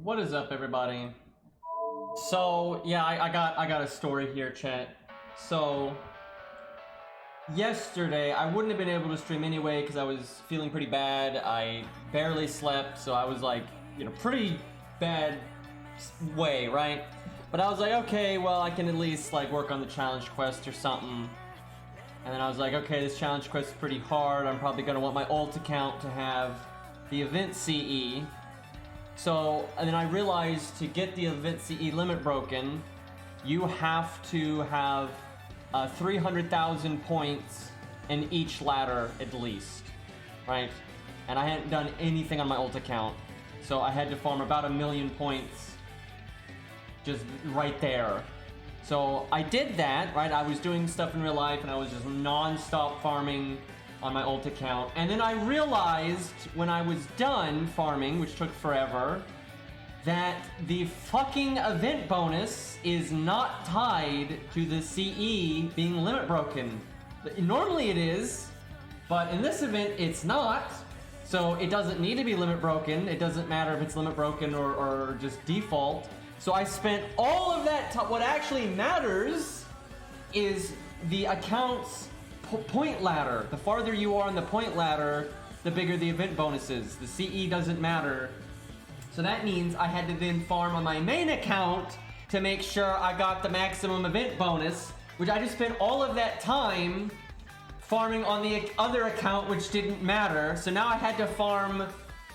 What is up, everybody? So yeah, I got a story here, chat. So yesterday I wouldn't have been able to stream anyway because I was feeling pretty bad. I barely slept, so I was like, pretty bad way, right? But I was like, okay, well, I can at least like work on the challenge quest or something. And then I was like, okay, this challenge quest is pretty hard. I'm probably gonna want my ult account to have the event CE. So, and then I realized to get the event CE limit broken, you have to have 300,000 points in each ladder at least, right? And I hadn't done anything on my ult account, so I had to farm about 1 million points just right there. So I did that, right? I was doing stuff in real life and I was just non-stop farming on my ult account. And then I realized when I was done farming, which took forever, that the fucking event bonus is not tied to the CE being limit broken. Normally it is, but in this event it's not. So it doesn't need to be limit broken. It doesn't matter if it's limit broken or just default. So I spent all of that time. What actually matters is the account's point ladder. The farther you are on the point ladder, the bigger the event bonus is. The CE doesn't matter. So that means I had to then farm on my main account to make sure I got the maximum event bonus, which I just spent all of that time farming on the other account, which didn't matter. So now I had to farm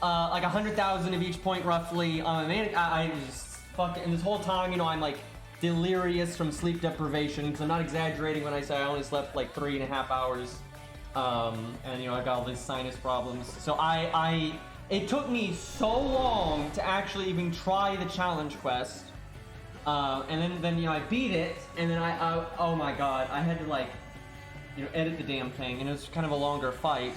like 100,000 of each point roughly on my main. I just fucking, and this whole time, I'm like delirious from sleep deprivation, so I'm not exaggerating when I say I only slept like 3.5 hours. And I got all these sinus problems. So it took me so long to actually even try the challenge quest. And then I beat it, and then oh my god, I had to like, edit the damn thing, and it was kind of a longer fight.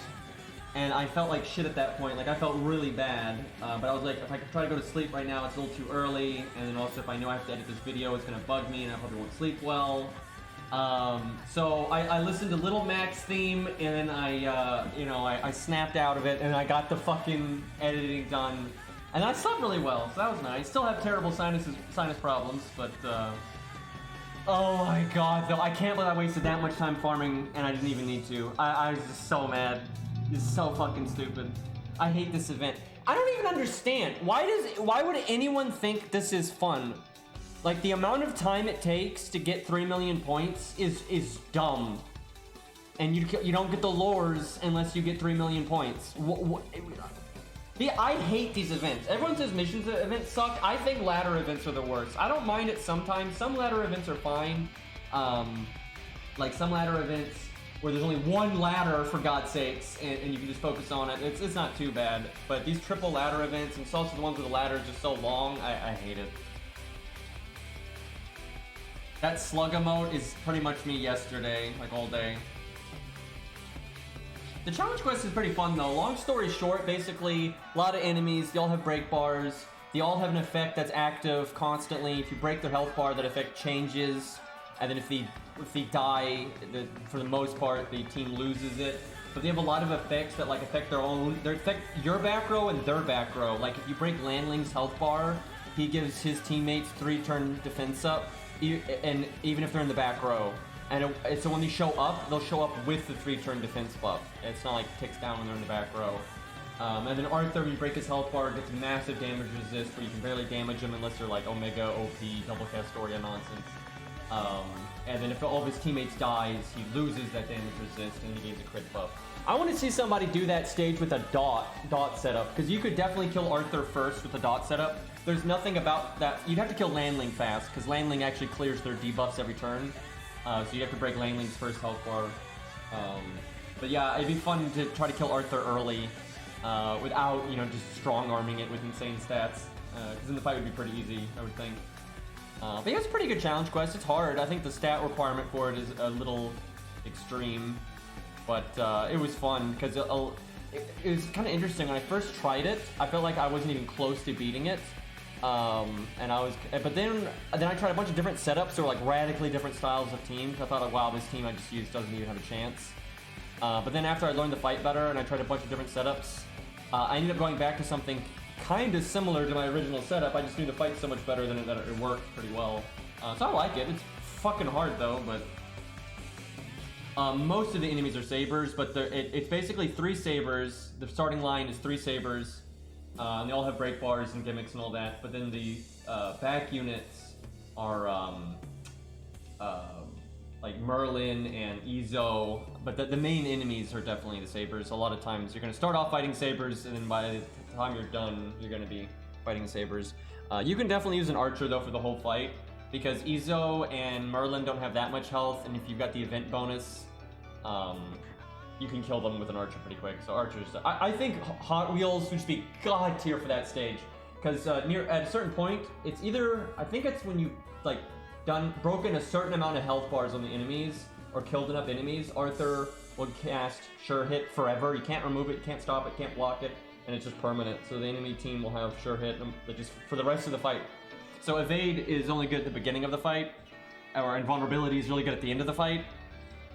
and I felt like shit at that point. Like, I felt really bad, but I was like, if I could try to go to sleep right now, it's a little too early, and then also if I know I have to edit this video, it's gonna bug me, and I probably won't sleep well. So I listened to Little Mac's theme, and then I snapped out of it, and I got the fucking editing done, and I slept really well, so that was nice. Still have terrible sinus problems, but, oh my god, though, I can't believe I wasted that much time farming, and I didn't even need to. I was just so mad. It's so fucking stupid. I hate this event. I don't even understand. Why would anyone think this is fun? Like, the amount of time it takes to get 3 million points is dumb. And you don't get the lures unless you get 3 million points. I hate these events. Everyone says missions events suck. I think ladder events are the worst. I don't mind it sometimes. Some ladder events are fine. Like some ladder events where there's only one ladder, for God's sakes, and you can just focus on it. It's not too bad. But these triple ladder events, and it's also the ones where the ladder is just so long, I hate it. That slug emote is pretty much me yesterday, like all day. The challenge quest is pretty fun though. Long story short, basically, a lot of enemies, they all have break bars. They all have an effect that's active constantly. If you break their health bar, that effect changes. And then if they die, for the most part, the team loses it. But they have a lot of effects that like affect their own, they affect your back row and their back row. Like if you break Landling's health bar, he gives his teammates 3-turn defense up, and even if they're in the back row. And so when they show up, they'll show up with the 3-turn defense buff. It's not like it ticks down when they're in the back row. And then Arthur, when you break his health bar, gets massive damage resist, where you can barely damage him unless they're like Omega, OP, double Castoria nonsense. And then if all of his teammates dies, he loses that damage resist and he gains a crit buff. I want to see somebody do that stage with a dot setup, because you could definitely kill Arthur first with a dot setup. There's nothing about that. You'd have to kill Landling fast, because Landling actually clears their debuffs every turn. So you'd have to break Landling's first health bar. But yeah, it'd be fun to try to kill Arthur early, without, just strong-arming it with insane stats. Because then the fight would be pretty easy, I would think. But yeah, it's a pretty good challenge quest. It's hard. I think the stat requirement for it is a little extreme. But it was fun, because it was kind of interesting. When I first tried it, I felt like I wasn't even close to beating it. But then I tried a bunch of different setups. There were like radically different styles of teams. I thought, like, wow, this team I just used doesn't even have a chance. But then after I learned to fight better and I tried a bunch of different setups, I ended up going back to something kind of similar to my original setup. I just knew the fight so much better that it worked pretty well. So I like it. It's fucking hard though, but most of the enemies are sabers, but it's basically 3 sabers. The starting line is 3 sabers. And they all have break bars and gimmicks and all that, but then the back units are like Merlin and Izo, but the main enemies are definitely the sabers. A lot of times you're going to start off fighting sabers, and then by the time you're done, you're going to be fighting sabers. You can definitely use an archer though for the whole fight, because Izo and Merlin don't have that much health, and if you've got the event bonus, you can kill them with an archer pretty quick. So archers, I think Hot Wheels would just be god tier for that stage, because at a certain point, it's either, I think it's when you like broken a certain amount of health bars on the enemies or killed enough enemies, Arthur will cast Sure Hit forever. You can't remove it, you can't stop it, can't block it, and it's just permanent. So the enemy team will have Sure Hit just for the rest of the fight. So Evade is only good at the beginning of the fight, or Invulnerability is really good at the end of the fight.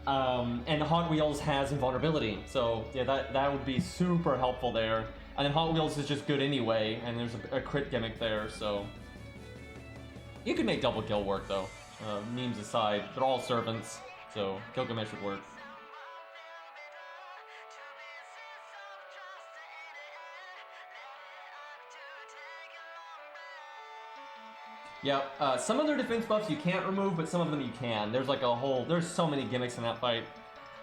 And Hot Wheels has invulnerability, so yeah, that would be super helpful there. And then Hot Wheels is just good anyway, and there's a crit gimmick there, so you could make double kill work though. Memes aside, they're all servants, so Gilgamesh would work. Yeah, some of their defense buffs you can't remove, but some of them you can. There's like there's so many gimmicks in that fight.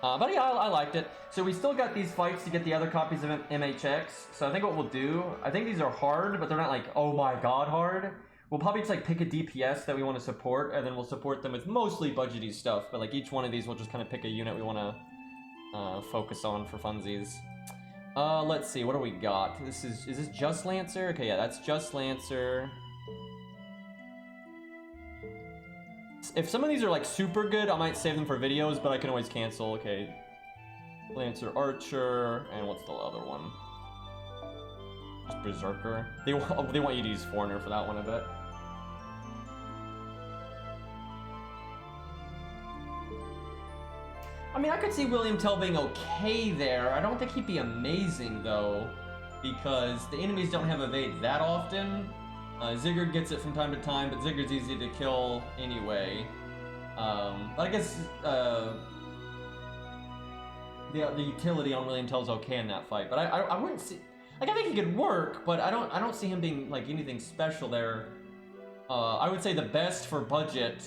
But yeah, I liked it. So we still got these fights to get the other copies of MHX. So I think what we'll do, I think these are hard, but they're not like, oh my god hard. We'll probably just like pick a DPS that we want to support, and then we'll support them with mostly budgety stuff. But like each one of these, we'll just kind of pick a unit we want to focus on for funsies. Let's see, what do we got? Is this Just Lancer? Okay, yeah, that's Just Lancer. If some of these are like super good, I might save them for videos, but I can always cancel. Okay, Lancer Archer, and what's the other Berserker. They want you to use Foreigner for that one, I bet. I mean, I could see William Tell being okay there. I don't think he'd be amazing, though, because the enemies don't have evade that often. Zigguard gets it from time to time, but Zigguard's easy to kill anyway. But I guess the utility on William Tell's okay in that fight. But I wouldn't see... Like, I think he could work, but I don't see him being, like, anything special there. I would say the best for budget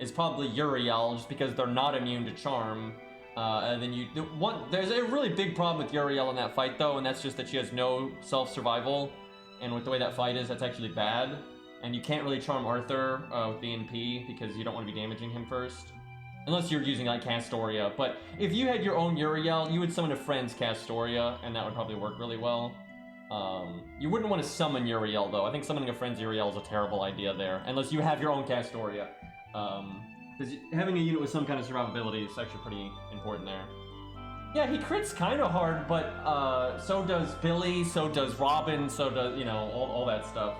is probably Uriel, just because they're not immune to Charm. And then there's a really big problem with Uriel in that fight, though, and that's just that she has no self-survival. And with the way that fight is, that's actually bad. And you can't really Charm Arthur with the NP, because you don't want to be damaging him first. Unless you're using, like, Castoria. But if you had your own Uriel, you would summon a friend's Castoria, and that would probably work really well. You wouldn't want to summon Uriel, though. I think summoning a friend's Uriel is a terrible idea there, unless you have your own Castoria. Because having a unit with some kind of survivability is actually pretty important there. Yeah, he crits kind of hard, but so does Billy, so does Robin, so does, you know, all that stuff.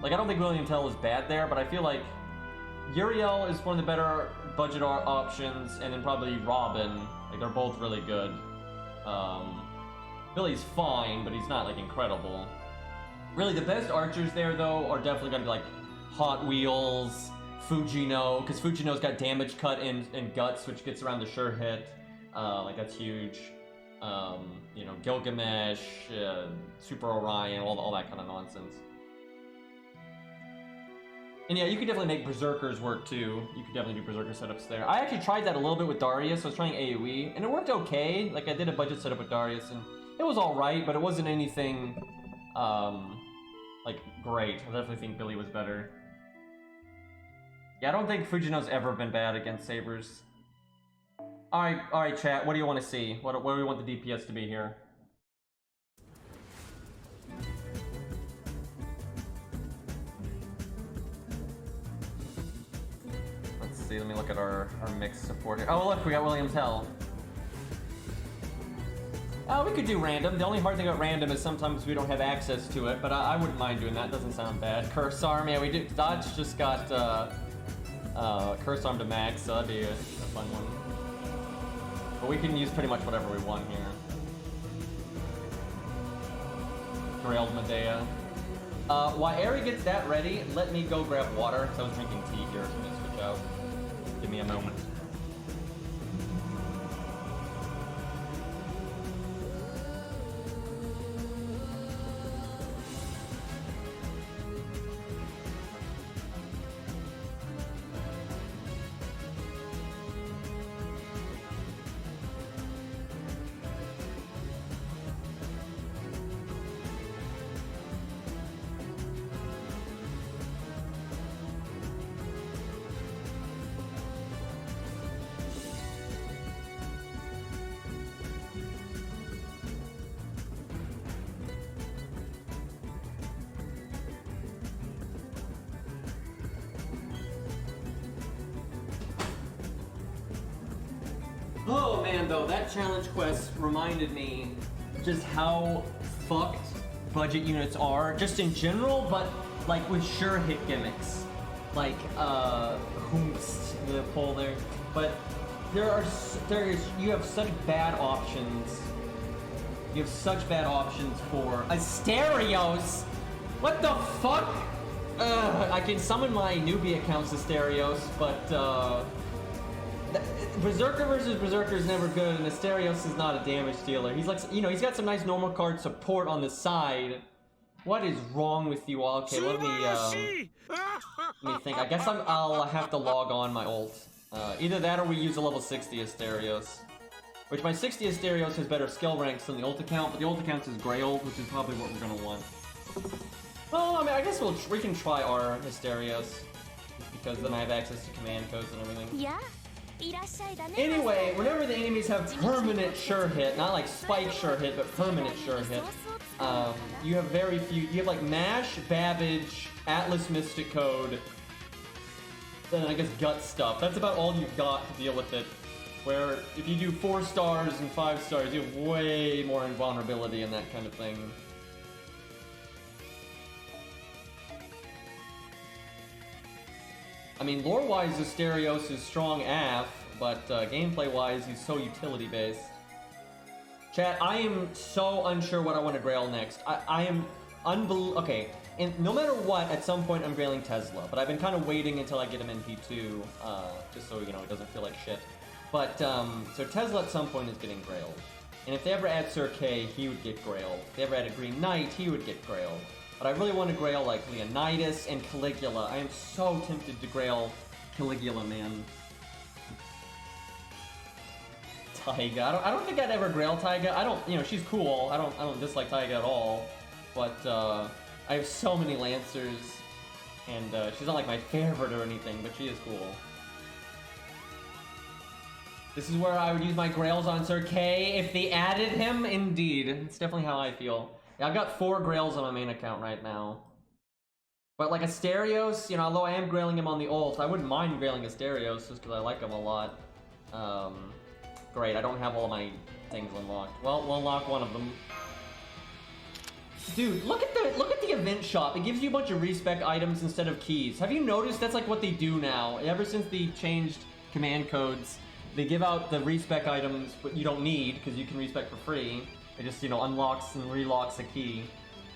Like, I don't think William Tell is bad there, but I feel like Uriel is one of the better budget options, and then probably Robin. Like, they're both really good. Billy's fine, but he's not, like, incredible. Really, the best archers there, though, are definitely gonna be, like, Hot Wheels, Fujino, because Fujino's got damage cut in Guts, which gets around the sure hit. Like, that's huge. You know, Gilgamesh, Super Orion, all that kind of nonsense. And yeah, you could definitely make Berserkers work, too. You could definitely do Berserker setups there. I actually tried that a little bit with Darius. I was trying AoE, and it worked okay. Like, I did a budget setup with Darius, and it was alright, but it wasn't anything, like, great. I definitely think Billy was better. Yeah, I don't think Fujino's ever been bad against Sabers. Alright, chat, what do you want to see? What do we want the DPS to be here? Let's see, let me look at our mixed support here. Oh, look, we got William Tell. We could do random. The only hard thing about random is sometimes we don't have access to it, but I wouldn't mind doing that. Doesn't sound bad. Curse Arm, yeah, we do. Dodge just got Curse Arm to max, so that'd be a fun one. But we can use pretty much whatever we want here. Grailed Medea. While Eri gets that ready, let me go grab water, because I was drinking tea here, so I'm gonna switch out. Give me a moment. Oh man, though, that challenge quest reminded me just how fucked budget units are, just in general, but like with sure hit gimmicks. Like, Hoomst, the pull there. But you have such bad options. You have such bad options for Asterios! What the fuck? I can summon my newbie accounts Asterios, but Berserker versus Berserker is never good, and Asterios is not a damage dealer. He's like, you know, he's got some nice normal card support on the side. What is wrong with you all? Okay, let me think. I guess I'll have to log on my ult. Either that or we use a level 60 Asterios. Which my 60 Asterios has better skill ranks than the ult account, but the ult account is Grail, which is probably what we're gonna want. Well, I mean, I guess we can try our Asterios, because then I have access to command codes and everything. Yeah. Anyway, whenever the enemies have permanent sure hit, not like spike sure hit, but permanent sure hit, you have very few. You have like Mash, Babbage, Atlas Mystic Code, then I guess Gut stuff. That's about all you've got to deal with it. Where if you do 4 stars and 5 stars, you have way more invulnerability and that kind of thing. I mean, lore-wise, Asterios is strong AF, but gameplay-wise, he's so utility-based. Chat, I am so unsure what I want to grail next. I am okay, and no matter what, at some point I'm grailing Tesla, but I've been kind of waiting until I get him in P2, just so, you know, it doesn't feel like shit. But, so Tesla at some point is getting grailed. And if they ever add Sir Kay, he would get grailed. If they ever add a Green Knight, he would get grailed. But I really want to grail, like, Leonidas and Caligula. I am so tempted to grail Caligula, man. Taiga. I don't think I'd ever grail Taiga. I don't, you know, she's cool. I don't dislike Taiga at all. But, I have so many Lancers. And, she's not, like, my favorite or anything, but she is cool. This is where I would use my grails on Sir Kay if they added him. Indeed. It's definitely how I feel. Yeah, I've got 4 grails on my main account right now. But like Asterios, you know, although I am grailing him on the ult, I wouldn't mind grailing Asterios just because I like him a lot. Great, I don't have all my things unlocked. Well, we'll unlock one of them. Dude, look at the event shop. It gives you a bunch of respec items instead of keys. Have you noticed that's like what they do now? Ever since they changed command codes, they give out the respec items, but you don't need because you can respec for free. It just, you know, unlocks and relocks a key.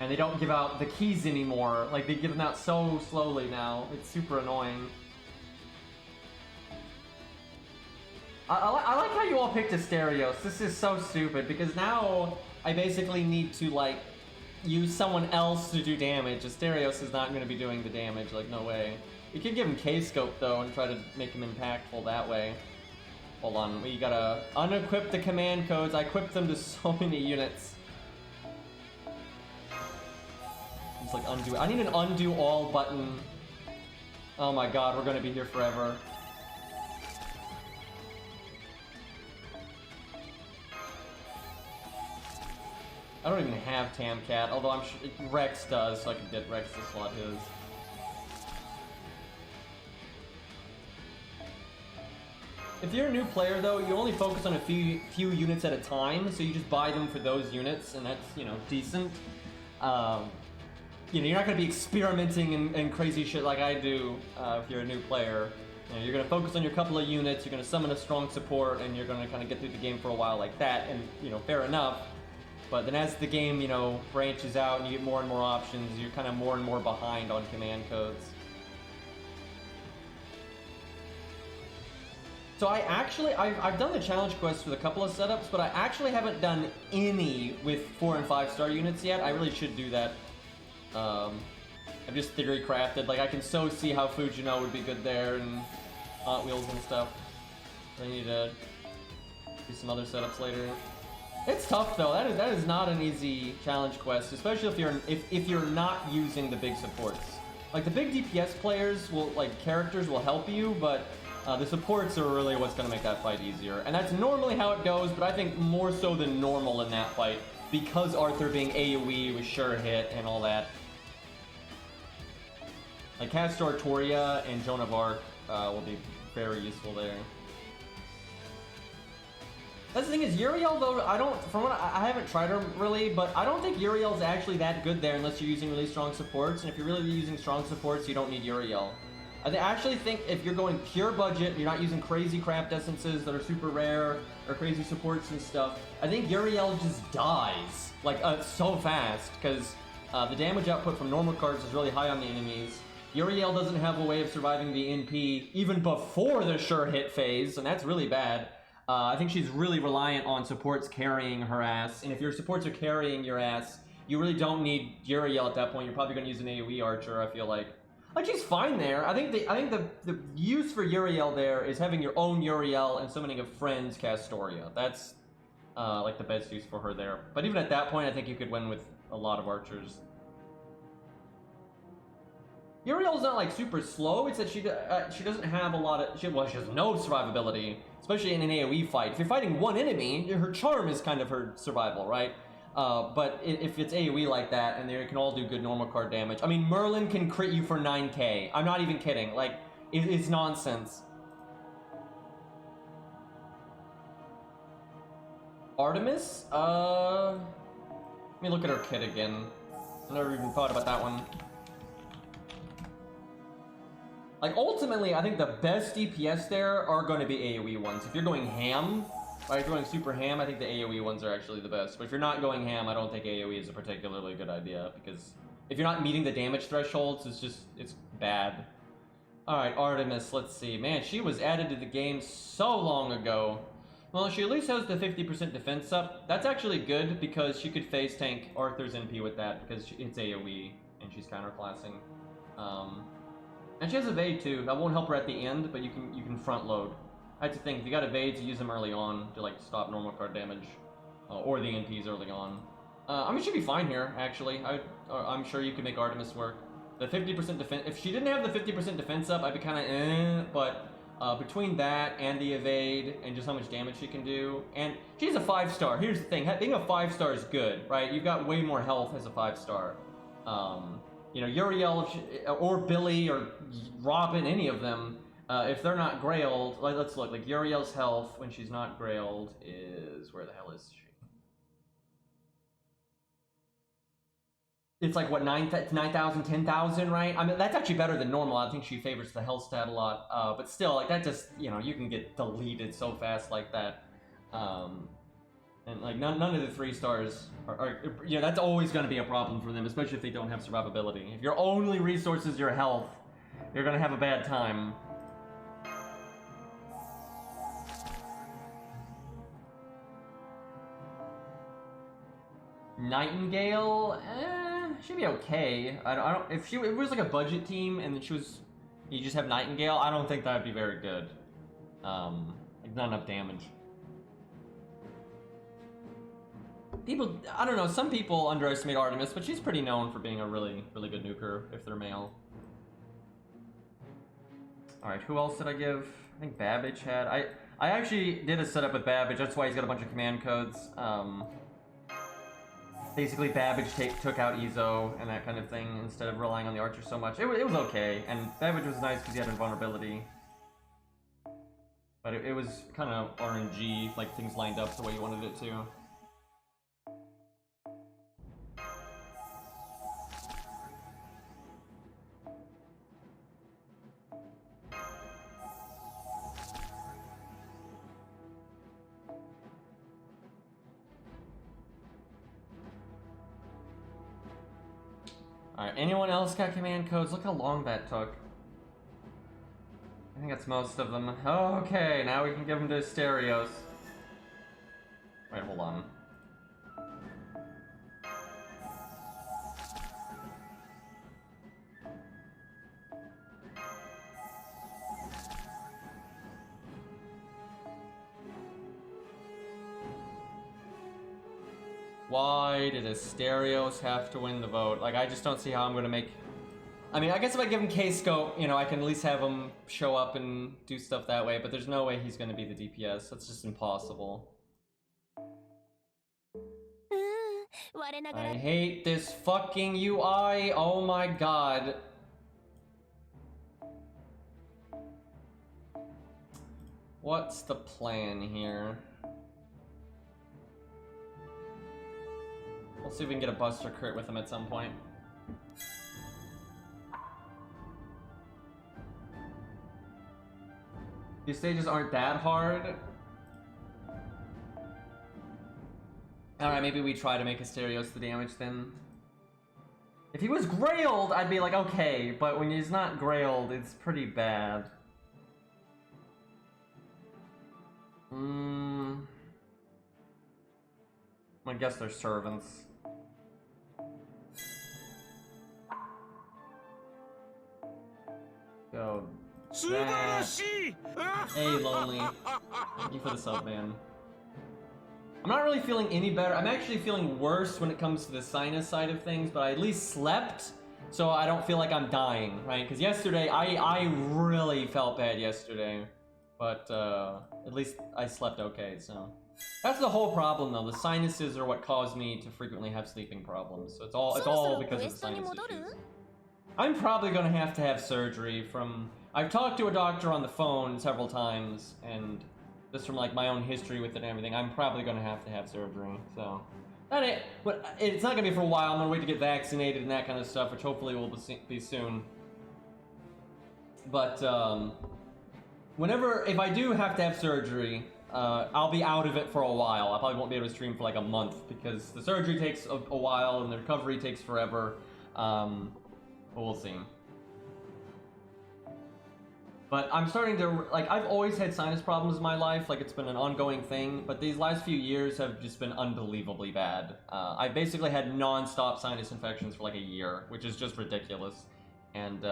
And they don't give out the keys anymore. Like, they give them out so slowly now. It's super annoying. I like how you all picked Asterios. This is so stupid, because now I basically need to, like, use someone else to do damage. Asterios is not going to be doing the damage, like, no way. You could give him K-Scope, though, and try to make him impactful that way. Hold on, we gotta unequip the command codes. I equipped them to so many units. Just like undo. I need an undo all button. Oh my god, we're gonna be here forever. I don't even have Tamcat, although I'm sure Rex does, so I can get Rex to slot his. If you're a new player, though, you only focus on a few units at a time, so you just buy them for those units, and that's, you know, decent. You know, you're not going to be experimenting and crazy shit like I do if you're a new player. You know, you're going to focus on your couple of units, you're going to summon a strong support, and you're going to kind of get through the game for a while like that, and, you know, fair enough. But then as the game, you know, branches out and you get more and more options, you're kind of more and more behind on command codes. So I've done the challenge quests with a couple of setups, but I actually haven't done any with 4 and 5 star units yet. I really should do that. I've just theory crafted. Like, I can so see how Fujino would be good there and Hot Wheels and stuff. I need to do some other setups later. It's tough though. That is not an easy challenge quest, especially if you're not using the big supports. Like, the big DPS players will, like, characters will help you, but the supports are really what's going to make that fight easier. And that's normally how it goes, but I think more so than normal in that fight, because Arthur being AoE with sure hit and all that. Like, Castor Toria and Joan of Arc will be very useful there. That's the thing is, Uriel, though, I haven't tried her really, but I don't think Uriel's actually that good there unless you're using really strong supports, and if you're really using strong supports, you don't need Uriel. I actually think if you're going pure budget, you're not using crazy craft essences that are super rare, or crazy supports and stuff, I think Uriel just dies, like, so fast, because the damage output from normal cards is really high on the enemies. Uriel doesn't have a way of surviving the NP even before the sure hit phase, and that's really bad. I think she's really reliant on supports carrying her ass, and if your supports are carrying your ass, you really don't need Uriel at that point. You're probably going to use an AoE archer, I feel like. Like, she's fine there. I think the use for Uriel there is having your own Uriel and summoning a friend's Castoria. That's like the best use for her there. But even at that point, I think you could win with a lot of archers. Uriel's not like super slow. It's that she doesn't have a lot of she has no survivability, especially in an AoE fight. If you're fighting one enemy, her charm is kind of her survival, right? But if it's AoE like that, and they can all do good normal card damage. I mean, Merlin can crit you for 9k. I'm not even kidding. Like, it's nonsense. Artemis? Let me look at her kit again. I never even thought about that one. Like, ultimately, I think the best DPS there are going to be AoE ones. If you're going ham, right, if you're going super ham, I think the AoE ones are actually the best. But if you're not going ham, I don't think AoE is a particularly good idea, because if you're not meeting the damage thresholds, it's bad. Alright, Artemis, let's see. Man, she was added to the game so long ago. Well, she at least has the 50% defense up. That's actually good, because she could phase tank Arthur's NP with that, because it's AoE, and she's counterclassing. And she has evade too. That won't help her at the end, but you can front load. That's the thing. If you got evades, you use them early on to like stop normal card damage, or the NPs early on. I mean, she'd be fine here actually. I'm sure you could make Artemis work. The 50% defense. If she didn't have the 50% defense up, I'd be kind of but between that and the evade and just how much damage she can do, and she's a 5-star. Here's the thing: being a 5-star is good, right? You've got way more health as a 5-star. You know, Uriel or Billy or Robin, any of them, if they're not grailed, let's look. Like Uriel's health when she's not grailed is, where the hell is she? It's like what, 9,000, 10,000, right? I mean, that's actually better than normal. I think she favors the health stat a lot, but still, like that just, you know, you can get deleted so fast like that. And like none of the 3-stars are, you know, that's always going to be a problem for them, especially if they don't have survivability. If your only resource is your health, you're going to have a bad time. Nightingale, she'd be okay. I don't. If it was like a budget team and then you just have Nightingale, I don't think that'd be very good. Like not enough damage. People, I don't know, some people underestimate Artemis, but she's pretty known for being a really, really good nuker if they're male. Alright, who else did I give? I think Babbage had. I actually did a setup with Babbage, that's why he's got a bunch of command codes. Basically, Babbage took out Ezo and that kind of thing instead of relying on the archer so much. It was okay, and Babbage was nice because he had invulnerability. But it was kind of RNG, like things lined up the way you wanted it to. Alright, anyone else got command codes? Look how long that took. I think that's most of them. Okay, now we can give them to Asterios. Wait, hold on. Why did Asterios have to win the vote? Like, I just don't see how I'm gonna make... I mean, I guess if I give him K-Scope, you know, I can at least have him show up and do stuff that way, but there's no way he's gonna be the DPS. That's just impossible. I hate this fucking UI, oh my god. What's the plan here? We'll see if we can get a Buster crit with him at some point. These stages aren't that hard. Alright, maybe we try to make Asterios the damage then. If he was grailed, I'd be like, okay, but when he's not grailed, it's pretty bad. I guess they're servants. Go. Hey, Lonely. Thank you for the sub, man. I'm not really feeling any better. I'm actually feeling worse when it comes to the sinus side of things, but I at least slept, so I don't feel like I'm dying, right? Because yesterday, I really felt bad yesterday, but at least I slept okay, so. That's the whole problem, though. The sinuses are what cause me to frequently have sleeping problems, so it's all because of the sinus issues. I'm probably gonna have to have surgery from... I've talked to a doctor on the phone several times, and just from like my own history with it and everything, I'm probably gonna have to have surgery, so... But it's not gonna be for a while. I'm gonna wait to get vaccinated and that kind of stuff, which hopefully will be soon. But if I do have to have surgery, I'll be out of it for a while. I probably won't be able to stream for like a month because the surgery takes a while and the recovery takes forever. But we'll see. But I'm starting to, like, I've always had sinus problems in my life, like it's been an ongoing thing, but these last few years have just been unbelievably bad. I basically had non-stop sinus infections for like a year, which is just ridiculous. And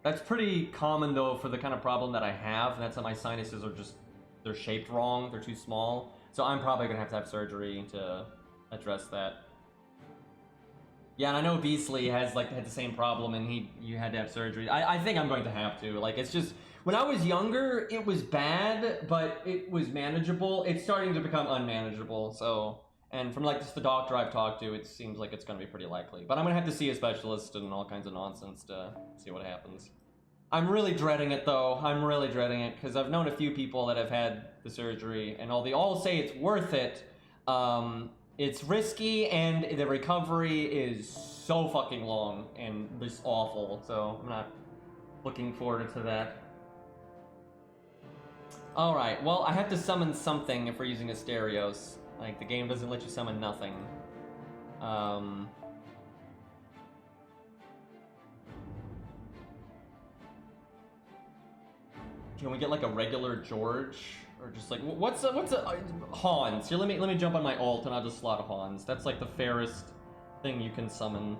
that's pretty common though for the kind of problem that I have, and that's that my sinuses are just, they're shaped wrong, they're too small. So I'm probably gonna have to have surgery to address that. Yeah, and I know Beasley had the same problem, and you had to have surgery. I think I'm going to have to. Like, it's just, when I was younger, it was bad, but it was manageable. It's starting to become unmanageable. So, and from like just the doctor I've talked to, it seems like it's going to be pretty likely. But I'm going to have to see a specialist and all kinds of nonsense to see what happens. I'm really dreading it though. I'm really dreading it because I've known a few people that have had the surgery, and they all say it's worth it. It's risky, and the recovery is so fucking long and just awful, so I'm not looking forward to that. Alright, well, I have to summon something if we're using Asterios. Like, the game doesn't let you summon nothing. Can we get, like, a regular George? Or just like, what's a Hans? Here, let me jump on my ult and I'll just slot a Hans. That's like the fairest thing you can summon.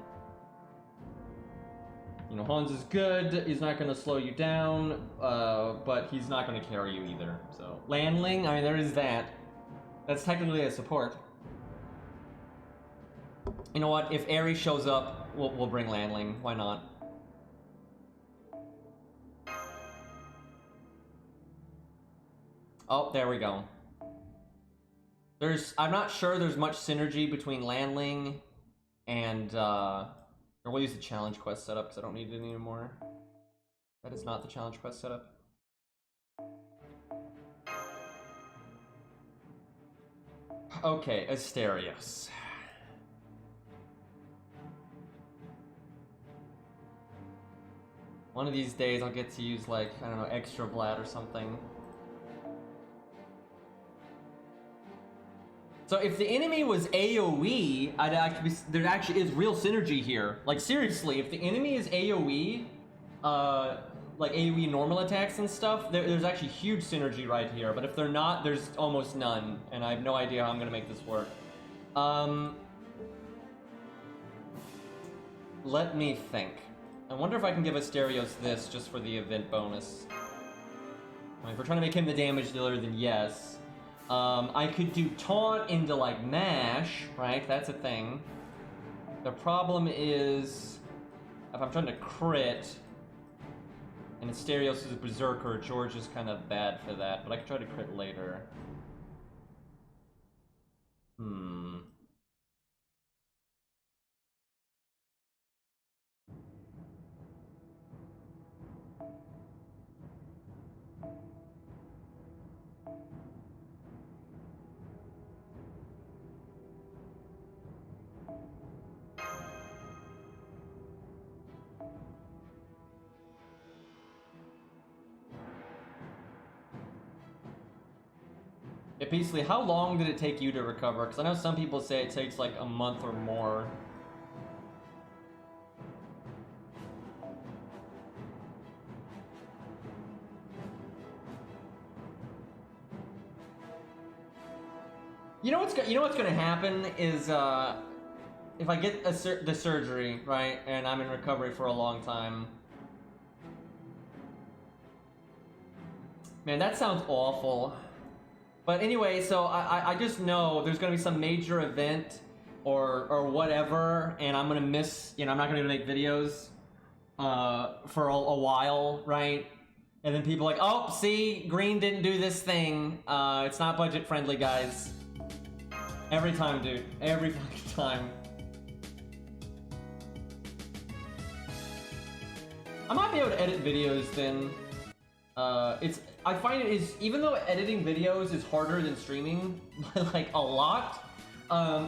You know, Hans is good. He's not going to slow you down, but he's not going to carry you either. So, Landling, I mean, there is that. That's technically a support. You know what? If Aerie shows up, we'll bring Landling. Why not? Oh, there we go. I'm not sure there's much synergy between Landling and, or we'll use the challenge quest setup because I don't need it anymore. That is not the challenge quest setup. Okay, Asterios. One of these days I'll get to use, like, I don't know, extra Vlad or something. So if the enemy was AoE, there actually is real synergy here. Like, seriously, if the enemy is AoE, like AoE normal attacks and stuff, there's actually huge synergy right here. But if they're not, there's almost none. And I have no idea how I'm gonna make this work. Let me think. I wonder if I can give Asterios this just for the event bonus. I mean, if we're trying to make him the damage dealer, then yes. I could do taunt into, like, mash, right? That's a thing. The problem is, if I'm trying to crit, and Asterios is a berserker, George is kind of bad for that, but I can try to crit later. Yeah, Beasley, how long did it take you to recover? Because I know some people say it takes like a month or more. You know what's going to happen is if I get the surgery, right, and I'm in recovery for a long time. Man, that sounds awful. But anyway, so I just know there's going to be some major event or whatever, and I'm going to miss, I'm not going to make videos for a while, right? And then people are like, oh, see, Green didn't do this thing. It's not budget friendly, guys. Every time, dude. Every fucking time. I might be able to edit videos then. I find it is, even though editing videos is harder than streaming, like a lot,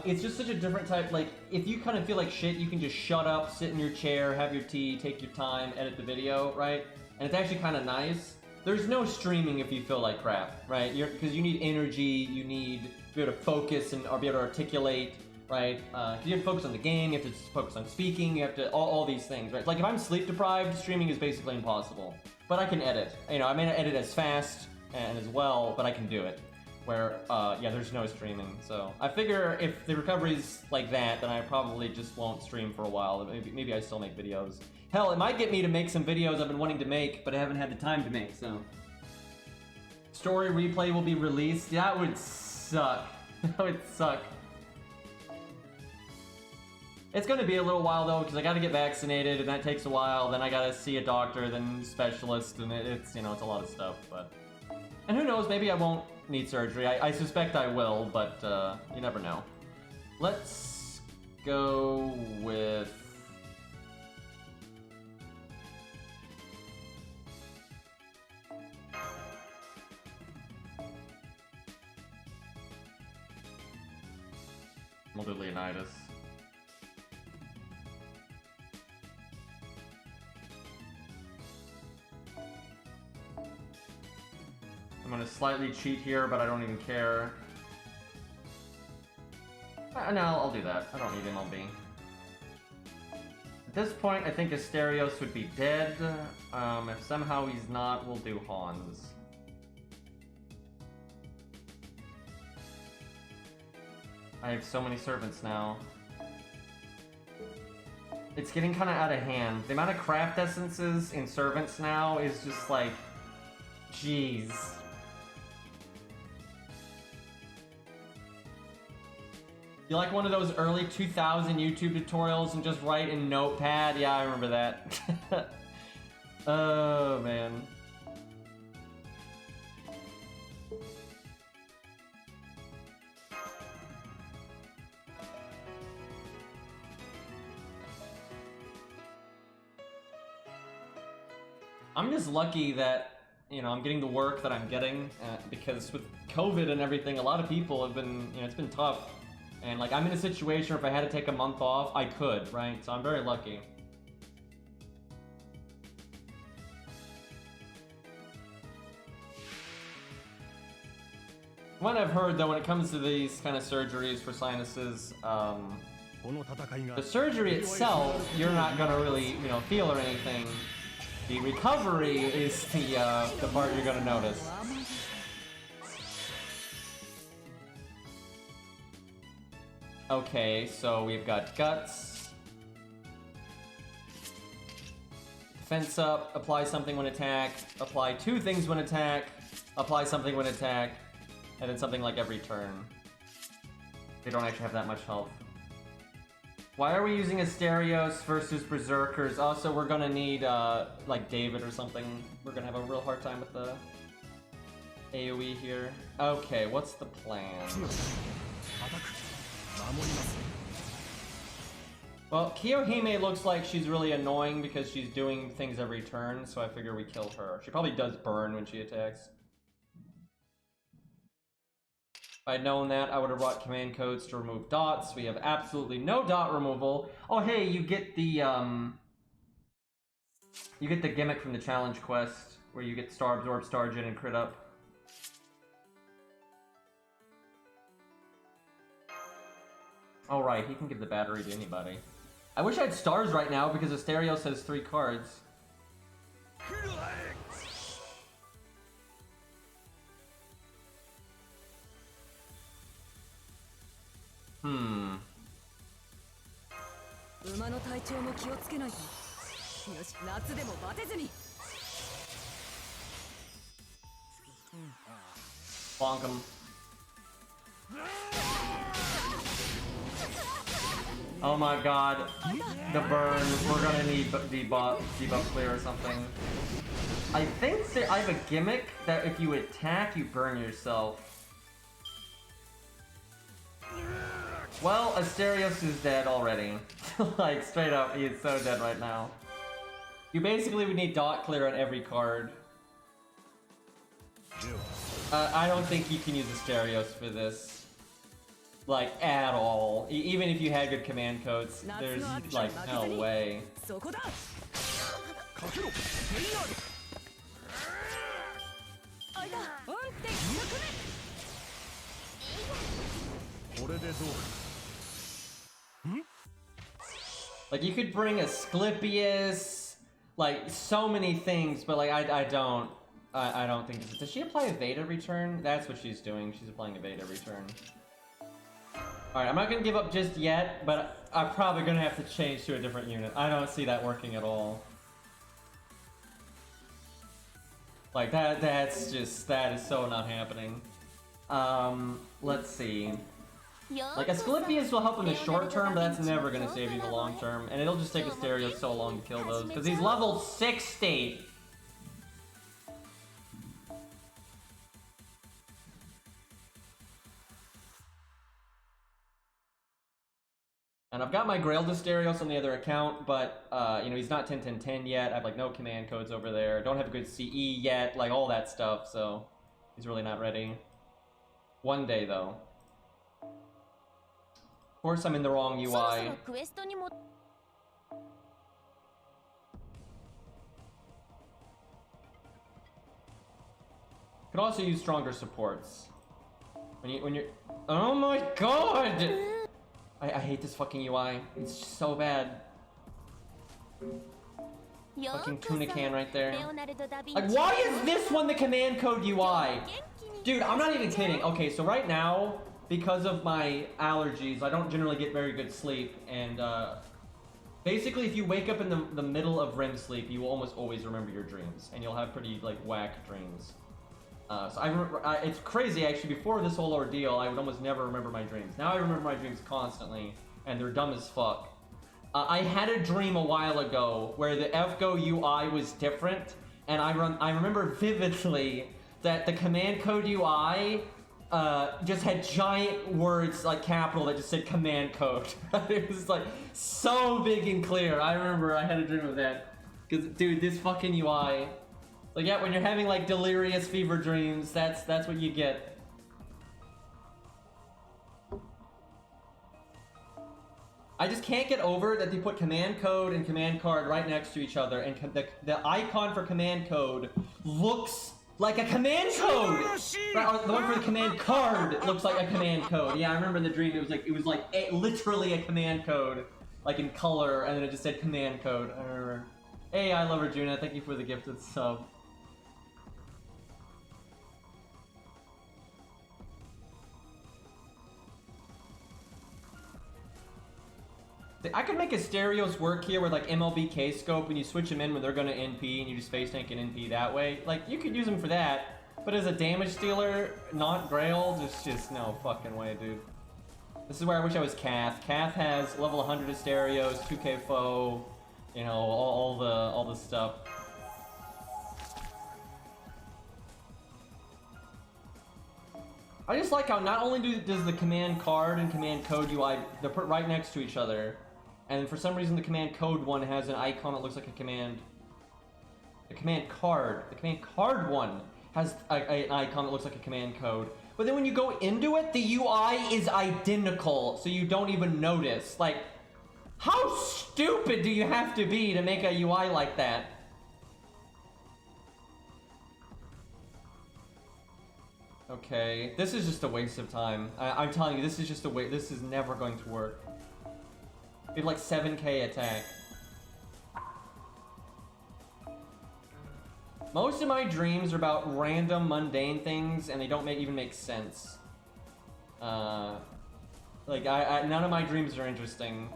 it's just such a different type, like, if you kind of feel like shit, you can just shut up, sit in your chair, have your tea, take your time, edit the video, right? and it's actually kind of nice. There's no streaming if you feel like crap, right? Because you need energy, you need to be able to focus and or be able to articulate, right? Because you have to focus on the game, you have to focus on speaking, you have to all these things, right? Like if I'm sleep deprived, streaming is basically impossible. But I can edit. You know, I may not edit as fast and as well, but I can do it. Where, yeah, there's no streaming. So I figure if the recovery's like that, then I probably just won't stream for a while. Maybe I still make videos. Hell, it might get me to make some videos I've been wanting to make, but I haven't had the time to make, so. Story replay will be released. That would suck. That would suck. It's gonna be a little while though, because I gotta get vaccinated, and that takes a while. Then I gotta see a doctor, then specialist, and it's, you know, it's a lot of stuff, but. And who knows, maybe I won't need surgery. I suspect I will, but you never know. Let's go with... we'll do Leonidas. I'm gonna slightly cheat here, but I don't even care. No, I'll do that. I don't need MLB. At this point, I think Asterios would be dead. If somehow he's not, we'll do Hans. I have so many servants now. It's getting kind of out of hand. The amount of craft essences in servants now is just like... jeez. You like one of those early 2000 YouTube tutorials and just write in Notepad? Yeah, I remember that. Oh, man. I'm just lucky that, you know, I'm getting the work that I'm getting, because with COVID and everything, a lot of people have been, you know, it's been tough. And, like, I'm in a situation where if I had to take a month off, I could, right? So I'm very lucky. What I've heard, though, when it comes to these kind of surgeries for sinuses, the surgery itself, you're not gonna really, you know, feel or anything. The recovery is the part you're gonna notice. Okay, so we've got Guts. Defense up, apply something when attacked, apply 2 things when attacked, apply something when attacked, and then something like every turn. They don't actually have that much health. Why are we using Asterios versus Berserkers? Also, we're gonna need, like, David or something. We're gonna have a real hard time with the AoE here. Okay, what's the plan? Well, Kiyohime looks like she's really annoying because she's doing things every turn, so I figure we kill her. She probably does burn when she attacks. If I'd known that, I would have brought command codes to remove dots. We have absolutely no dot removal. Oh, hey, you get the gimmick from the challenge quest, where you get Star Absorb, Star Gen, and crit up. Oh, right, he can give the battery to anybody. I wish I had stars right now because Asterios has 3 cards. Hmm. Bonk him. Oh my god, the burn. We're gonna need debuff clear or something. I think that I have a gimmick that if you attack, you burn yourself. Well, Asterios is dead already. Like, straight up, he is so dead right now. You basically would need dot clear on every card. I don't think you can use Asterios for this. Like, at all. Even if you had good command codes, there's, like, no way. Like, you could bring Asclepius, like, so many things, but, like, I don't think... Does she apply a Veda return? That's what she's doing. She's applying a Veda return. Alright, I'm not gonna give up just yet, but I'm probably gonna have to change to a different unit. I don't see that working at all. Like, that is so not happening. Let's see. Like, Asclepius will help in the short term, but that's never gonna save you in the long term. And it'll just take Asterios so long to kill those, because he's level 60! And I've got my Grail Asterios on the other account, but, you know, he's not 10-10-10 yet. I have, like, no command codes over there. Don't have a good CE yet, like, all that stuff, so... He's really not ready. One day, though. Of course, I'm in the wrong UI. Could also use stronger supports. When you're... Oh my god! I hate this fucking UI. It's just so bad. Fucking Tunican right there. Like, why is this one the command code UI? Dude, I'm not even kidding. Okay, so right now, because of my allergies, I don't generally get very good sleep, and basically if you wake up in the middle of REM sleep, you will almost always remember your dreams, and you'll have pretty, like, whack dreams. So I remember, it's crazy actually, before this whole ordeal, I would almost never remember my dreams. Now I remember my dreams constantly, and they're dumb as fuck. I had a dream a while ago where the FGO UI was different, and I remember vividly that the command code UI just had giant words, like capital, that just said command code. It was like so big and clear. I remember I had a dream of that. Cause dude, this fucking UI. Like, yeah, when you're having, like, delirious fever dreams, that's what you get. I just can't get over that they put command code and command card right next to each other, and the icon for command code looks like a command code! Right, or the one for the command card looks like a command code. Yeah, I remember in the dream it was like literally a command code, like in color, and then it just said command code. I remember. Hey, I love Arjuna, thank you for the gifted sub. I could make Asterios work here with, like, MLB K-Scope, and you switch them in when they're gonna NP, and you just face tank an NP that way. Like, you could use them for that, but as a damage dealer, not Grail, just no fucking way, dude. This is where I wish I was Cath. Cath has level 100 Asterios, 2k foe, you know, all the stuff. I just like how not only does the command card and command code UI, they're put right next to each other, and for some reason the command code one has an icon that looks like a command. The command card one has an icon that looks like a command code. But then when you go into it, the UI is identical, so you don't even notice. Like, how stupid do you have to be to make a UI like that? Okay, this is just a waste of time. I'm telling you, this is just a waste. This is never going to work. We have like 7k attack. Most of my dreams are about random, mundane things, and they don't even make sense. Like, none of my dreams are interesting.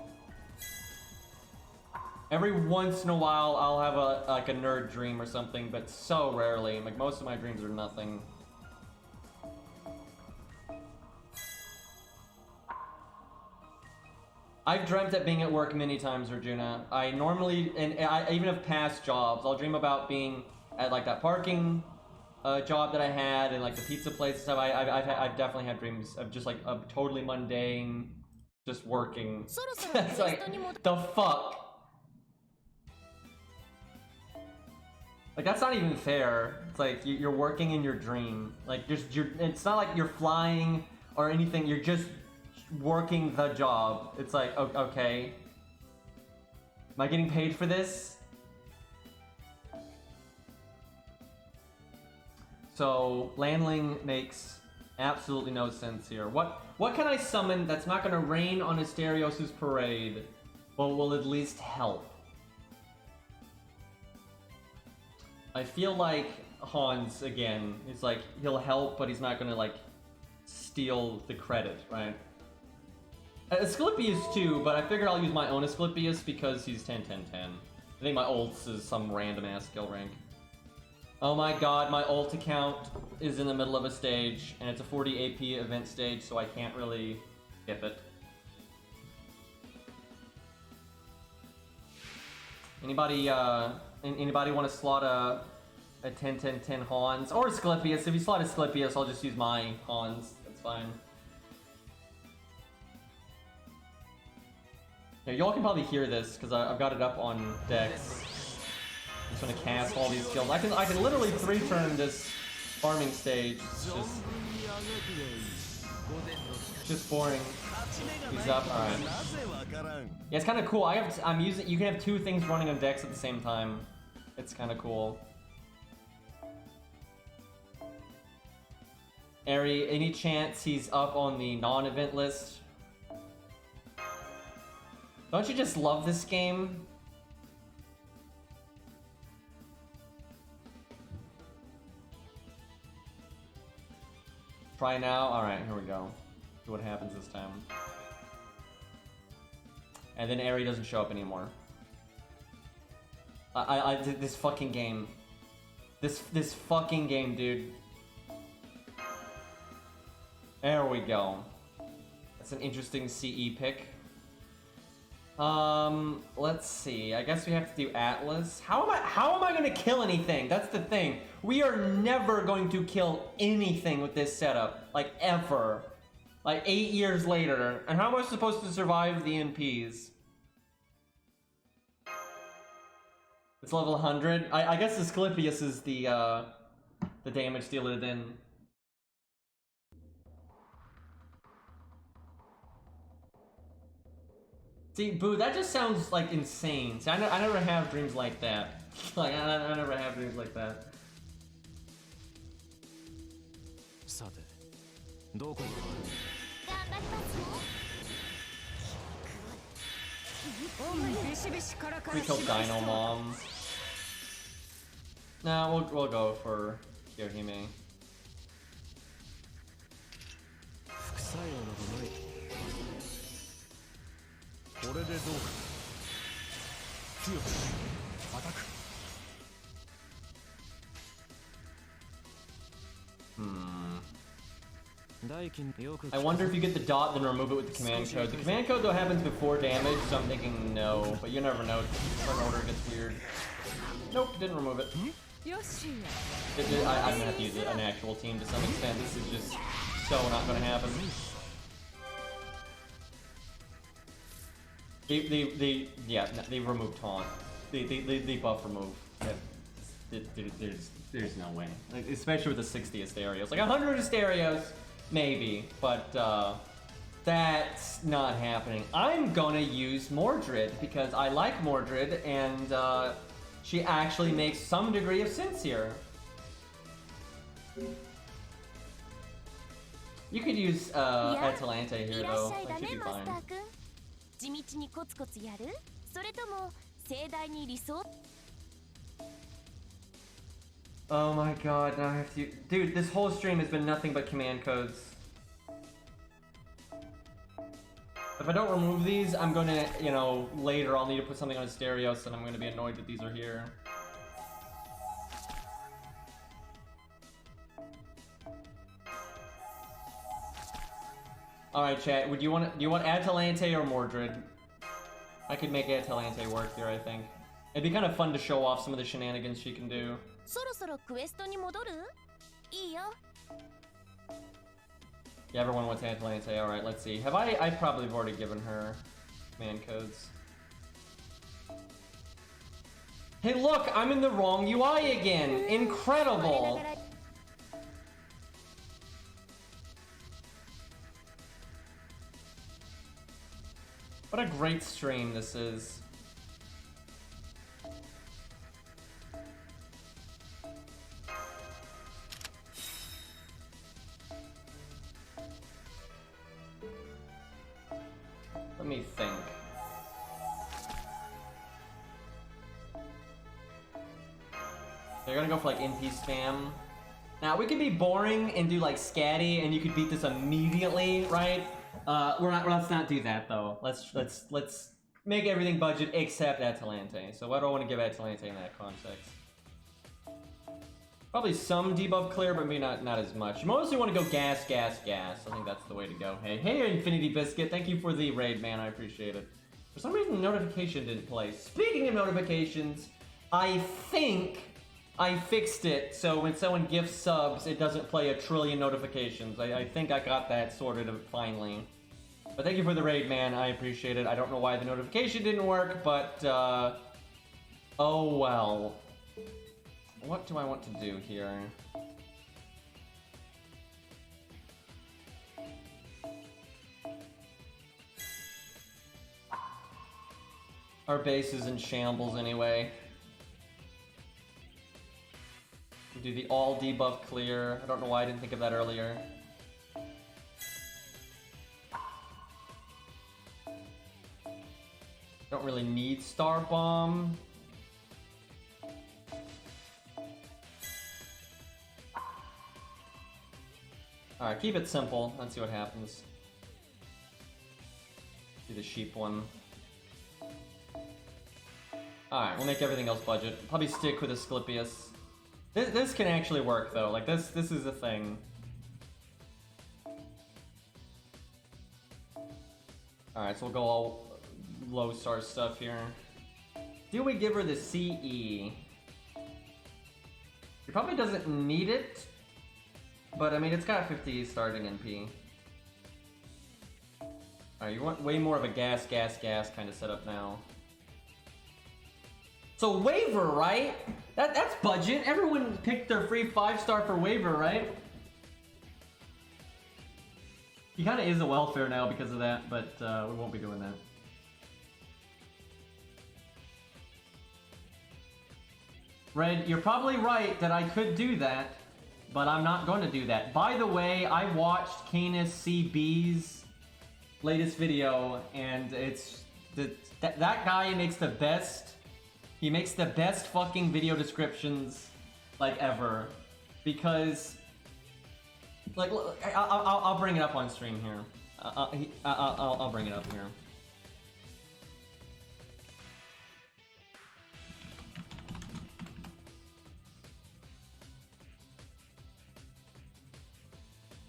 Every once in a while, I'll have like a nerd dream or something, but so rarely. Like, most of my dreams are nothing. I've dreamt at being at work many times, Arjuna. I normally, and I even have past jobs, I'll dream about being at like that parking job that I had, and like the pizza place and stuff. I've definitely had dreams of just like a totally mundane, just working. It's like, the fuck? Like, that's not even fair. It's like, you're working in your dream. Like, it's not like you're flying or anything, you're just working the job. It's like, okay. Am I getting paid for this? So Landling makes absolutely no sense here. What can I summon that's not gonna rain on Asterios' parade, but will at least help? I feel like Hans again. He's like he'll help, but he's not gonna like steal the credit, right? Asclepius too, but I figured I'll use my own Asclepius because he's 10-10-10. I think my ults is some random ass skill rank. Oh my god, my ult account is in the middle of a stage, and it's a 40 AP event stage, so I can't really skip it. Anybody want to slot a 10-10-10 Hans? Or Asclepius. If you slot Asclepius, I'll just use my Hans. That's fine. Yeah, y'all can probably hear this, because I've got it up on Dex. I'm just gonna cast all these skills. I can literally 3-turn this farming stage. It's just boring. He's up. All right. Yeah, it's kind of cool. I'm using. You can have 2 things running on Dex at the same time. It's kind of cool. Ari, any chance he's up on the non-event list? Don't you just love this game? Try now? Alright, here we go. See what happens this time. And then Ari doesn't show up anymore. This fucking game. This fucking game, dude. There we go. That's an interesting CE pick. Let's see. I guess we have to do Atlas. How am I gonna kill anything? That's the thing. We are never going to kill anything with this setup. Like, ever. Like, 8 years later. And how am I supposed to survive the NPs? It's level 100. I guess Asclepius is the damage dealer then. See, Boo, that just sounds like insane. See, I never have dreams like that. Like, I never have dreams like that. We killed Dino Mom. Nah, we'll go for Kyohime. I wonder if you get the dot, then remove it with the command code. The command code, though, happens before damage, so I'm thinking no. But you never know. Turn order gets weird. Nope, didn't remove it. I'm gonna have to use an actual team to some extent. This is just so not gonna happen. They removed taunt. They buff remove. There's no way. Like, especially with the 60 Asterios. Like 100 Asterios, maybe, but that's not happening. I'm gonna use Mordred because I like Mordred, and she actually makes some degree of sense here. You could use Atalante here though. That should be fine. Oh my god, now I have to... Dude, this whole stream has been nothing but command codes. If I don't remove these, I'm gonna, you know, later I'll need to put something on Asterios and I'm gonna be annoyed that these are here. Alright chat, do you want Atalante or Mordred? I could make Atalante work here, I think. It'd be kind of fun to show off some of the shenanigans she can do. Yeah, everyone wants Atalante. Alright, let's see. I probably have already given her command codes. Hey look, I'm in the wrong UI again! Incredible! What a great stream this is. They're gonna go for like NP spam. Now we could be boring and do like Scatty, and you could beat this immediately, right? Let's not do that though. Let's make everything budget except Atalante. So what do I want to give Atalante in that context? Probably some debuff clear, but maybe not as much. You mostly want to go gas, gas, gas. I think that's the way to go. Hey, Infinity Biscuit, thank you for the raid, man. I appreciate it. For some reason, the notification didn't play. Speaking of notifications, I think I fixed it so when someone gifts subs, it doesn't play a trillion notifications. I think I got that sorted finally. But thank you for the raid, man. I appreciate it. I don't know why the notification didn't work, but oh well. What do I want to do here? Our base is in shambles anyway. We do the all debuff clear. I don't know why I didn't think of that earlier. Don't really need Star Bomb. Alright, keep it simple. Let's see what happens. Do the sheep one. Alright, we'll make everything else budget. Probably stick with Asclepius. This can actually work though. Like this is a thing. Alright, so we'll go all low star stuff here. Do we give her the CE? She probably doesn't need it. But I mean, it's got 50 starting NP. Alright, you want way more of a gas kind of setup now. So waiver, right? That's budget. Everyone picked their free 5-star for waiver, right? He kind of is a welfare now because of that, but we won't be doing that. Red, you're probably right that I could do that. But I'm not going to do that. By the way, I watched Canis CB's latest video, and it's that guy makes the best. He makes the best fucking video descriptions like ever, because like I'll bring it up on stream here. I'll bring it up here.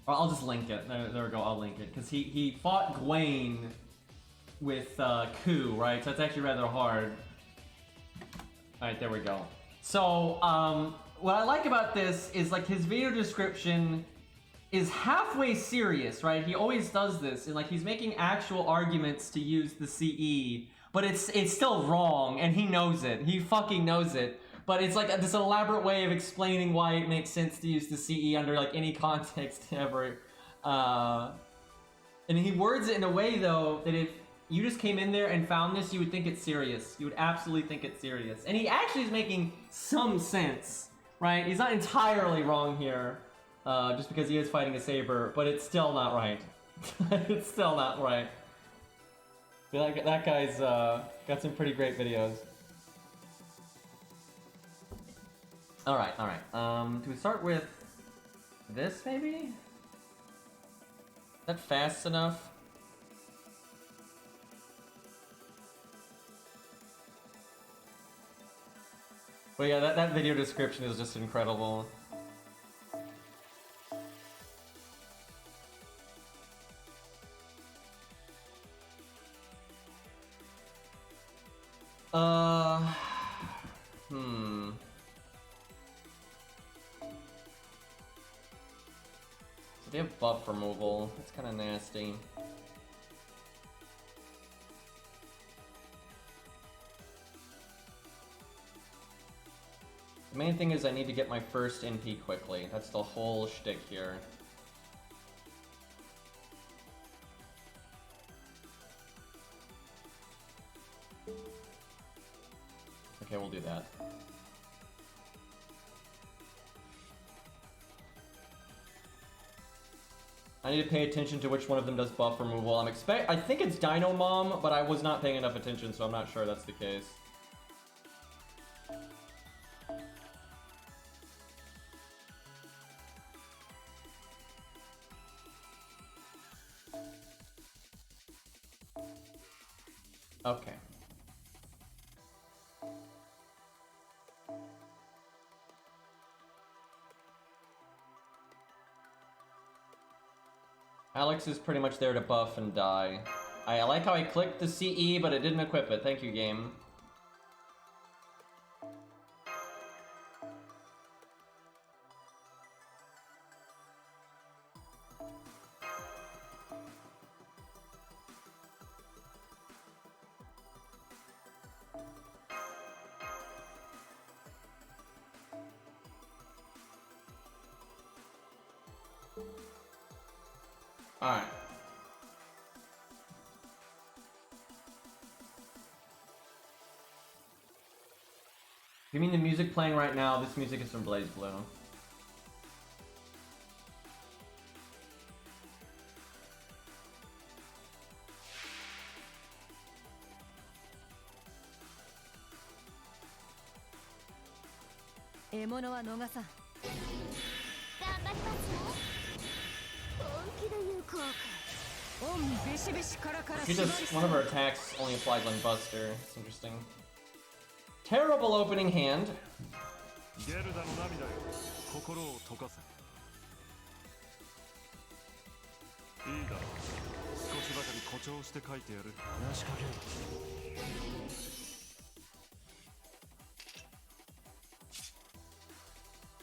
I'll just link it. There we go, I'll link it. Because he fought Gwaine with Ku, right? So it's actually rather hard. Alright, there we go. So, what I like about this is like his video description is halfway serious, right? He always does this, and like he's making actual arguments to use the CE, but it's still wrong, and he knows it. He fucking knows it. But it's like this elaborate way of explaining why it makes sense to use the CE under like any context ever. And he words it in a way though that if you just came in there and found this, you would think it's serious. You would absolutely think it's serious. And he actually is making some sense, right? He's not entirely wrong here, just because he is fighting a saber, but it's still not right. It's still not right. That guy's got some pretty great videos. Alright. Do we start with this, maybe? Is that fast enough? Well, yeah, that video description is just incredible. They have buff removal. That's kind of nasty. The main thing is I need to get my first NP quickly. That's the whole shtick here. Okay, we'll do that. I need to pay attention to which one of them does buff removal. I think it's Dino Mom, but I was not paying enough attention, so I'm not sure that's the case. Okay. Alex is pretty much there to buff and die. I like how I clicked the CE, but it didn't equip it. Thank you, game. Alright. You mean the music playing right now? This music is from BlazBlue. She just, one of her attacks only applies on Buster. It's interesting. Terrible opening hand.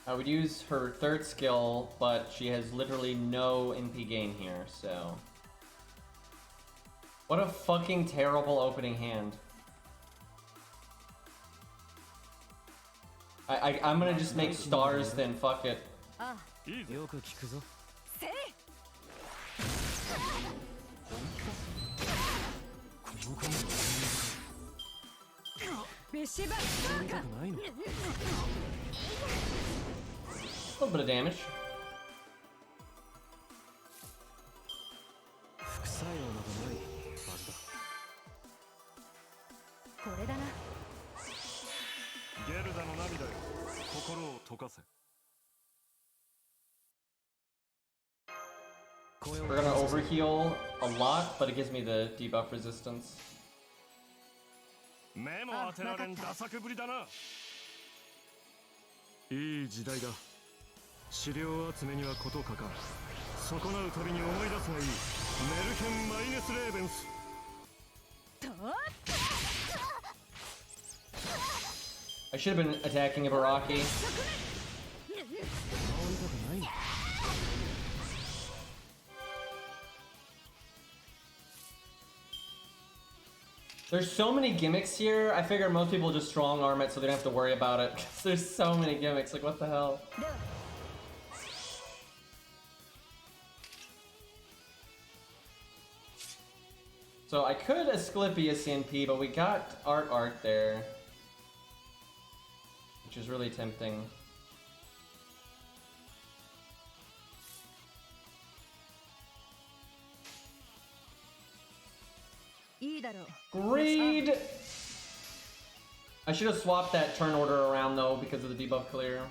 I would use her third skill, but she has literally no MP gain here, so... What a fucking terrible opening hand. I'm gonna just make stars then, fuck it. A little bit of damage. We're gonna overheal a lot, but it gives me the debuff resistance. I should have been attacking Ibaraki. There's so many gimmicks here, I figure most people just strong arm it so they don't have to worry about it. There's so many gimmicks, like what the hell? So I could Asclepius CNP, but we got Art there. Which is really tempting. Greed! I should have swapped that turn order around though because of the debuff clear.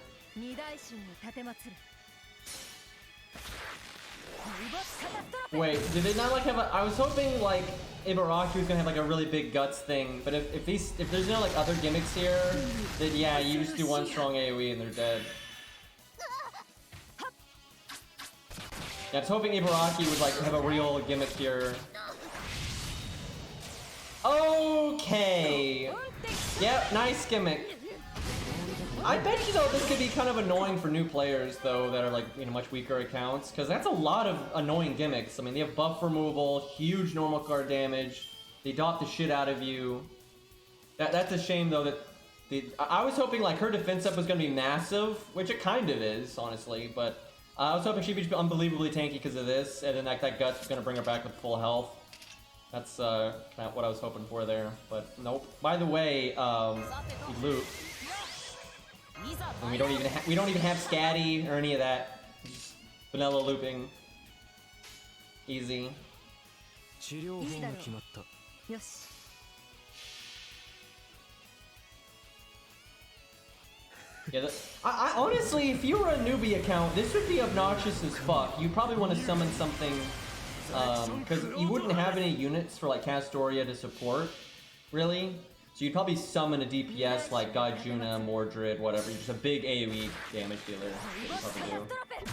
Wait, did they not like have a... I was hoping like Ibaraki was gonna have like a really big guts thing, but if there's no like other gimmicks here, then yeah, you just do one strong AoE and they're dead. Yeah, I was hoping Ibaraki would like have a real gimmick here. Okay. Yep, nice gimmick. I bet you though this could be kind of annoying for new players though that are like, you know, much weaker accounts, because that's a lot of annoying gimmicks. I mean, they have buff removal, huge normal card damage, they dot the shit out of you. That's a shame though that I was hoping like her defense up was gonna be massive, which it kind of is, honestly, but I was hoping she'd be unbelievably tanky because of this, and then that guts was gonna bring her back with full health. That's kind of what I was hoping for there, but nope. By the way, loot. And we don't even have scatty or any of that. Just vanilla looping. Easy. Yeah, I honestly, if you were a newbie account, this would be obnoxious as fuck. You probably want to summon something, because you wouldn't have any units for like Castoria to support. Really? So you'd probably summon a DPS like Gajuna, Mordred, whatever. Just a big AoE damage dealer. That's what you'd probably do.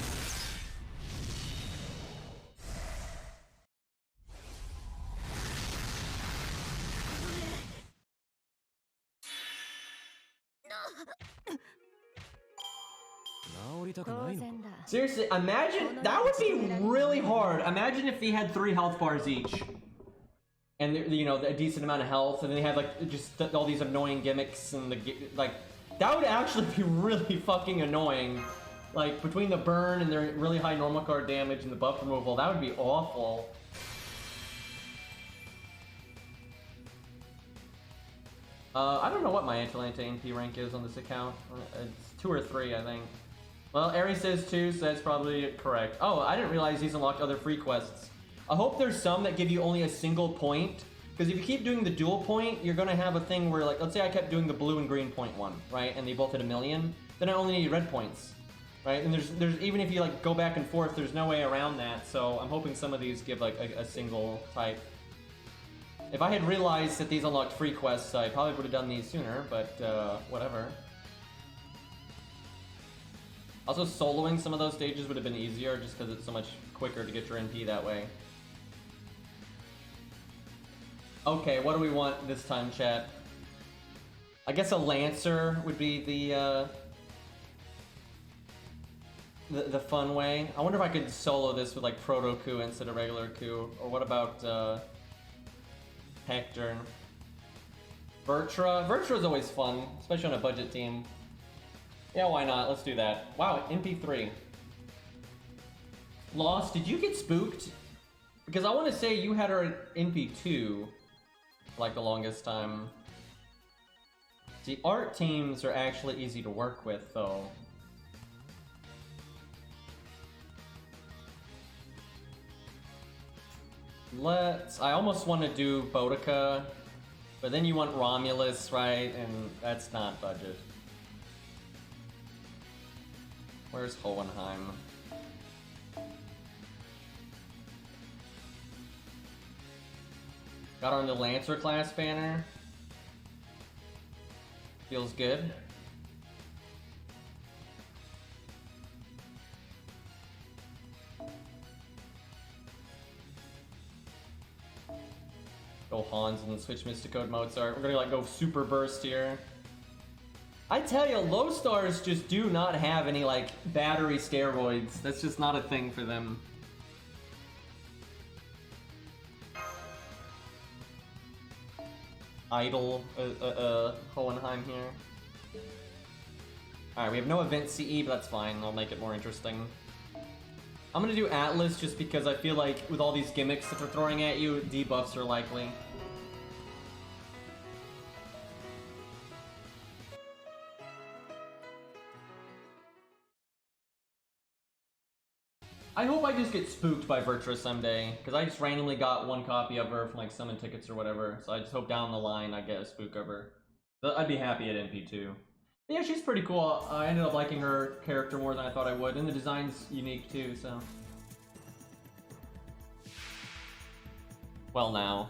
Seriously, imagine that would be really hard. Imagine if they had 3 health bars each, and you know a decent amount of health, and then they had like just all these annoying gimmicks and like that would actually be really fucking annoying. Like between the burn and their really high normal card damage and the buff removal, that would be awful. I don't know what my Atalanta NP rank is on this account. It's 2 or 3, I think. Well, Aries says 2, so that's probably correct. Oh, I didn't realize these unlocked other free quests. I hope there's some that give you only a single point, because if you keep doing the dual point, you're gonna have a thing where, like, let's say I kept doing the blue and green point one, right? And they both hit 1,000,000, then I only need red points, right? And there's even if you like go back and forth, there's no way around that. So I'm hoping some of these give like a single type. If I had realized that these unlocked free quests, I probably would have done these sooner, but whatever. Also, soloing some of those stages would have been easier just because it's so much quicker to get your NP that way. Okay, what do we want this time, chat? I guess a Lancer would be the fun way. I wonder if I could solo this with like Proto Coup instead of regular Coup. Or what about Hector? Vertra? Vertra's always fun, especially on a budget team. Yeah, why not? Let's do that. Wow, NP3. Lost, did you get spooked? Because I want to say you had her at NP2 like the longest time. The art teams are actually easy to work with, though. I almost want to do Boudica, but then you want Romulus, right? And that's not budget. Where's Hohenheim? Got on the Lancer class banner. Feels good. Go Hans and then switch Mysticode Mozart. We're gonna like go super burst here. I tell you, low stars just do not have any like battery steroids. That's just not a thing for them. Idle Hohenheim here. Alright, we have no event CE, but that's fine. I'll make it more interesting. I'm gonna do Atlas just because I feel like with all these gimmicks that they're throwing at you, debuffs are likely. I hope I just get spooked by Vertra someday, because I just randomly got 1 copy of her from like summon tickets or whatever, so I just hope down the line I get a spook of her. I'd be happy at NP2. But yeah, she's pretty cool. I ended up liking her character more than I thought I would, and the design's unique too, so... Well now.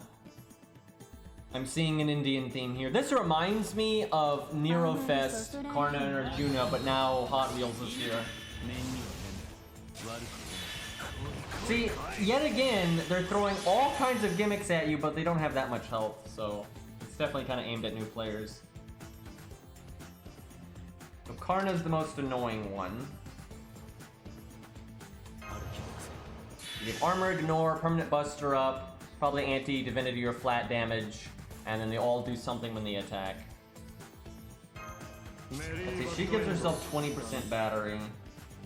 I'm seeing an Indian theme here. This reminds me of Nero Fest, Karna and Arjuna, but now Hot Wheels is here. See, yet again, they're throwing all kinds of gimmicks at you, but they don't have that much health, so it's definitely kind of aimed at new players. So Karna's the most annoying one. You get Armor Ignore, Permanent Buster Up, probably Anti-Divinity or Flat Damage, and then they all do something when they attack. Let's see, she gives herself 20% battery.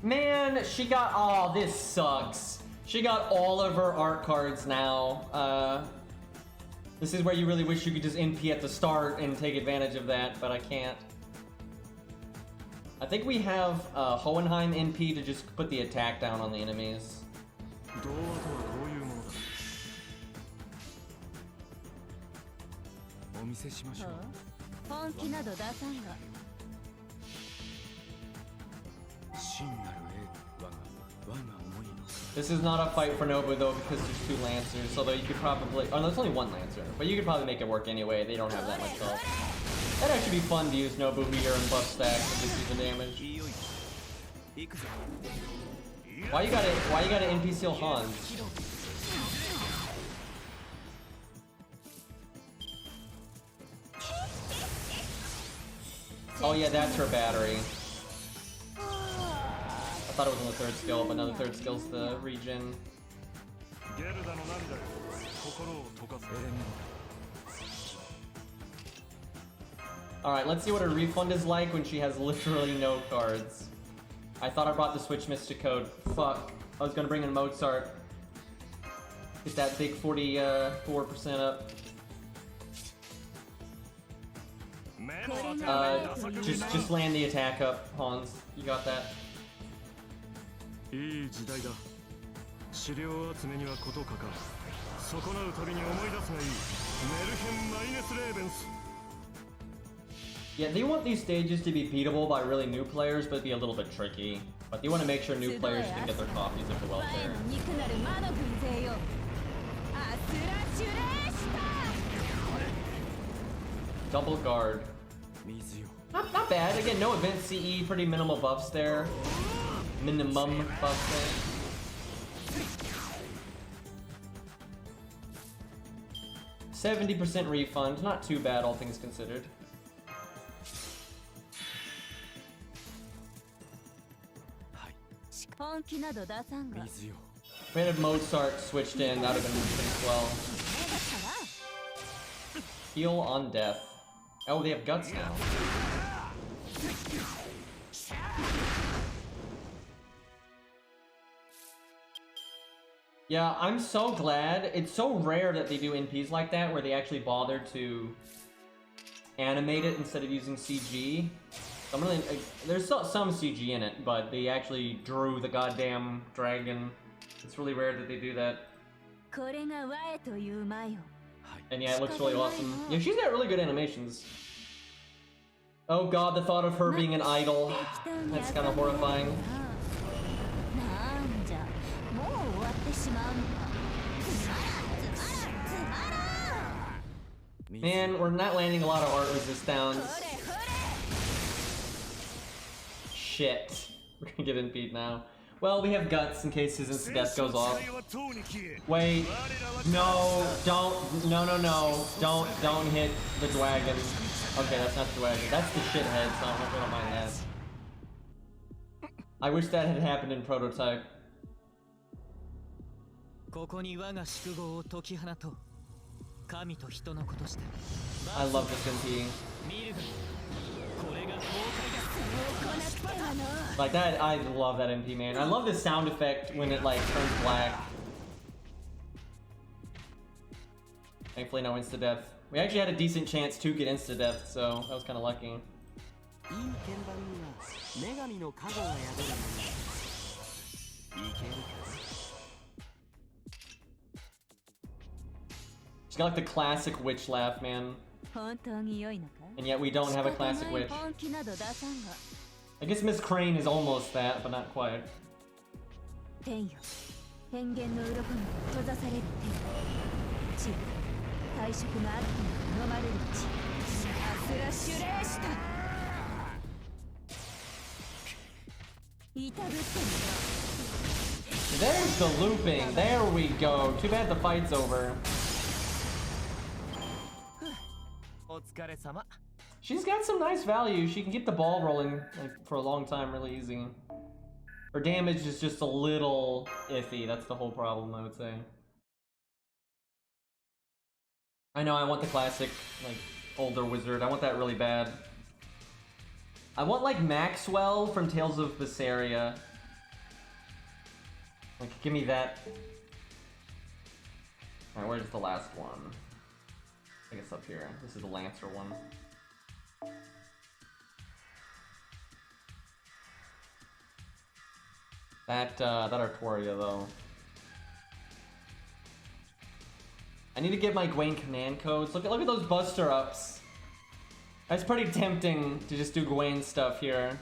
Man, she got... Oh, this sucks. She got all of her art cards now. This is where you really wish you could just NP at the start and take advantage of that, but I can't. I think we have Hohenheim NP to just put the attack down on the enemies. This is not a fight for Nobu though because there's 2 Lancers, although you could probably... Oh no, there's only 1 Lancer. But you could probably make it work anyway, they don't have that much health. That'd actually be fun to use Nobu here and buff stack and just use the damage. Why you gotta NP seal Hans? Oh yeah, that's her battery. I thought it was on the 3rd skill, but no, the 3rd skill's the regen. Alright, let's see what her refund is like when she has literally no cards. I thought I brought the Switch Mystic Code. Fuck. I was gonna bring in Mozart. Get that big 44% up. Just land the attack up, Hans. You got that. Yeah, they want these stages to be beatable by really new players, but be a little bit tricky. But they want to make sure new players can get their copies of the welfare. Double guard. Not bad. Again, no advanced CE, pretty minimal buffs there. Minimum buffs there. 70% refund, not too bad, all things considered. If we had Mozart switched in, that would have been pretty swell. Heal on death. Oh, they have guts now. Yeah, I'm so glad. It's so rare that they do NPs like that, where they actually bother to animate it instead of using CG. I'm really, there's some CG in it, but they actually drew the goddamn dragon. It's really rare that they do that. And yeah, it looks really awesome. Yeah, she's got really good animations. Oh god, the thought of her being an idol. That's kind of horrifying. Man, we're not landing a lot of art resist downs. Shit. We're gonna get NP'd now. Well, we have guts in case his instant death goes off. Wait. No, don't. No. Don't hit the dragon. Okay, that's not the dragon. That's the shithead, so I don't mind that. I wish that had happened in Prototype. I love this NP. Like that, I love that NP, man. I love the sound effect when it like turns black. Thankfully no insta-death. We actually had a decent chance to get insta-death, so that was kind of lucky. She's got like the classic witch laugh, man. And yet we don't have a classic witch. I guess Miss Crane is almost that, but not quite. There's the looping. There we go. Too bad the fight's over. She's got some nice value. She can keep the ball rolling like, for a long time really easy. Her damage is just a little iffy. That's the whole problem, I would say. I know, I want the classic, like, older wizard. I want that really bad. I want, like, Maxwell from Tales of Berseria. Like, give me that. Alright, where's the last one? I guess up here. This is the Lancer one. That Artoria, though. I need to get my Gwen command codes. Look at those Buster ups. That's pretty tempting to just do Gwen stuff here.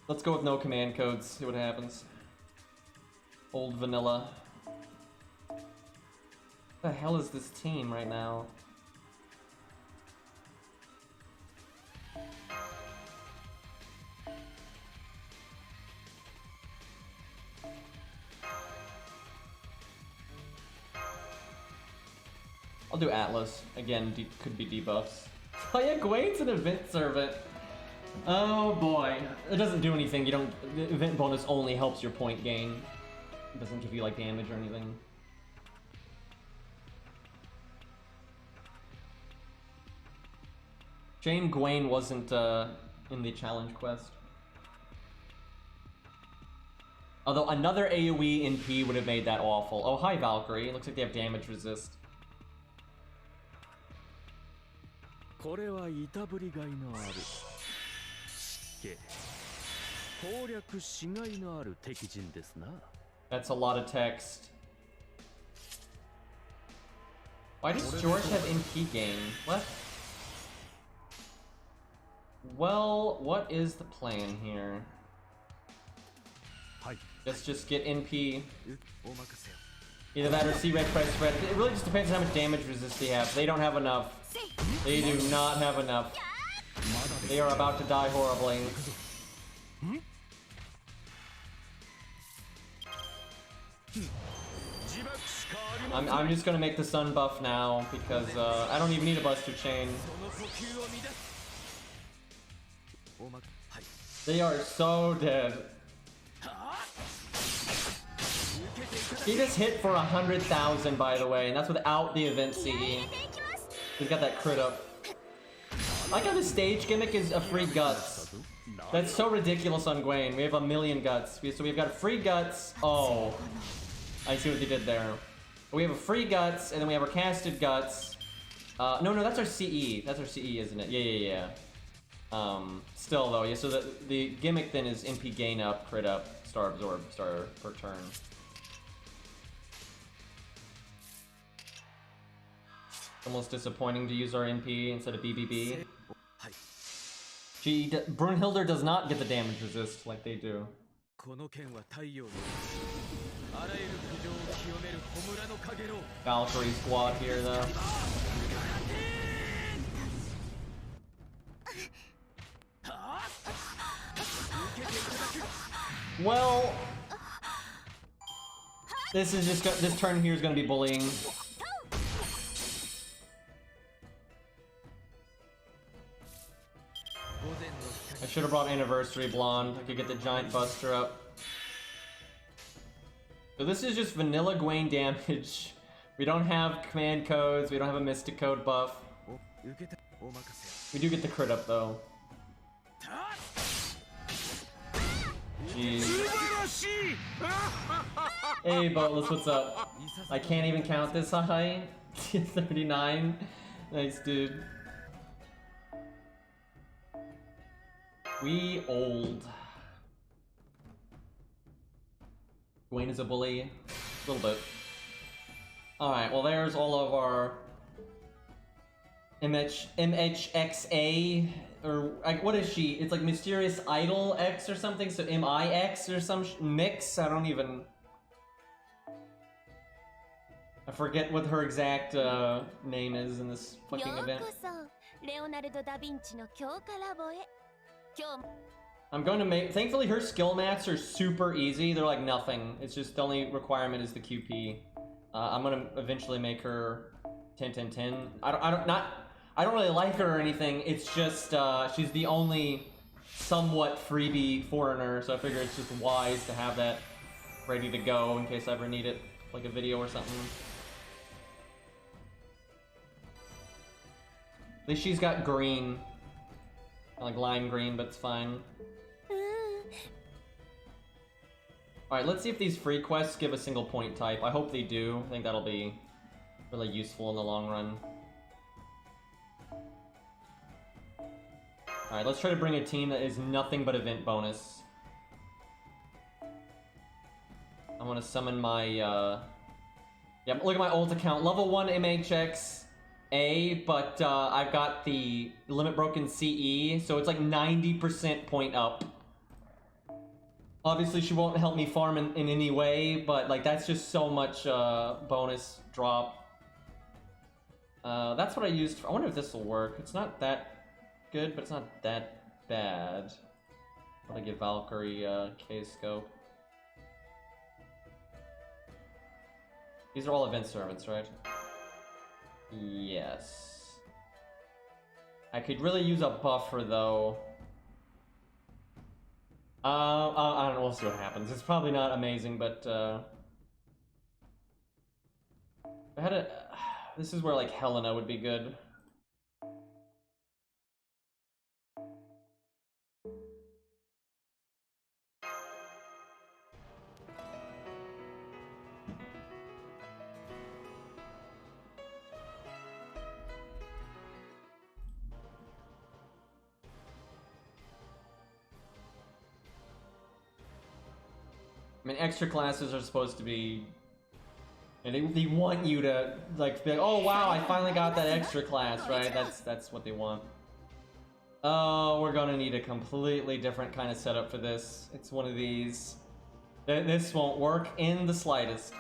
Let's go with no command codes, see what happens. Old vanilla. What the hell is this team right now? I'll do Atlas. Again, could be debuffs. Oh yeah, Gwane's an event servant. Oh boy. It doesn't do anything. You don't. The event bonus only helps your point gain. It doesn't give you like damage or anything. Shame Gwane wasn't in the challenge quest. Although another AoE in P would have made that awful. Oh, hi Valkyrie. It looks like they have damage resist. これはいたぶりがいのある湿気攻略しがいのある敵陣ですな That's a lot of text. Why does George have NP gain? What? Well, what is the plan here? Let's just get NP. Either that or C-Red Price Spread. It really just depends on how much damage resist they have. They don't have enough. They do not have enough. They are about to die horribly. I'm just gonna make the sun buff now because I don't even need a Buster Chain. They are so dead. He just hit for 100,000, by the way, and that's without the event CE. He's got that crit up. I like how the stage gimmick is a free guts. That's so ridiculous on Gwane. We have 1,000,000 guts. So we've got free guts. Oh, I see what they did there. We have a free guts, and then we have our casted guts. No, that's our CE. That's our CE, isn't it? Yeah. Still though, yeah. So the gimmick then is MP gain up, crit up, star absorb, star per turn. Almost disappointing to use our MP instead of BBB. Brunhilde does not get the damage resist like they do. Valkyrie squad here though. Well, this is just this turn here is going to be bullying. I should have brought Anniversary Blonde. I could get the giant buster up. So this is just vanilla Gwane damage. We don't have command codes. We don't have a Mystic Code buff. We do get the crit up though. Jeez. Hey, Boatless, what's up? I can't even count this high. 39. Nice, dude. We old. Gwane is a bully. A little bit. Alright, well there's all of our MHXA, or what is she? It's like Mysterious Idol X or something, so MIX or some mix? I don't even... I forget what her exact name is in this fucking event. I'm going to make... Thankfully her skill mats are super easy. They're like nothing. It's just the only requirement is the QP. I'm going to eventually make her 10-10-10. I don't really like her or anything. It's just she's the only somewhat freebie foreigner, so I figure it's just wise to have that ready to go in case I ever need it, like a video or something. At least she's got green, like lime green, but it's fine. Alright, let's see if these free quests give a single point type. I hope they do. I think that'll be really useful in the long run. Alright, let's try to bring a team that is nothing but event bonus. I want to summon my, yeah, look at my ult account. Level 1 MHX A, but I've got the Limit Broken CE, so it's like 90% point up. Obviously, she won't help me farm in any way, but like that's just so much bonus drop. That's what I used for, I wonder if this will work. It's not that good, but it's not that bad. I'll give Valkyrie K-Scope. These are all event servants, right? Yes. I could really use a buffer though. I don't know, we'll see what happens. It's probably not amazing, but I had a... This is where like Helena would be good. I mean, extra classes are supposed to be... And they want you to, like, be like, oh wow, I finally got that extra class, right? That's what they want. Oh, we're gonna need a completely different kind of setup for this. It's one of these. This won't work in the slightest.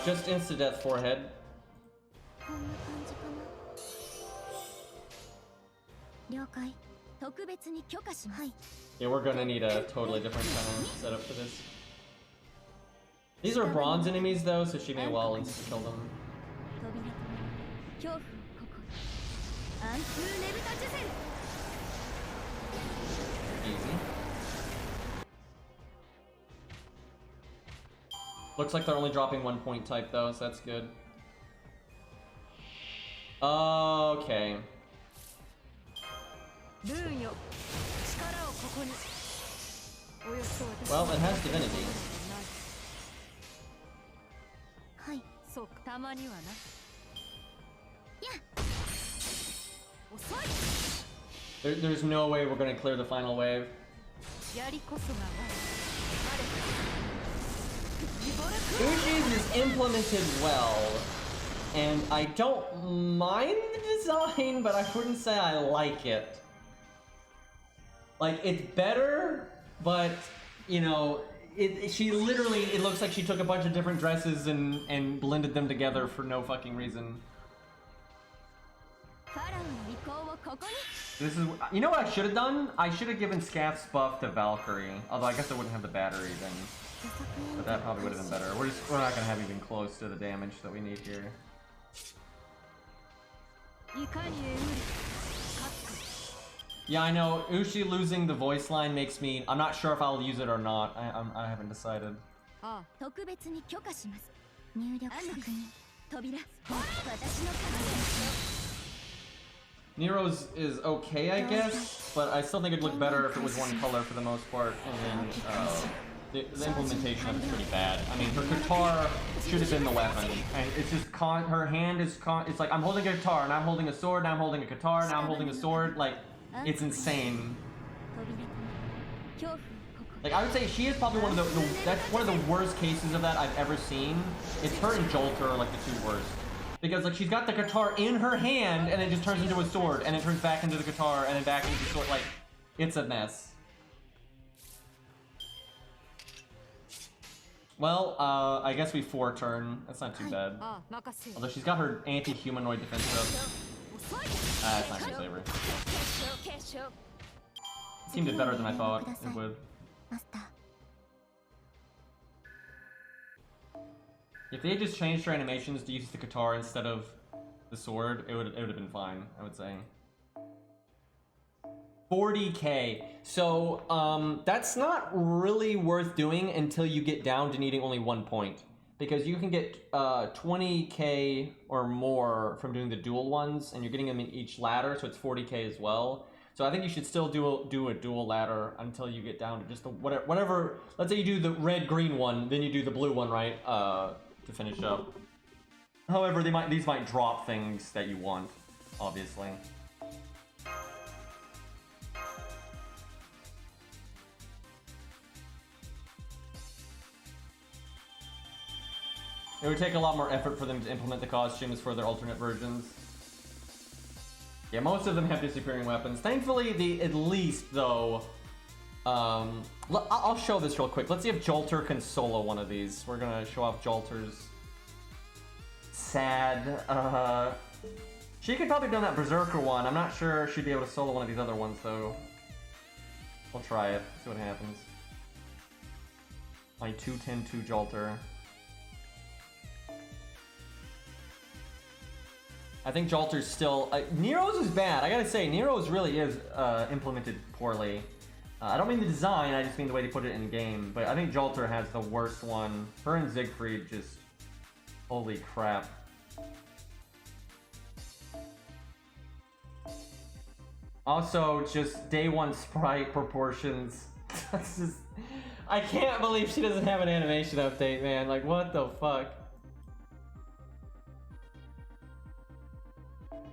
Just insta-death forehead. Yeah, we're gonna need a totally different kind of setup for this. These are bronze enemies though, so she may well insta-kill them. Easy. Looks like they're only dropping 1 point type though, so that's good. Okay. Well, it has divinity. There's no way we're gonna clear the final wave. Ushi's is implemented well, and I don't mind the design, but I wouldn't say I like it. Like, it's better, but, you know, she literally, it looks like she took a bunch of different dresses and blended them together for no fucking reason. This is, you know what I should have done? I should have given Scath's buff to Valkyrie. Although I guess I wouldn't have the battery then. But that probably would have been better. We're not gonna have even close to the damage that we need here. Yeah, I know. Ushi losing the voice line makes me... I'm not sure if I'll use it or not. I haven't decided. Nero's is okay, I guess, but I still think it'd look better if it was one color for the most part, and then the implementation of it's pretty bad. I mean, her guitar should have been the weapon, and it's just her hand is it's like, I'm holding a guitar, now I'm holding a sword, now I'm holding a guitar, now I'm holding a sword, like, it's insane. Like, I would say she is probably one of that's one of the worst cases of that I've ever seen. It's her and Jolter are like the two worst. Because like she's got the guitar in her hand and it just turns into a sword and it turns back into the guitar and then back into the sword. Like, it's a mess. Well, I guess we 4-turn. That's not too bad. Although she's got her anti-humanoid defense up. It's not gonna save her. It seemed better than I thought it would. If they had just changed her animations to use the guitar instead of the sword, it would have been fine, I would say. 40k. So, that's not really worth doing until you get down to needing only 1 point. Because you can get 20k or more from doing the dual ones, and you're getting them in each ladder, so it's 40k as well. So I think you should still do a dual ladder until you get down to just the whatever. Let's say you do the red-green one, then you do the blue one, right? To finish up. However, these might drop things that you want, obviously. It would take a lot more effort for them to implement the costumes for their alternate versions. Yeah, most of them have disappearing weapons. Thankfully, at least, though, I'll show this real quick. Let's see if Jolter can solo one of these. We're gonna show off Jolter's sad. She could probably have done that Berserker one. I'm not sure she'd be able to solo one of these other ones though. We'll try it, see what happens. My 2-10-2 Jolter. I think Jolter's still... Nero's is bad. I gotta say, Nero's really is implemented poorly. I don't mean the design, I just mean the way they put it in game. But I think Jolter has the worst one. Her and Siegfried just... Holy crap. Also, just day one sprite proportions. That's just... I can't believe she doesn't have an animation update, man. Like, what the fuck?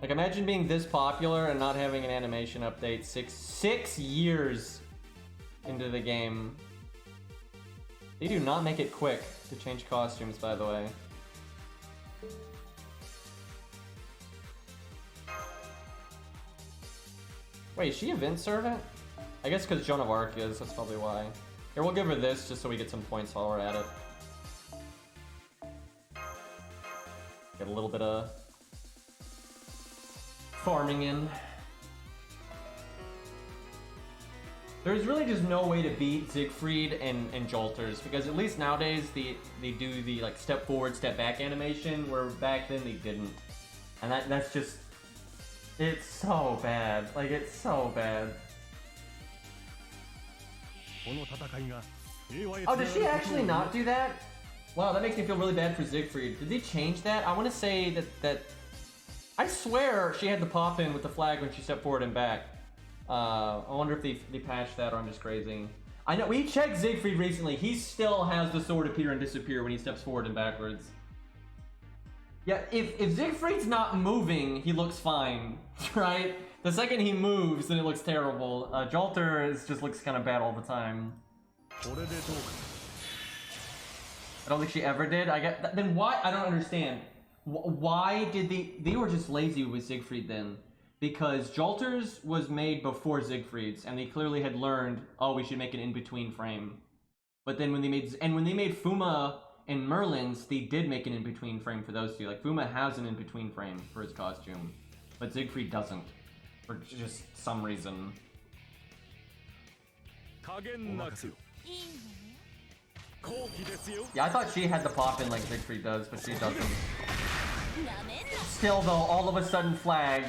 Like, imagine being this popular and not having an animation update 6 years into the game. They do not make it quick to change costumes, by the way. Wait, is she Event Servant? I guess because Joan of Arc is, that's probably why. Here, we'll give her this just so we get some points while we're at it. Get a little bit of farming in. There's really just no way to beat Siegfried and Jolters, because at least nowadays they do the like step forward, step back animation, where back then they didn't. And that's just... It's so bad. Like, it's so bad. Oh, did she actually not do that? Wow, that makes me feel really bad for Siegfried. Did they change that? I want to say that... I swear she had the pop in with the flag when she stepped forward and back. I wonder if they patched that or I'm just crazy. I know, we checked Siegfried recently. He still has the sword appear and disappear when he steps forward and backwards. Yeah, if Siegfried's not moving, he looks fine, right? The second he moves, then it looks terrible. Jolter just looks kind of bad all the time. I don't think she ever did. Then why? I don't understand. Why did they were just lazy with Siegfried then? Because Jolter's was made before Siegfried's, and they clearly had learned, oh, we should make an in-between frame. But then when they made Fuma and Merlin's, they did make an in-between frame for those two. Like, Fuma has an in-between frame for his costume, but Siegfried doesn't, for just some reason. Yeah, I thought she had the pop-in like Siegfried does, but she doesn't. Still though, all of a sudden flag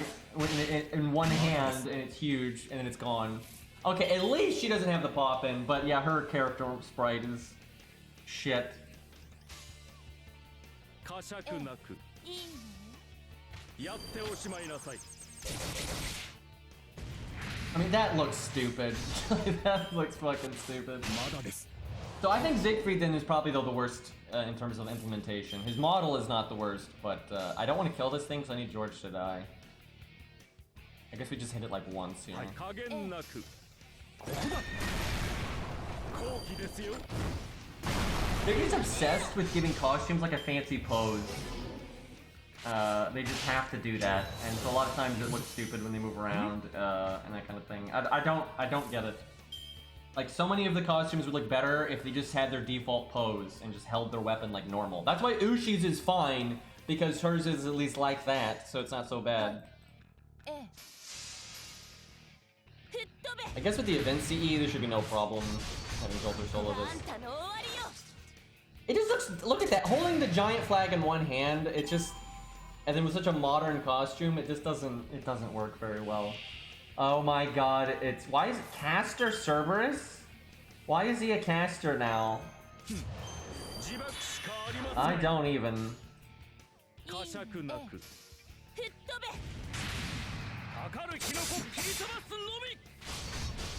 in one hand, and it's huge, and then it's gone. Okay, at least she doesn't have the pop-in, but yeah, her character sprite is shit. I mean, that looks stupid. That looks fucking stupid. So I think Siegfried then is probably though the worst in terms of implementation. His model is not the worst, but I don't want to kill this thing, so I need George to die. I guess we just hit it like once, you know. They're just obsessed with giving costumes like a fancy pose. They just have to do that, and so a lot of times it looks stupid when they move around and that kind of thing. I don't get it. Like, so many of the costumes would look better if they just had their default pose and just held their weapon like normal. That's why Ushi's is fine, because hers is at least like that, so it's not so bad. I guess with the event CE, there should be no problem having Jolter solo this. It just looks, look at that, holding the giant flag in one hand, it just, and then with such a modern costume, it just doesn't work very well. Oh my god, why is it Caster Cerberus? Why is he a caster now? I don't even.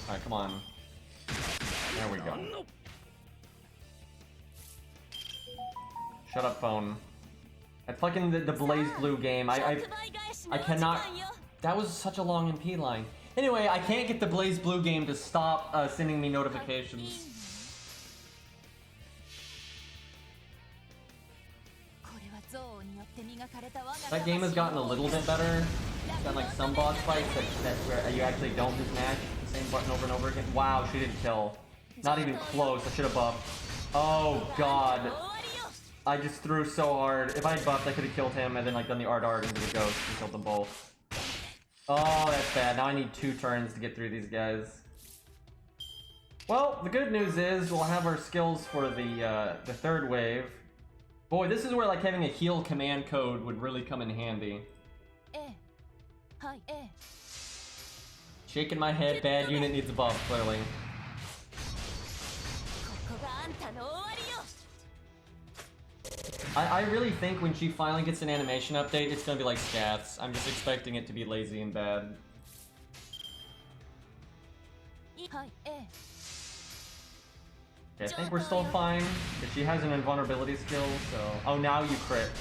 Alright, come on. There we go. Shut up, phone. That's fucking the Blaze Blue game. I cannot... That was such a long MP line. Anyway, I can't get the Blaze Blue game to stop sending me notifications. That game has gotten a little bit better. It's got like some boss fights that where you actually don't just mash same button over and over again. Wow, she didn't kill. Not even close. I should have buffed. Oh god. I just threw so hard. If I had buffed, I could have killed him and then like done the art into the ghost and killed them both. Oh, that's bad. Now I need 2 turns to get through these guys. Well, the good news is we'll have our skills for the 3rd wave. Boy, this is where like having a heal command code would really come in handy. Shaking my head, bad unit needs a buff, clearly. I really think when she finally gets an animation update, it's gonna be like Scats. I'm just expecting it to be lazy and bad. Okay, I think we're still fine, but she has an invulnerability skill, so... Oh, now you crit.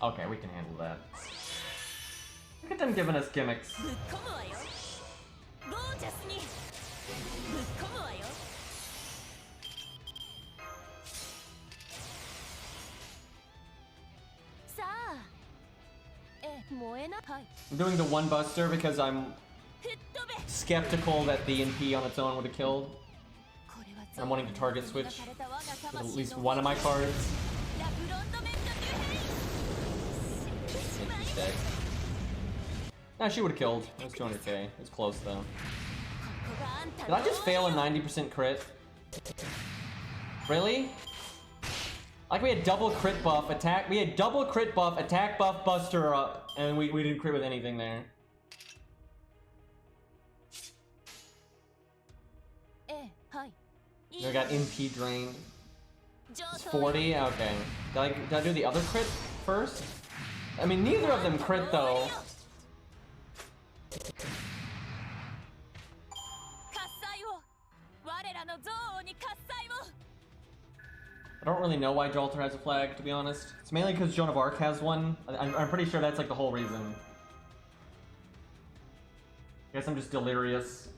Okay, we can handle that. Look at them giving us gimmicks. I'm doing the 1 buster because I'm skeptical that the NP on its own would have killed. I'm wanting to target switch with at least one of my cards. Nah, she would have killed. It was 200k. It was close though. Did I just fail a 90% crit? Really? Like we had double crit buff, attack. We had double crit buff, attack buff, buster up, and we didn't crit with anything there. We got NP drained. It's 40. Okay. Did I do the other crit first? I mean, neither of them crit though. I don't really know why Jolter has a flag, to be honest. It's mainly because Joan of Arc has one. I'm pretty sure that's like the whole reason. I guess I'm just delirious.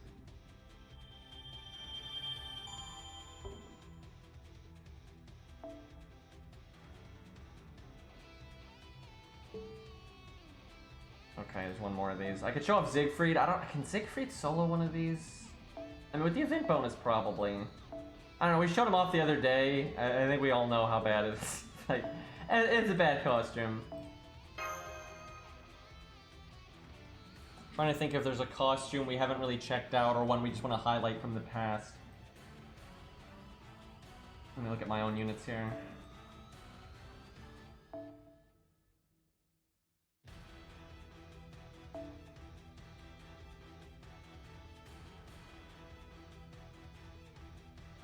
Okay, there's one more of these. I could show off Siegfried. Can Siegfried solo one of these? I mean, with the event bonus, probably. I don't know, we showed him off the other day. I think we all know how bad it is. Like, it's a bad costume. Trying to think if there's a costume we haven't really checked out or one we just want to highlight from the past. Let me look at my own units here.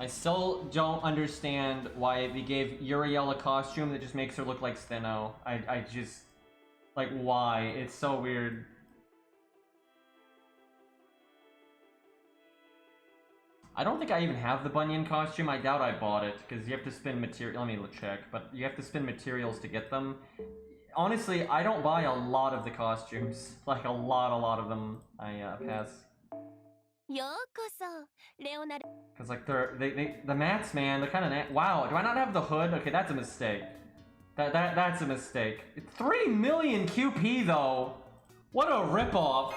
I still don't understand why they gave Uriel a costume that just makes her look like Steno. I just... Like, why? It's so weird. I don't think I even have the Bunyan costume. I doubt I bought it, because you have to spend material... Let me check, but you have to spend materials to get them. Honestly, I don't buy a lot of the costumes. Like, a lot of them. I pass. Cause like the mats, man, they're kind of wow. Do I not have the hood? Okay, that's a mistake. That's a mistake. 3 million QP though. What a ripoff.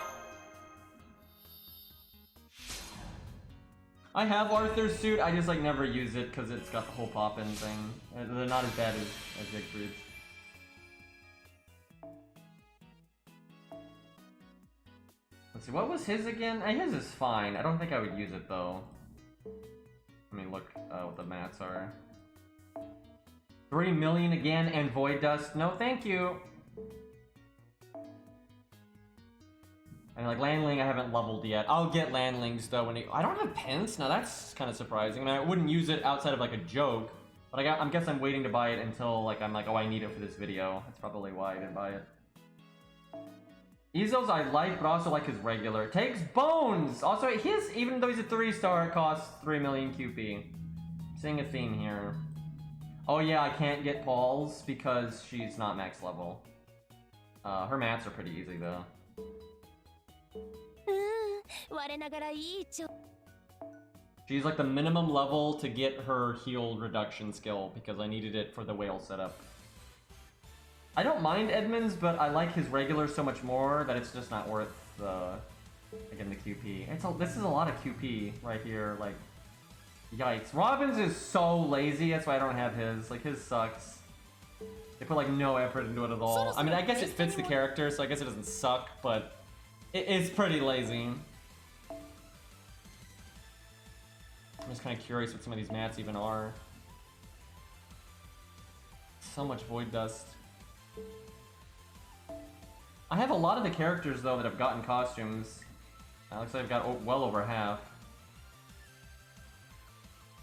I have Arthur's suit. I just like never use it because it's got the whole pop-in thing. They're not as bad as Siegfried's. Let's see, what was his again? His is fine. I don't think I would use it though. Let me look what the mats are. 3 million again and Void Dust. No, thank you. And like Landling, I haven't leveled yet. I'll get Landlings though when I don't have pence. Now that's kind of surprising. I mean, I wouldn't use it outside of like a joke, but I guess I'm waiting to buy it until like I'm like, oh, I need it for this video. That's probably why I didn't buy it. Izzo's I like, but also like his regular. Takes bones! Also, even though he's a 3-star, it costs 3 million QP. I'm seeing a theme here. Oh yeah, I can't get Paul's because she's not max level. Her mats are pretty easy though. She's like the minimum level to get her heal reduction skill because I needed it for the whale setup. I don't mind Edmonds, but I like his regular so much more that it's just not worth again the QP. This is a lot of QP right here. Like, yikes! Robin's is so lazy. That's why I don't have his. Like, his sucks. They put like no effort into it at all. I mean, I guess it fits the character, so I guess it doesn't suck, but it's pretty lazy. I'm just kind of curious what some of these mats even are. So much Void Dust. I have a lot of the characters, though, that have gotten costumes. Looks like I've got well over half.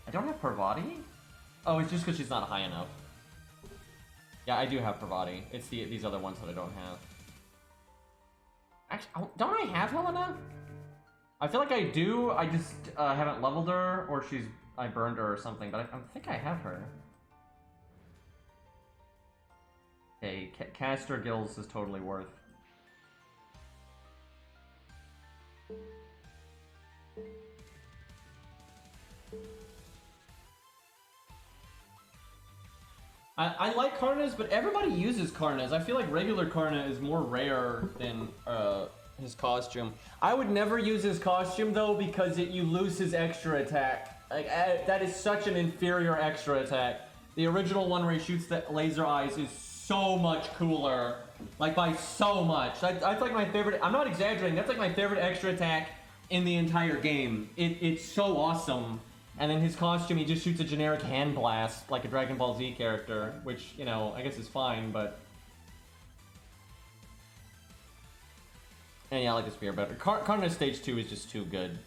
I don't have Parvati? Oh, it's just because she's not high enough. Yeah, I do have Parvati. It's these other ones that I don't have. Actually, don't I have Helena? I feel like I do. I just haven't leveled her, or I burned her or something. But I think I have her. Okay, Caster Gills is totally worth. I like Karna's, but everybody uses Karna's. I feel like regular Karna is more rare than his costume. I would never use his costume though because you lose his extra attack. Like that is such an inferior extra attack. The original one where he shoots the laser eyes is so much cooler, like by so much. That's like my favorite. I'm not exaggerating. That's like my favorite extra attack in the entire game. It's so awesome. And then his costume, he just shoots a generic hand blast, like a Dragon Ball Z character, which, you know, I guess is fine, but... And yeah, I like the spear better. Karna Stage 2 is just too good.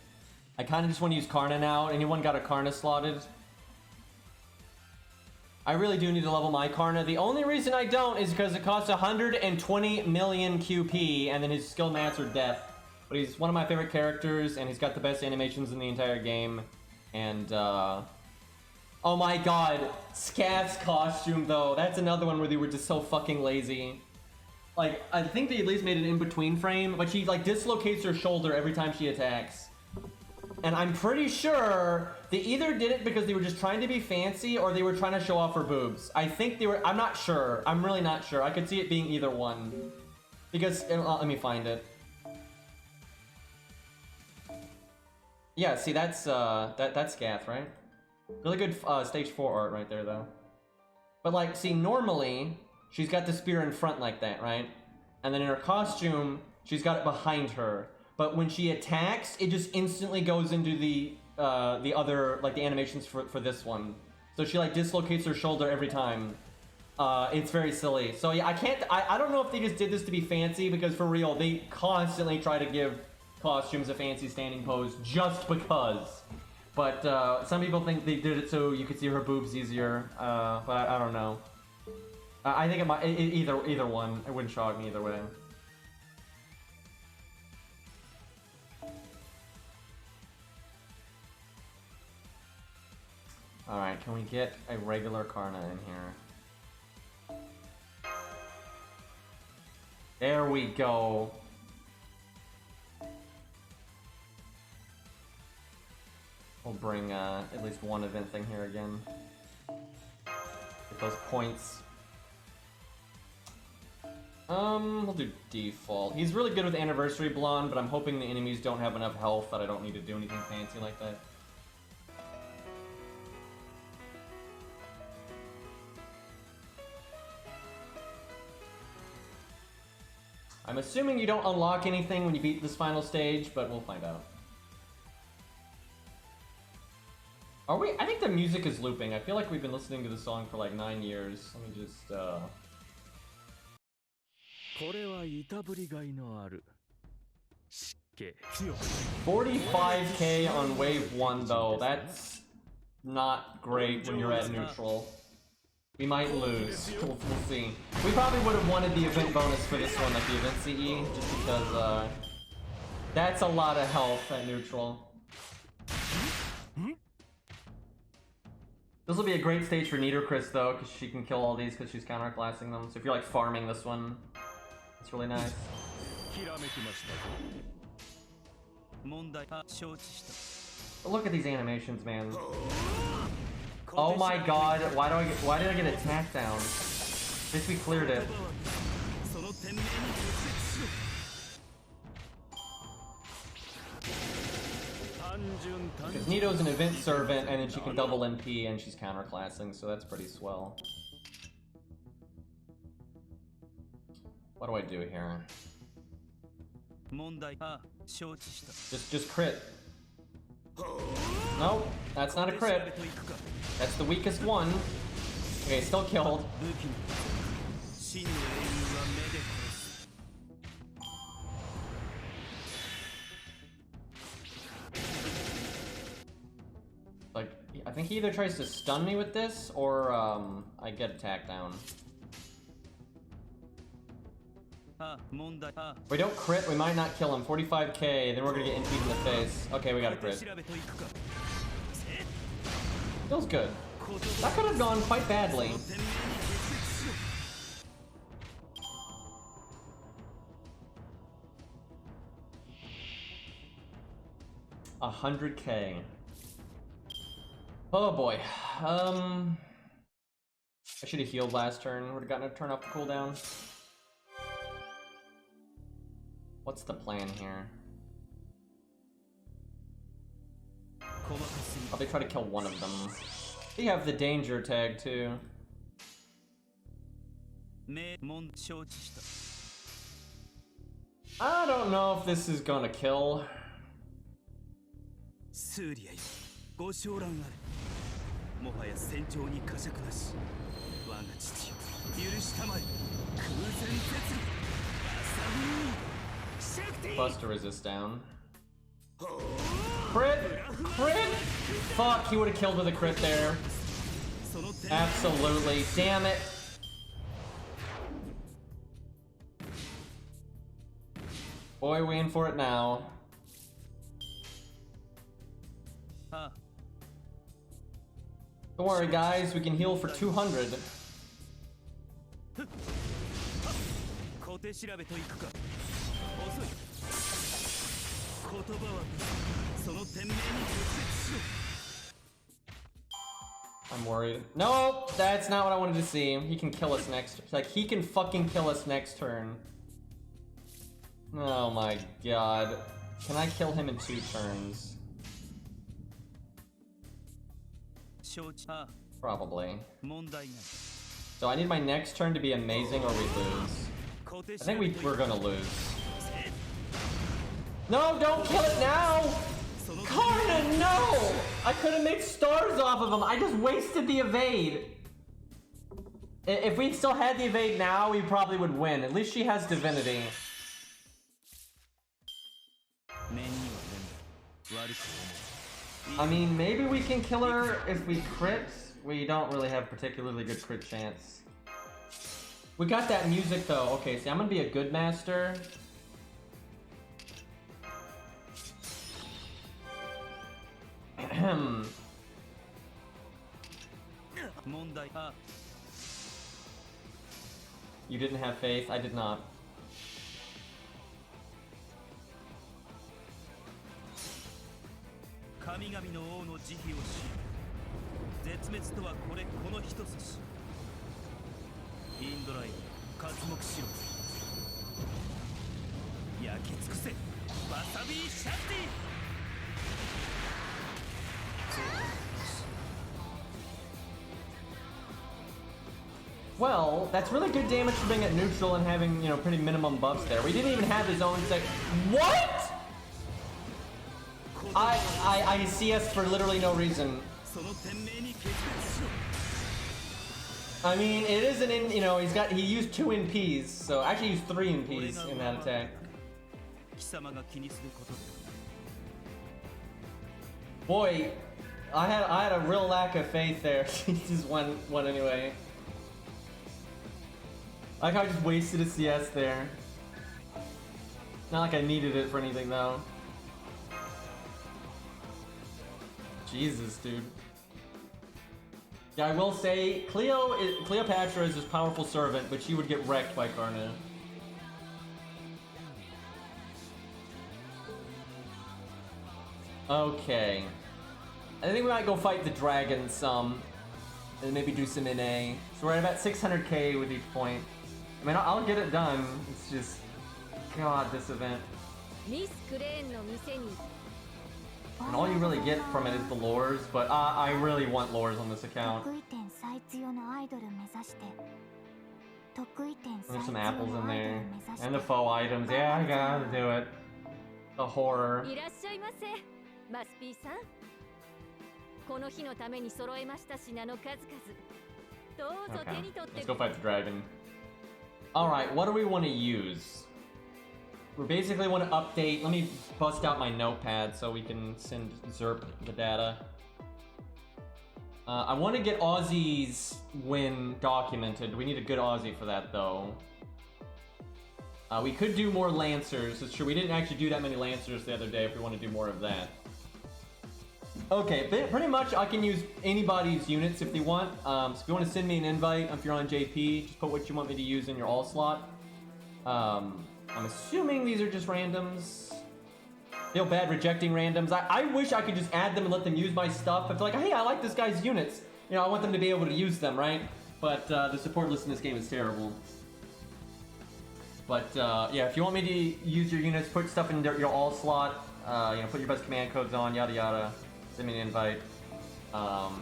I kind of just want to use Karna now. Anyone got a Karna slotted? I really do need to level my Karna. The only reason I don't is because it costs 120 million QP, and then his skill mats are death. But he's one of my favorite characters, and he's got the best animations in the entire game. And, oh my god, Scath's costume, though. That's another one where they were just so fucking lazy. Like, I think they at least made an in-between frame, but she, like, dislocates her shoulder every time she attacks. And I'm pretty sure they either did it because they were just trying to be fancy, or they were trying to show off her boobs. I think they were, I'm not sure. I'm really not sure. I could see it being either one. Because, let me find it. Yeah, see, that's Scath, right? Really good stage 4 art right there, though. But, like, see, normally, she's got the spear in front like that, right? And then in her costume, she's got it behind her. But when she attacks, it just instantly goes into the other, like, the animations for this one. So she, like, dislocates her shoulder every time. It's very silly. So, yeah, I don't know if they just did this to be fancy, because for real, they constantly try to give costumes a fancy standing pose just because. But some people think they did it so you could see her boobs easier, but I don't know. I think it might, either one. It wouldn't shock me either way. Alright, can we get a regular Karna in here? There we go. We'll bring at least one event thing here again. Get those points. We'll do default. He's really good with Anniversary Blonde, but I'm hoping the enemies don't have enough health that I don't need to do anything fancy like that. I'm assuming you don't unlock anything when you beat this final stage, but we'll find out. Are we? I think the music is looping. I feel like we've been listening to the song for like 9 years. Let me just, これはいたぶりがいのある湿気 45k on wave 1 though. That's not great when you're at neutral. We might lose. We'll see. We probably would have wanted the event bonus for this one, like the event CE, just because that's a lot of health at neutral. This will be a great stage for Nidochris though, because she can kill all these because she's counterclassing them. So if you're like farming this one, it's really nice. Look at these animations, man. Oh my god, why did I get attacked down? At least we cleared it. Because Nito's an event servant, and then she can double MP, and she's counterclassing, so that's pretty swell. What do I do here? Just crit. Nope, that's not a crit. That's the weakest one. Okay, still killed. Like, I think he either tries to stun me with this, or I get attacked down. If we don't crit, we might not kill him. 45k, then we're gonna get NP'd in the face. Okay, we got a crit. Feels good. That could have gone quite badly. $100k. Oh boy. I should have healed last turn. Would have gotten a turn off the cooldown. What's the plan here? Probably try to kill one of them. They have the danger tag too. I don't know if this is gonna kill. Buster resist down. Crit! Crit! Fuck, he would have killed with a crit there. Absolutely. Damn it. Boy, we in for it now. Don't worry, guys. We can heal for 200. I'm worried. No, that's not what I wanted to see. He can kill us next. Like, he can fucking kill us next turn. Oh my god. Can I kill him in 2 turns? Probably. So I need my next turn to be amazing or we lose. I think we're gonna lose. No, don't kill it now! Karna, no! I could have made stars off of him. I just wasted the evade. If we still had the evade now, we probably would win. At least she has divinity. I mean, maybe we can kill her if we crit. We don't really have particularly good crit chance. We got that music though. Okay, see, I'm gonna be a good master. You didn't have faith, I did not. Well, that's really good damage for being at neutral and having, you know, pretty minimum buffs there. We didn't even have his own sec. What? I CS for literally no reason. I mean, it is an you know, he used 2 NPs, so actually he used 3 NPs in that attack. Boy, I had a real lack of faith there. He just won anyway. I like how I just wasted a CS there. Not like I needed it for anything though. Jesus, dude. Yeah, I will say, Cleopatra is his powerful servant, but she would get wrecked by Karna. Okay. I think we might go fight the dragon some, and maybe do some NA. So we're at about 600k with each point. I mean, I'll get it done. It's just, God, this event. And all you really get from it is the lures, but I really want lures on this account. There's some apples in there. And the faux items. Yeah, I gotta do it. The horror. Okay, let's go fight the dragon. Alright, what do we want to use? We basically want to update. Let me bust out my notepad so we can send Zerp the data. I want to get Aussie's win documented. We need a good Aussie for that, though. We could do more Lancers. It's true, we didn't actually do that many Lancers the other day if we want to do more of that. Okay, pretty much I can use anybody's units if they want. So if you want to send me an invite, if you're on JP, just put what you want me to use in your all slot. I'm assuming these are just randoms. Feel bad rejecting randoms. I wish I could just add them and let them use my stuff. I feel like, hey, I like this guy's units. You know, I want them to be able to use them, right? But the support list in this game is terrible. But yeah, if you want me to use your units, put stuff in your all slot, you know, put your best command codes on, yada yada. Send me an invite.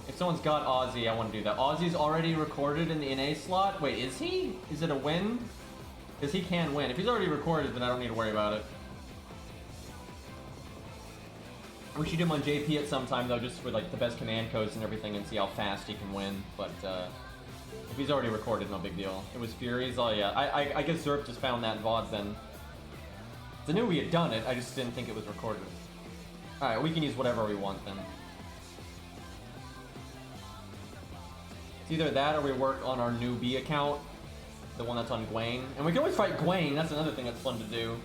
If someone's got Aussie, I want to do that. Aussie's already recorded in the NA slot. Wait, is he? Is it a win? Because he can win. If he's already recorded, then I don't need to worry about it. We should do him on JP at some time, though, just for like the best command codes and everything, and see how fast he can win. But if he's already recorded, no big deal. It was Furies. Oh yeah, I guess Zerp just found that VOD then. I knew we had done it. I just didn't think it was recorded. All right, we can use whatever we want then. It's either that or we work on our newbie account. The one that's on Gwaine. And we can always fight Gwaine, that's another thing that's fun to do.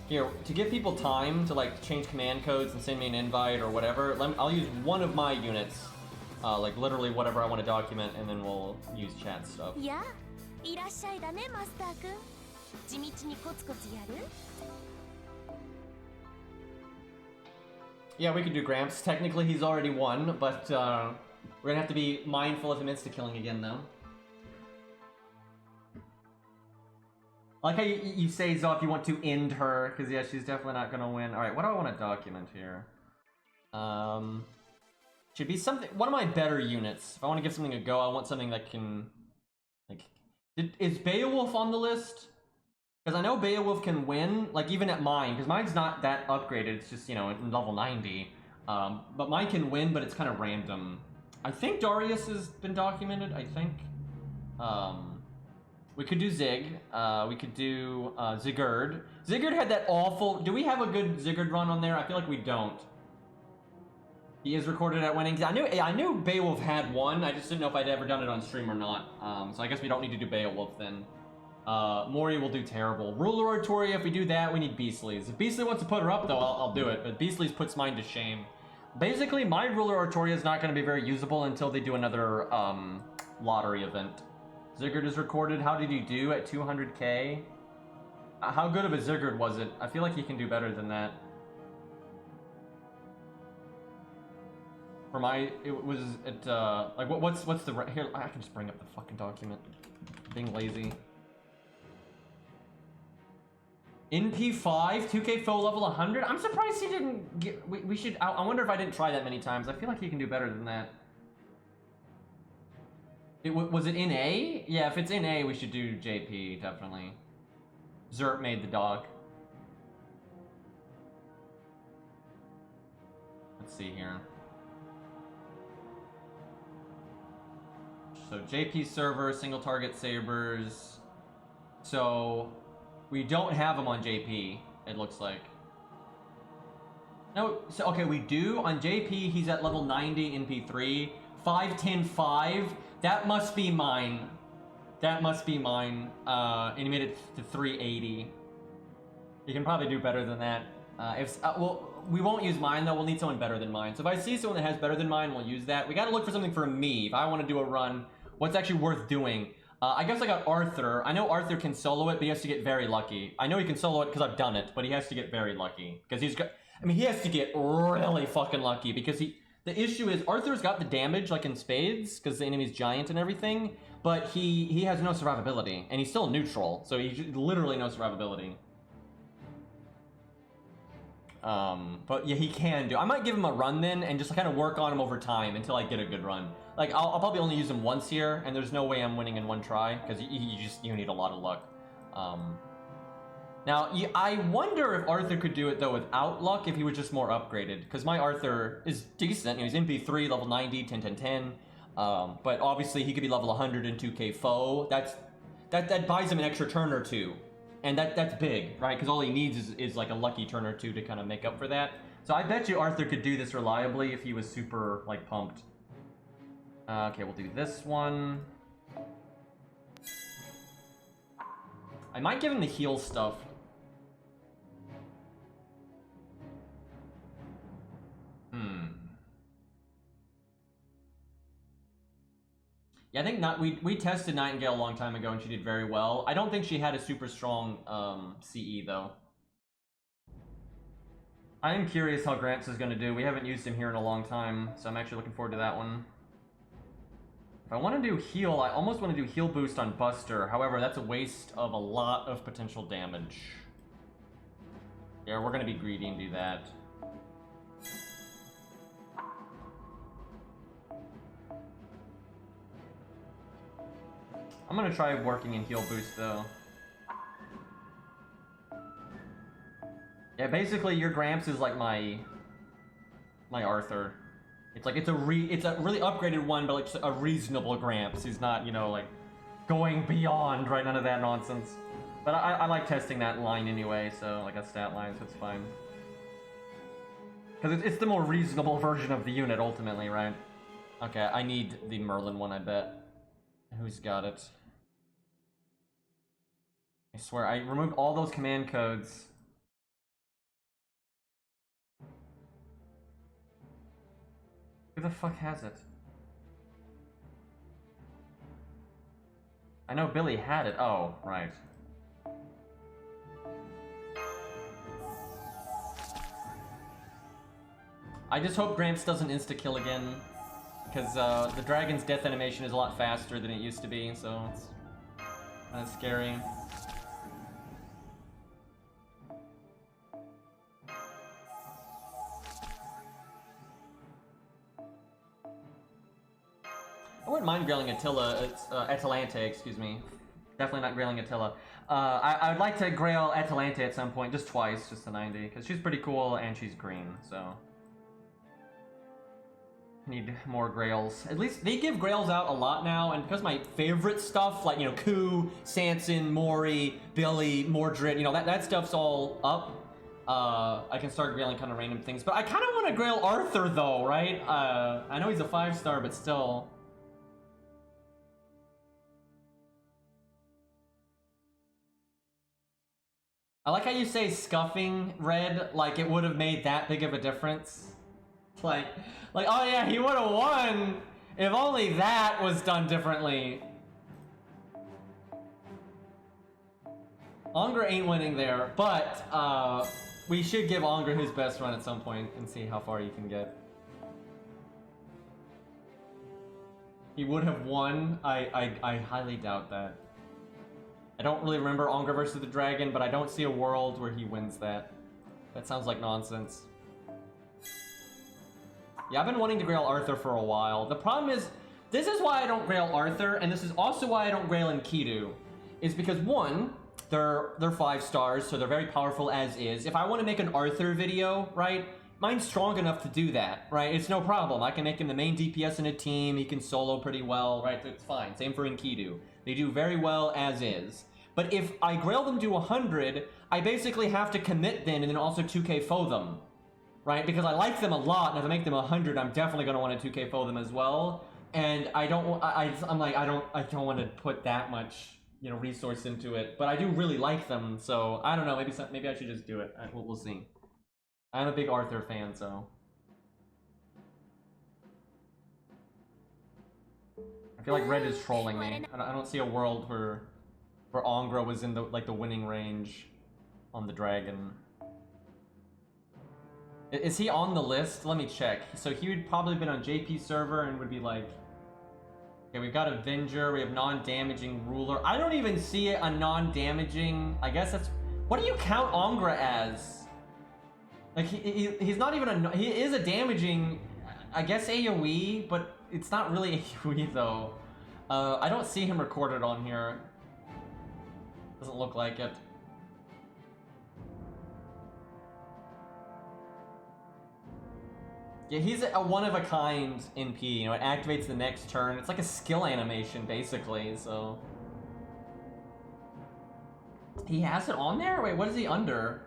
Here, to give people time to like change command codes and send me an invite or whatever, I'll use one of my units. Like literally whatever I want to document, and then we'll use chat stuff. Yeah. Yeah, we could do Gramps. Technically, he's already won, but we're gonna have to be mindful of him insta-killing again, though. I like how you say, Zoff, you want to end her, because yeah, she's definitely not gonna win. Alright, what do I want to document here? Should be something, one of my better units. If I want to give something a go, I want something that can, like, is Beowulf on the list? Because I know Beowulf can win, like even at mine, because mine's not that upgraded, it's just, you know, in level 90. But mine can win, but it's kind of random. I think Darius has been documented, I think. We could do Zig, we could do Zigurd. Zigurd had that awful, do we have a good Zigurd run on there? I feel like we don't. He is recorded at winning. I knew Beowulf had one, I just didn't know if I'd ever done it on stream or not. So I guess we don't need to do Beowulf then. Mori will do terrible. Ruler Artoria, if we do that, we need Beastly's. If Beastly wants to put her up, though, I'll do it. But Beastly's puts mine to shame. Basically, my Ruler Artoria is not going to be very usable until they do another lottery event. Zigurd is recorded. How did he do at 200k? How good of a Zigurd was it? I feel like he can do better than that. For my, it was at like what's the here? I can just bring up the fucking document. Being lazy. NP5, 2k foe level 100. I'm surprised he didn't get. We should. I wonder if I didn't try that many times. I feel like he can do better than that. Was it NA? Yeah, if it's NA, we should do JP definitely. Zerp made the dog. Let's see here. So JP server, single target sabers. So we don't have him on JP, it looks like. No, so okay, we do. On JP, he's at level 90 NP3. 5-10-5. That must be mine. That must be mine. And he made it to 380. You can probably do better than that. Well, we won't use mine though. We'll need someone better than mine. So if I see someone that has better than mine, we'll use that. We gotta look for something for me. If I want to do a run, what's actually worth doing? I guess I got Arthur. I know Arthur can solo it, but he has to get very lucky. I know he can solo it because I've done it, but he has to get very lucky. Because he's got... I mean, he has to get really fucking lucky because he... The issue is Arthur's got the damage, like in spades, because the enemy's giant and everything, but he has no survivability, and he's still neutral, so he's literally no survivability. But yeah, he can do. I might give him a run then, and just kind of work on him over time until I get a good run. Like, I'll probably only use him once here, and there's no way I'm winning in one try, because you need a lot of luck. Now, I wonder if Arthur could do it, though, without luck, if he was just more upgraded. Because my Arthur is decent. You know, he's MP3, level 90, 10, 10, 10. But obviously, he could be level 100 in 2k foe. That buys him an extra turn or two. And that's big, right? Because all he needs is like a lucky turn or two to kind of make up for that. So I bet you Arthur could do this reliably if he was super, like, pumped. Okay, we'll do this one. I might give him the heal stuff. Yeah, I think we tested Nightingale a long time ago and she did very well. I don't think she had a super strong CE though. I am curious how Gramps is going to do. We haven't used him here in a long time, so I'm actually looking forward to that one. If I want to do heal, I almost want to do heal boost on Buster. However, that's a waste of a lot of potential damage. Yeah, we're going to be greedy and do that. I'm gonna try working in heal boost though. Yeah, basically your Gramps is like my Arthur. It's like it's a really upgraded one, but like a reasonable Gramps. He's not, you know, like going beyond, right? None of that nonsense. But I like testing that line anyway, so like a stat line, so it's fine. Because it's the more reasonable version of the unit ultimately, right? Okay, I need the Merlin one, I bet. Who's got it? I swear, I removed all those command codes. Who the fuck has it? I know Billy had it. Oh, right. I just hope Gramps doesn't insta-kill again. Because the dragon's death animation is a lot faster than it used to be, so it's kind of scary. I wouldn't mind grailing Attila, Atalante, excuse me. Definitely not grailing Attila. I would like to grail Atalante at some point, just twice, just to 90, because she's pretty cool and she's green, so... Need more grails. At least they give grails out a lot now, and because my favorite stuff, like, you know, Ku, Sanson, Mori, Billy, Mordred, you know, that stuff's all up, I can start grailing kind of random things. But I kind of want to grail Arthur, though, right? I know he's a 5-star, but still. I like how you say scuffing red, like it would have made that big of a difference. Like, oh yeah, he would have won if only that was done differently. Ongra ain't winning there, but we should give Ongra his best run at some point and see how far he can get. He would have won. I highly doubt that. I don't really remember Ongra versus the Dragon, but I don't see a world where he wins that. That sounds like nonsense. Yeah, I've been wanting to grail Arthur for a while. The problem is, this is why I don't grail Arthur, and this is also why I don't grail Enkidu. Is because, one, they're 5 stars, so they're very powerful as is. If I want to make an Arthur video, right, mine's strong enough to do that, right? It's no problem. I can make him the main DPS in a team, he can solo pretty well, right? So it's fine. Same for Enkidu. They do very well as is. But if I grail them to 100, I basically have to commit then and then also 2k foe them. Right, because I like them a lot, and if I make them 100, I'm definitely going to want to 2k foe them as well. And I don't, I'm like, I don't want to put that much, you know, resource into it. But I do really like them, so I don't know. Maybe I should just do it. We'll see. I'm a big Arthur fan, so. I feel like Red is trolling me. I don't see a world where Angra was in the the winning range on the dragon. Is he on the list? Let me check. So he would probably been on JP server and would be like, okay, we've got Avenger, we have non-damaging ruler. I don't even see a non-damaging. I guess that's, what do you count Angra as? Like he's not even a, he is a damaging, I guess AoE, but it's not really AoE though. I don't see him recorded on here. Doesn't look like it. Yeah, he's a one-of-a-kind NP, you know, it activates the next turn. It's like a skill animation, basically, so... He has it on there? Wait, what is he under?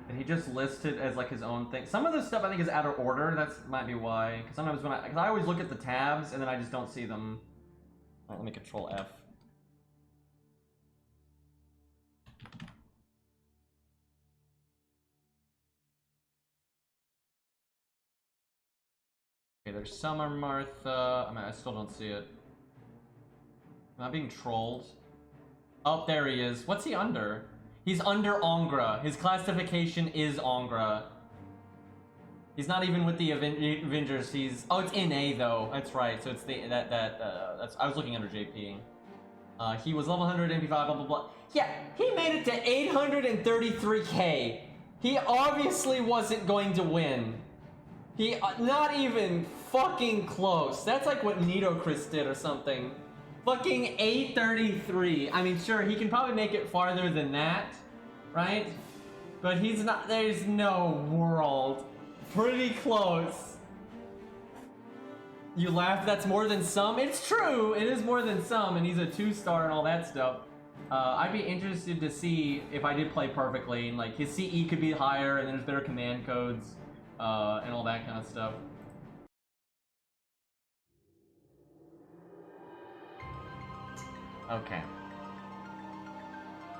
Did he just list it as, like, his own thing? Some of this stuff I think is out of order, that might be why. Because sometimes when I always look at the tabs, and then I just don't see them. Alright, let me Control F. Okay, there's Summer Martha. I mean, I still don't see it. Am I being trolled? Oh, there he is. What's he under? He's under Angra. His classification is Angra. He's not even with the Avengers. He's... Oh, it's NA though. That's right. So it's the that's I was looking under JP. He was level 100, MP5, blah blah blah. Yeah, he made it to 833k. He obviously wasn't going to win. He, not even fucking close. That's like what Nidochris did or something. Fucking 833. I mean, sure, he can probably make it farther than that, right? But he's not, there's no world. Pretty close. You laugh, that's more than some? It's true, it is more than some, and he's a 2-star and all that stuff. I'd be interested to see if I did play perfectly, and like his CE could be higher, and then there's better command codes. And all that kind of stuff. Okay.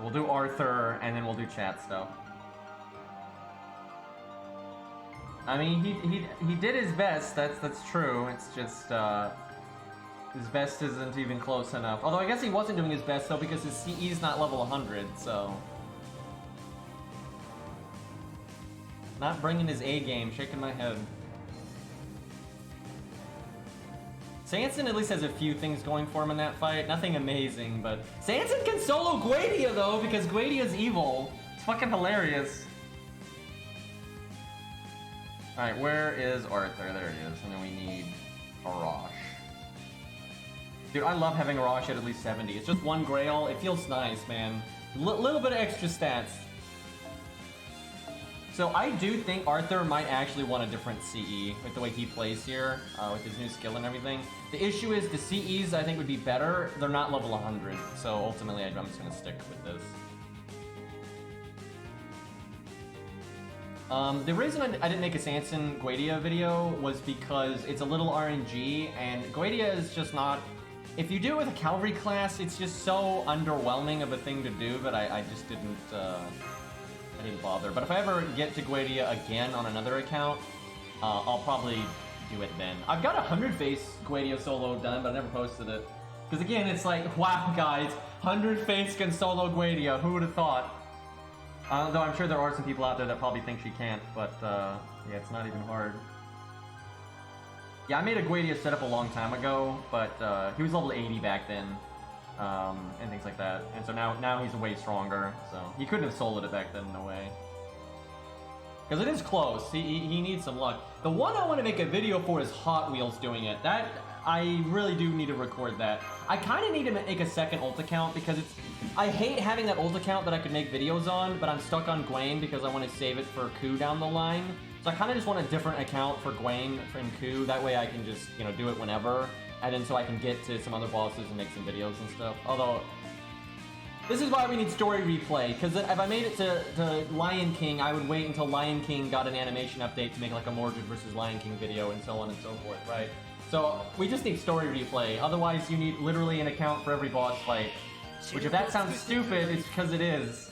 We'll do Arthur, and then we'll do chat stuff. I mean, he did his best. That's true. It's just his best isn't even close enough. Although I guess he wasn't doing his best though because his CE is not level 100. So. Not bringing his A game, shaking my head. Sanson at least has a few things going for him in that fight. Nothing amazing, but... Sanson can solo Guadia, though, because Guadia's evil. It's fucking hilarious. Alright, where is Arthur? There he is. And then we need Arash. Dude, I love having Arash at least 70. It's just one Grail. It feels nice, man. Little bit of extra stats. So I do think Arthur might actually want a different CE with the way he plays here, with his new skill and everything. The issue is the CEs I think would be better. They're not level 100, so ultimately I'm just gonna stick with this. The reason I didn't make a Sanson Guadia video was because it's a little RNG, and Guadia is just not... If you do it with a cavalry class, it's just so underwhelming of a thing to do that I just didn't... I didn't bother. But if I ever get to Guadia again on another account, I'll probably do it then. I've got 100 face Guadia solo done, but I never posted it. Because again, it's like, wow guys, 100 face can solo Guadia, who would have thought? Though I'm sure there are some people out there that probably think she can't, but yeah, it's not even hard. Yeah, I made a Guadia setup a long time ago, but he was level 80 back then. And things like that. And so now he's way stronger, so he couldn't have soloed it back then in a way. Because it is close, he needs some luck. The one I want to make a video for is Hot Wheels doing it. That, I really do need to record that. I kind of need to make a second ult account because it's... I hate having that ult account that I could make videos on, but I'm stuck on Gwaine because I want to save it for Ku down the line. So I kind of just want a different account for Gwaine and Ku, that way I can just, you know, do it whenever. And then so I can get to some other bosses and make some videos and stuff. Although, this is why we need story replay, because if I made it to Lion King, I would wait until Lion King got an animation update to make like a Mordred versus Lion King video and so on and so forth, right? So, we just need story replay. Otherwise, you need literally an account for every boss fight. Which if that sounds stupid, it's because it is.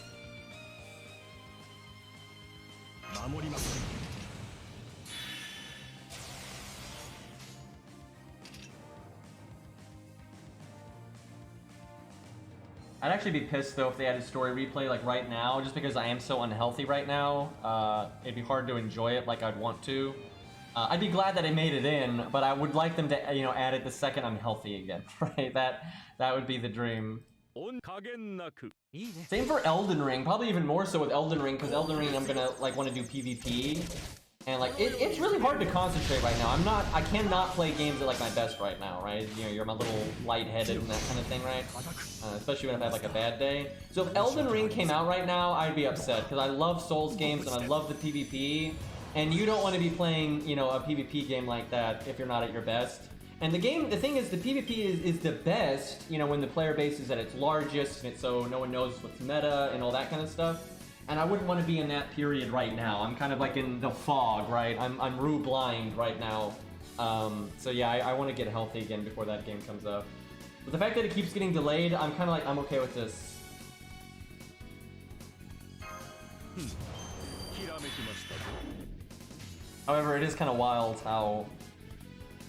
I'd actually be pissed though if they added story replay like right now, just because I am so unhealthy right now. It'd be hard to enjoy it like I'd want to. I'd be glad that I made it in, but I would like them to, you know, add it the second I'm healthy again, right? That would be the dream. Same for Elden Ring, probably even more so with Elden Ring, because Elden Ring I'm gonna like want to do PvP, and like it's really hard to concentrate right now. I cannot play games at like my best right now, right? You know, you're my little lightheaded and that kind of thing, right? Especially when I've had like a bad day. So if Elden Ring came out right now, I'd be upset because I love Souls games and I love the PvP, and you don't want to be playing, you know, a PvP game like that if you're not at your best. And the thing is, the PvP is the best, you know, when the player base is at its largest, and so no one knows what's meta and all that kind of stuff. And I wouldn't want to be in that period right now. I'm kind of like in the fog, right? I'm Rue blind right now. So yeah, I want to get healthy again before that game comes up. But the fact that it keeps getting delayed, I'm kind of like, I'm okay with this. However, it is kind of wild how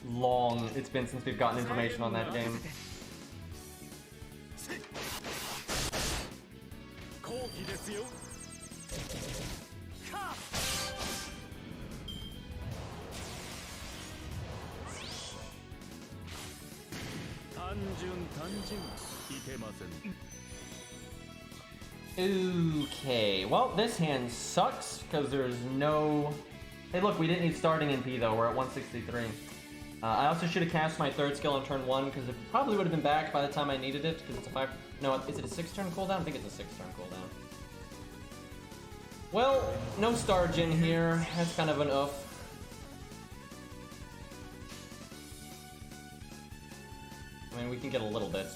long it's been since we've gotten information on that game. Okay, well, this hand sucks because there's no... Hey, look, we didn't need starting NP though. We're at 163. I also should have cast my third skill on turn 1 because it probably would have been back by the time I needed it because it's a 5... No, is it a 6-turn cooldown? I think it's a 6-turn cooldown. Well, no Stargen here. That's kind of an oof. I mean, we can get a little bit.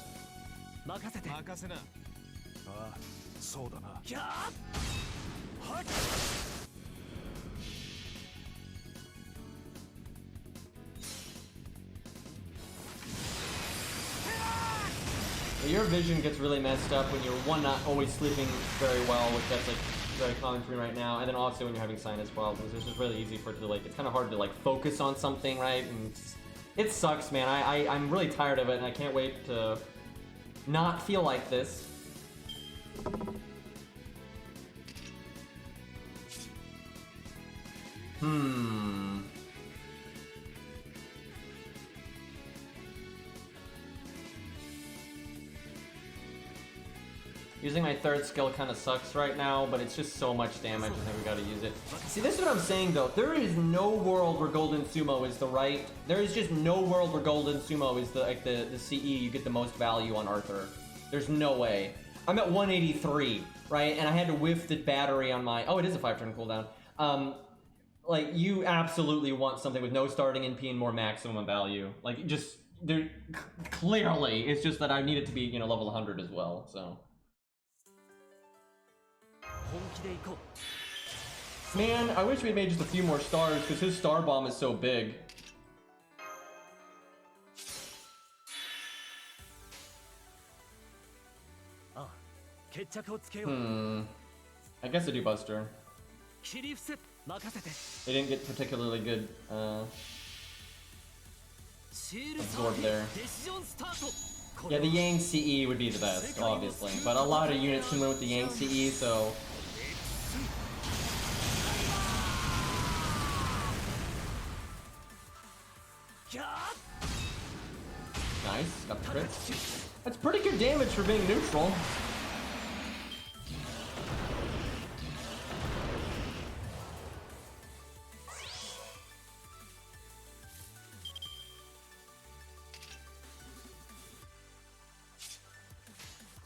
Your vision gets really messed up when you're not always sleeping very well, which that's like very common for me right now, and then also when you're having sinus problems, it's just really easy for it to like, it's kind of hard to like focus on something, right? And it sucks, man. I'm really tired of it, and I can't wait to not feel like this. Using my third skill kind of sucks right now, but it's just so much damage, I think we gotta use it. See, this is what I'm saying though. There is no world where Golden Sumo is the right... There is just no world where Golden Sumo is the CE you get the most value on Arthur. There's no way. I'm at 183, right? And I had to whiff the battery on my... Oh, it is a 5-turn cooldown. Like, you absolutely want something with no starting NP and more maximum value. Like, just... There, clearly, it's just that I need it to be, you know, level 100 as well, so... Man, I wish we had made just a few more stars, because his star bomb is so big. I guess I do Buster. They didn't get particularly good absorb there. Yeah, the Yang CE would be the best, obviously, but a lot of units can win with the Yang CE, so... Nice, got the crits. That's pretty good damage for being neutral.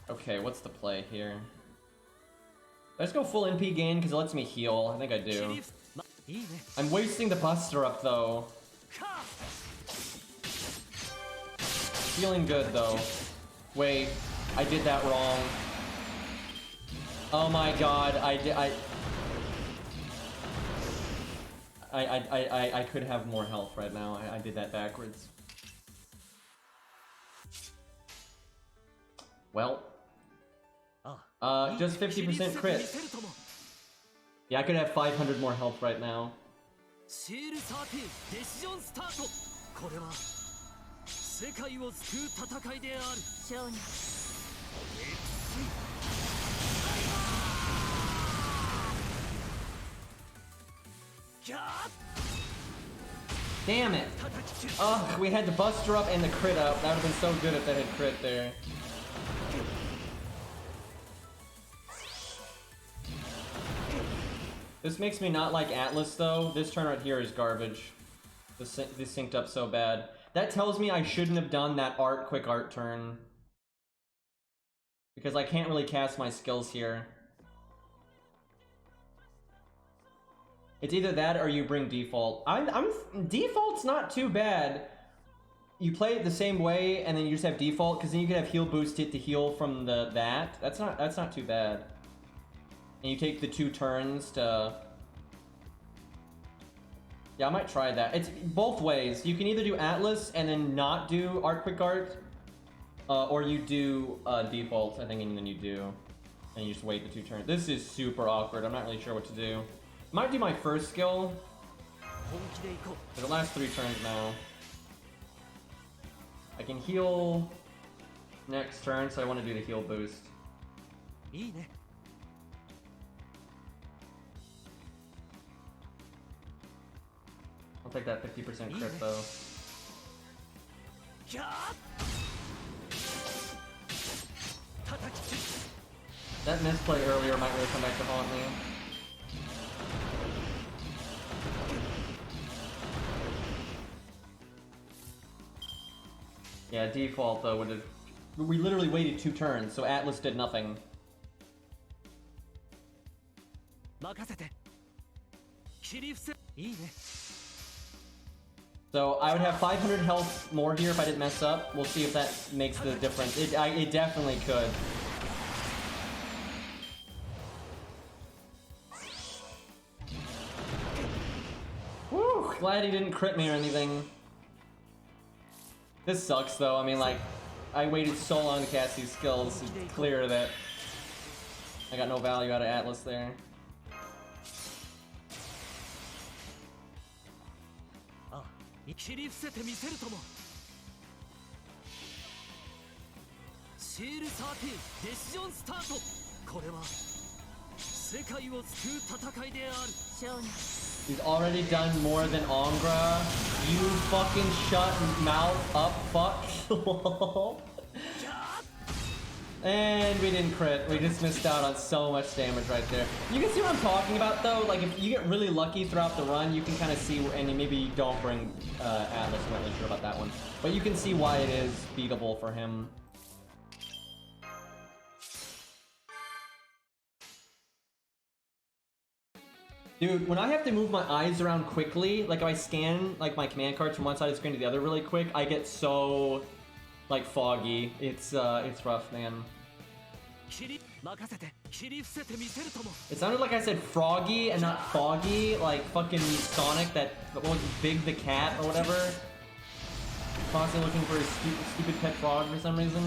Okay, what's the play here? Let's go full NP gain because it lets me heal. I think I do. I'm wasting the Buster up though. Feeling good though. Wait, I did that wrong. Oh my god, I could have more health right now. I did that backwards. Well, just 50% crit. Yeah, I could have 500 more health right now. Damn it! Ugh, we had the Buster up and the crit up. That would have been so good if that had crit there. This makes me not like Atlas though. This turn right here is garbage. This synced up so bad. That tells me I shouldn't have done that quick art turn. Because I can't really cast my skills here. It's either that or you bring default. Default's not too bad. You play it the same way and then you just have default, because then you can have heal boosted to heal from that. That's not too bad. And you take the 2 turns to... Yeah, I might try that. It's both ways. You can either do Atlas and then not do quick art, or you do default, I think, and then you do. And you just wait the 2 turns. This is super awkward. I'm not really sure what to do. Might do my first skill. For the last 3 turns now. I can heal next turn, so I want to do the heal boost. I'll take that 50% crit though. That misplay earlier might really come back to haunt me. Yeah, default though would have... We literally waited 2 turns, so Atlas did nothing. So I would have 500 health more here if I didn't mess up. We'll see if that makes the difference. It definitely could. Woo! Glad he didn't crit me or anything. This sucks though. I mean, like, I waited so long to cast these skills. It's clear that I got no value out of Atlas there. He's already done more than Angra. You fucking shut mouth up, fuck. And we didn't crit. We just missed out on so much damage right there. You can see what I'm talking about though. Like if you get really lucky throughout the run, you can kind of see, and maybe you don't bring Atlas. I'm not really sure about that one. But you can see why it is beatable for him. Dude, when I have to move my eyes around quickly, like if I scan like my command cards from one side of the screen to the other really quick, I get so like foggy. It's rough, man. It sounded like I said froggy and not foggy, like fucking Sonic, that was Big the cat or whatever. Constantly looking for his stupid pet frog for some reason.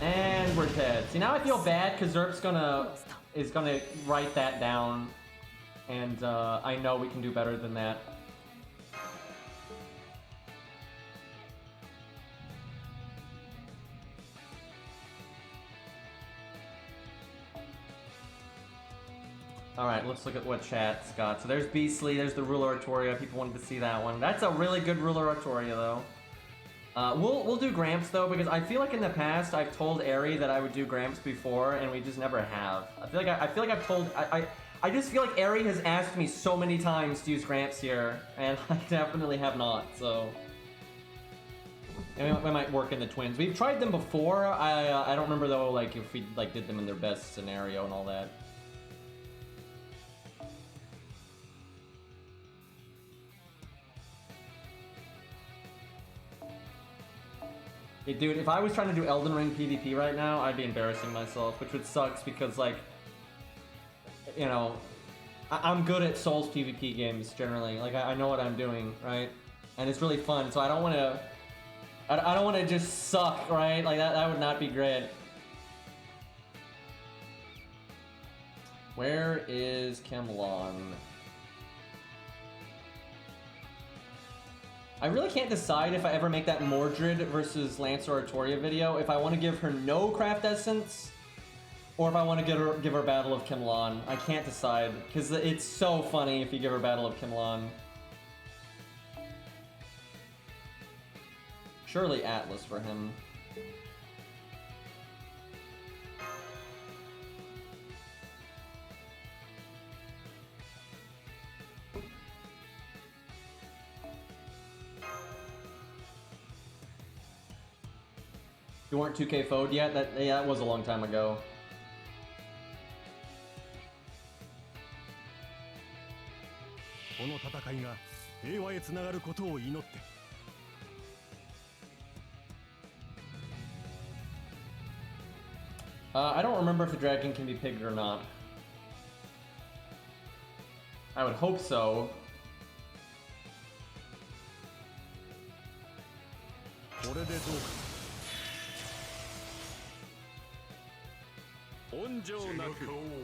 And we're dead. See, now I feel bad because Zerp's is gonna write that down, and I know we can do better than that. Alright, let's look at what chat's got. So there's Beastly, there's the Ruler Artoria. People wanted to see that one. That's a really good Ruler Artoria, though. We'll do Gramps, though, because I feel like in the past I've told Ari that I would do Gramps before, and we just never have. I feel like I've told... I just feel like Ari has asked me so many times to use Gramps here, and I definitely have not, so... And we might work in the twins. We've tried them before. I don't remember, though, like, if we like did them in their best scenario and all that. Hey, dude, if I was trying to do Elden Ring PvP right now, I'd be embarrassing myself, which would suck because, like, you know, I'm good at Souls PvP games generally. Like, I know what I'm doing, right? And it's really fun, so I don't want to. I don't want to just suck, right? Like that would not be great. Where is Kemlon? I really can't decide if I ever make that Mordred versus Lancer Artoria video, if I want to give her no craft essence, or if I want to give her Battle of Kimlan. I can't decide, because it's so funny if you give her Battle of Kimlan. Surely Atlas for him. You weren't 2K FO'd yet? That was a long time ago. I don't remember if the dragon can be pigged or not. I would hope so.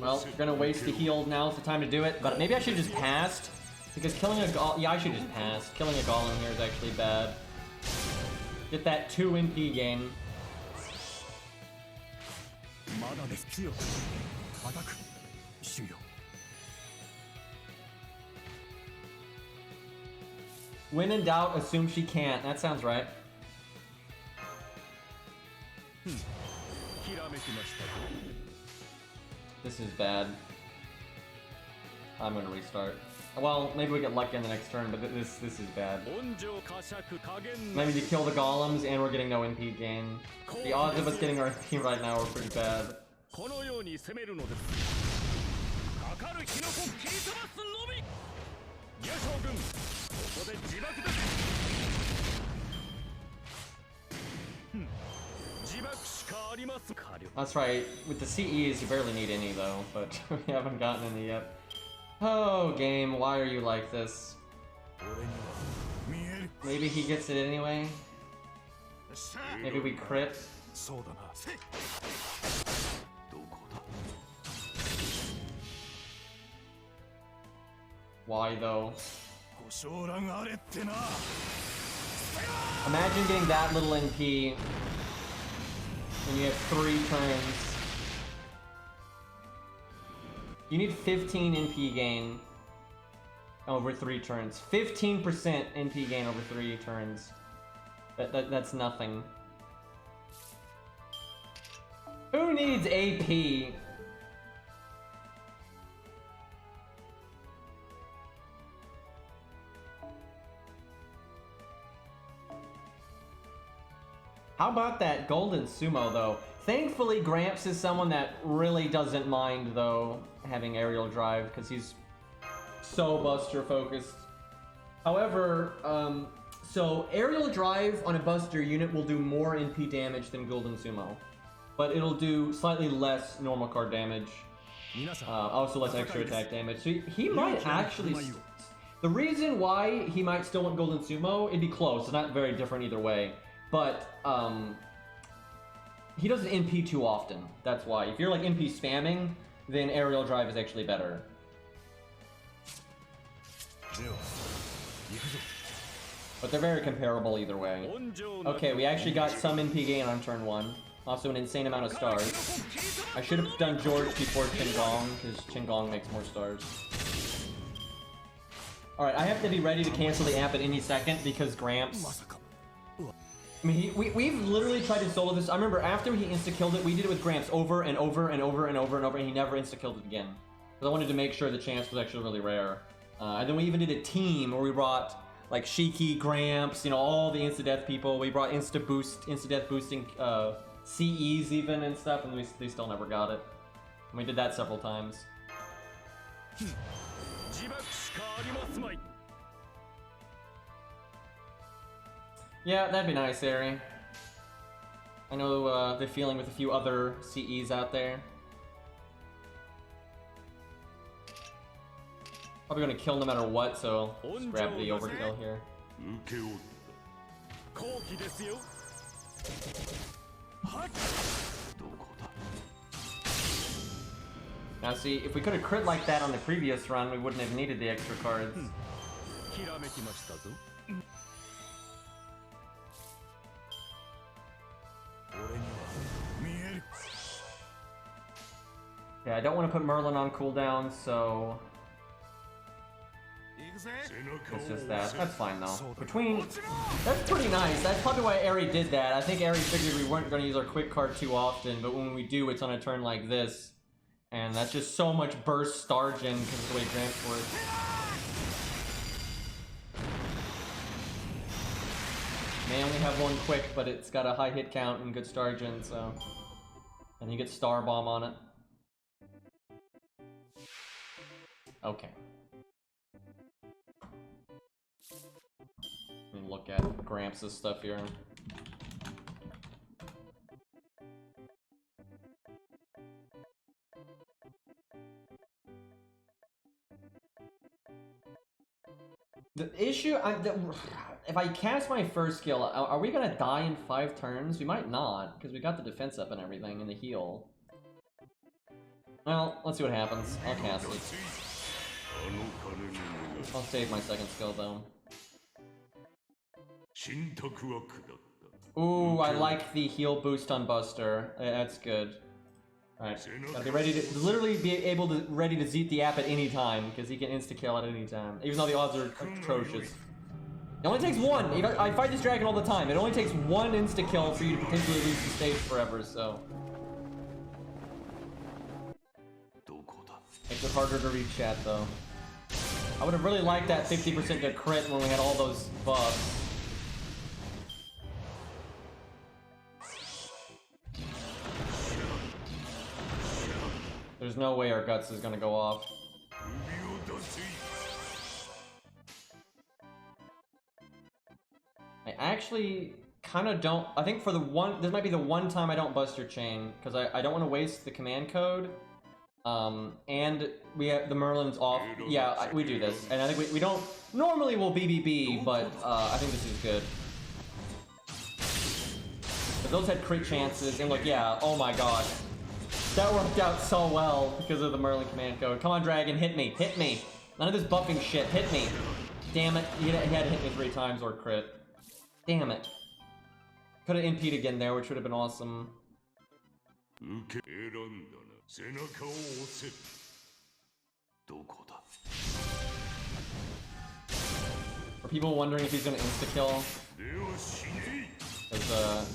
Well, you're gonna waste the heal now. It's the time to do it. But maybe I should just passed. Because killing a golem... Yeah, I should just pass. Killing a golem here is actually bad. Get that 2 MP gain. When in doubt, assume she can't. That sounds right. This is bad. I'm gonna restart. Well, maybe we get lucky on the next turn, but this is bad. Maybe to kill the golems and we're getting no MP gain. The odds of us getting our MP right now are pretty bad. That's right, with the CEs you barely need any though, but we haven't gotten any yet. Oh, game, why are you like this? Maybe he gets it anyway? Maybe we crit? Why though? Imagine getting that little NP and you have 3 turns. You need 15 NP gain over 3 turns. 15% NP gain over 3 turns. That's nothing. Who needs AP? How about that Golden Sumo, though? Thankfully, Gramps is someone that really doesn't mind, though, having aerial drive, because he's so buster focused. However, so aerial drive on a buster unit will do more NP damage than Golden Sumo, but it'll do slightly less normal card damage, also less extra attack damage. So he might actually... The reason why he might still want Golden Sumo, it'd be close, it's not very different either way. But, he doesn't NP too often, that's why. If you're like NP spamming, then aerial drive is actually better. But they're very comparable either way. Okay, we actually got some NP gain on turn 1. Also an insane amount of stars. I should have done George before Qinggong, because Qinggong makes more stars. Alright, I have to be ready to cancel the app at any second, because Gramps... I mean, we've literally tried to solo this. I remember after he insta-killed it, we did it with Gramps over and over and over and over and over, and he never insta-killed it again. Because I wanted to make sure the chance was actually really rare. And then we even did a team where we brought, like, Shiki, Gramps, you know, all the insta-death people. We brought insta-death boosting CEs even and stuff, and they still never got it. And we did that several times. Yeah, that'd be nice, Ari. I know the feeling with a few other CEs out there. Probably gonna kill no matter what, so just grab the overkill here. Now see, if we could have crit like that on the previous run, we wouldn't have needed the extra cards. Okay, I don't want to put Merlin on cooldown, so it's just that. That's fine though. Between, that's pretty nice. That's probably why Eri did that. I think Eri figured we weren't going to use our quick card too often, but when we do, it's on a turn like this. And that's just so much burst star gen because of the way Gramps works. May only have one quick, but it's got a high hit count and good star gen, so. And you get Star Bomb on it. Okay. Let me look at Gramps' stuff here. The issue, if I cast my first skill, are we gonna die in 5 turns? We might not, because we got the defense up and everything, and the heal. Well, let's see what happens. I'll cast it. I'll save my second skill, though. Ooh, I like the heal boost on Buster. That's good. Alright, gotta be ready to literally be able to ready to Zeet the app at any time because he can insta kill at any time, even though the odds are atrocious. It only takes one. I fight this dragon all the time. It only takes one insta kill for you to potentially lose the stage forever. So makes it harder to read chat though. I would have really liked that 50% to crit when we had all those buffs. There's no way our guts is gonna go off. I actually kind of don't. I think for the one, this might be the one time I don't bust your chain because I don't want to waste the command code. And we have the Merlin's off. Yeah, we do this, and I think we don't normally we'll BBB, but I think this is good. But those had crit chances, and look, yeah, oh my god. That worked out so well because of the Merlin command code. Come on, Dragon, hit me, hit me. None of this buffing shit, hit me. Damn it, he had to hit me 3 times or crit. Damn it. Could have NP'd again there, which would have been awesome. Are people wondering if he's gonna insta-kill? Because,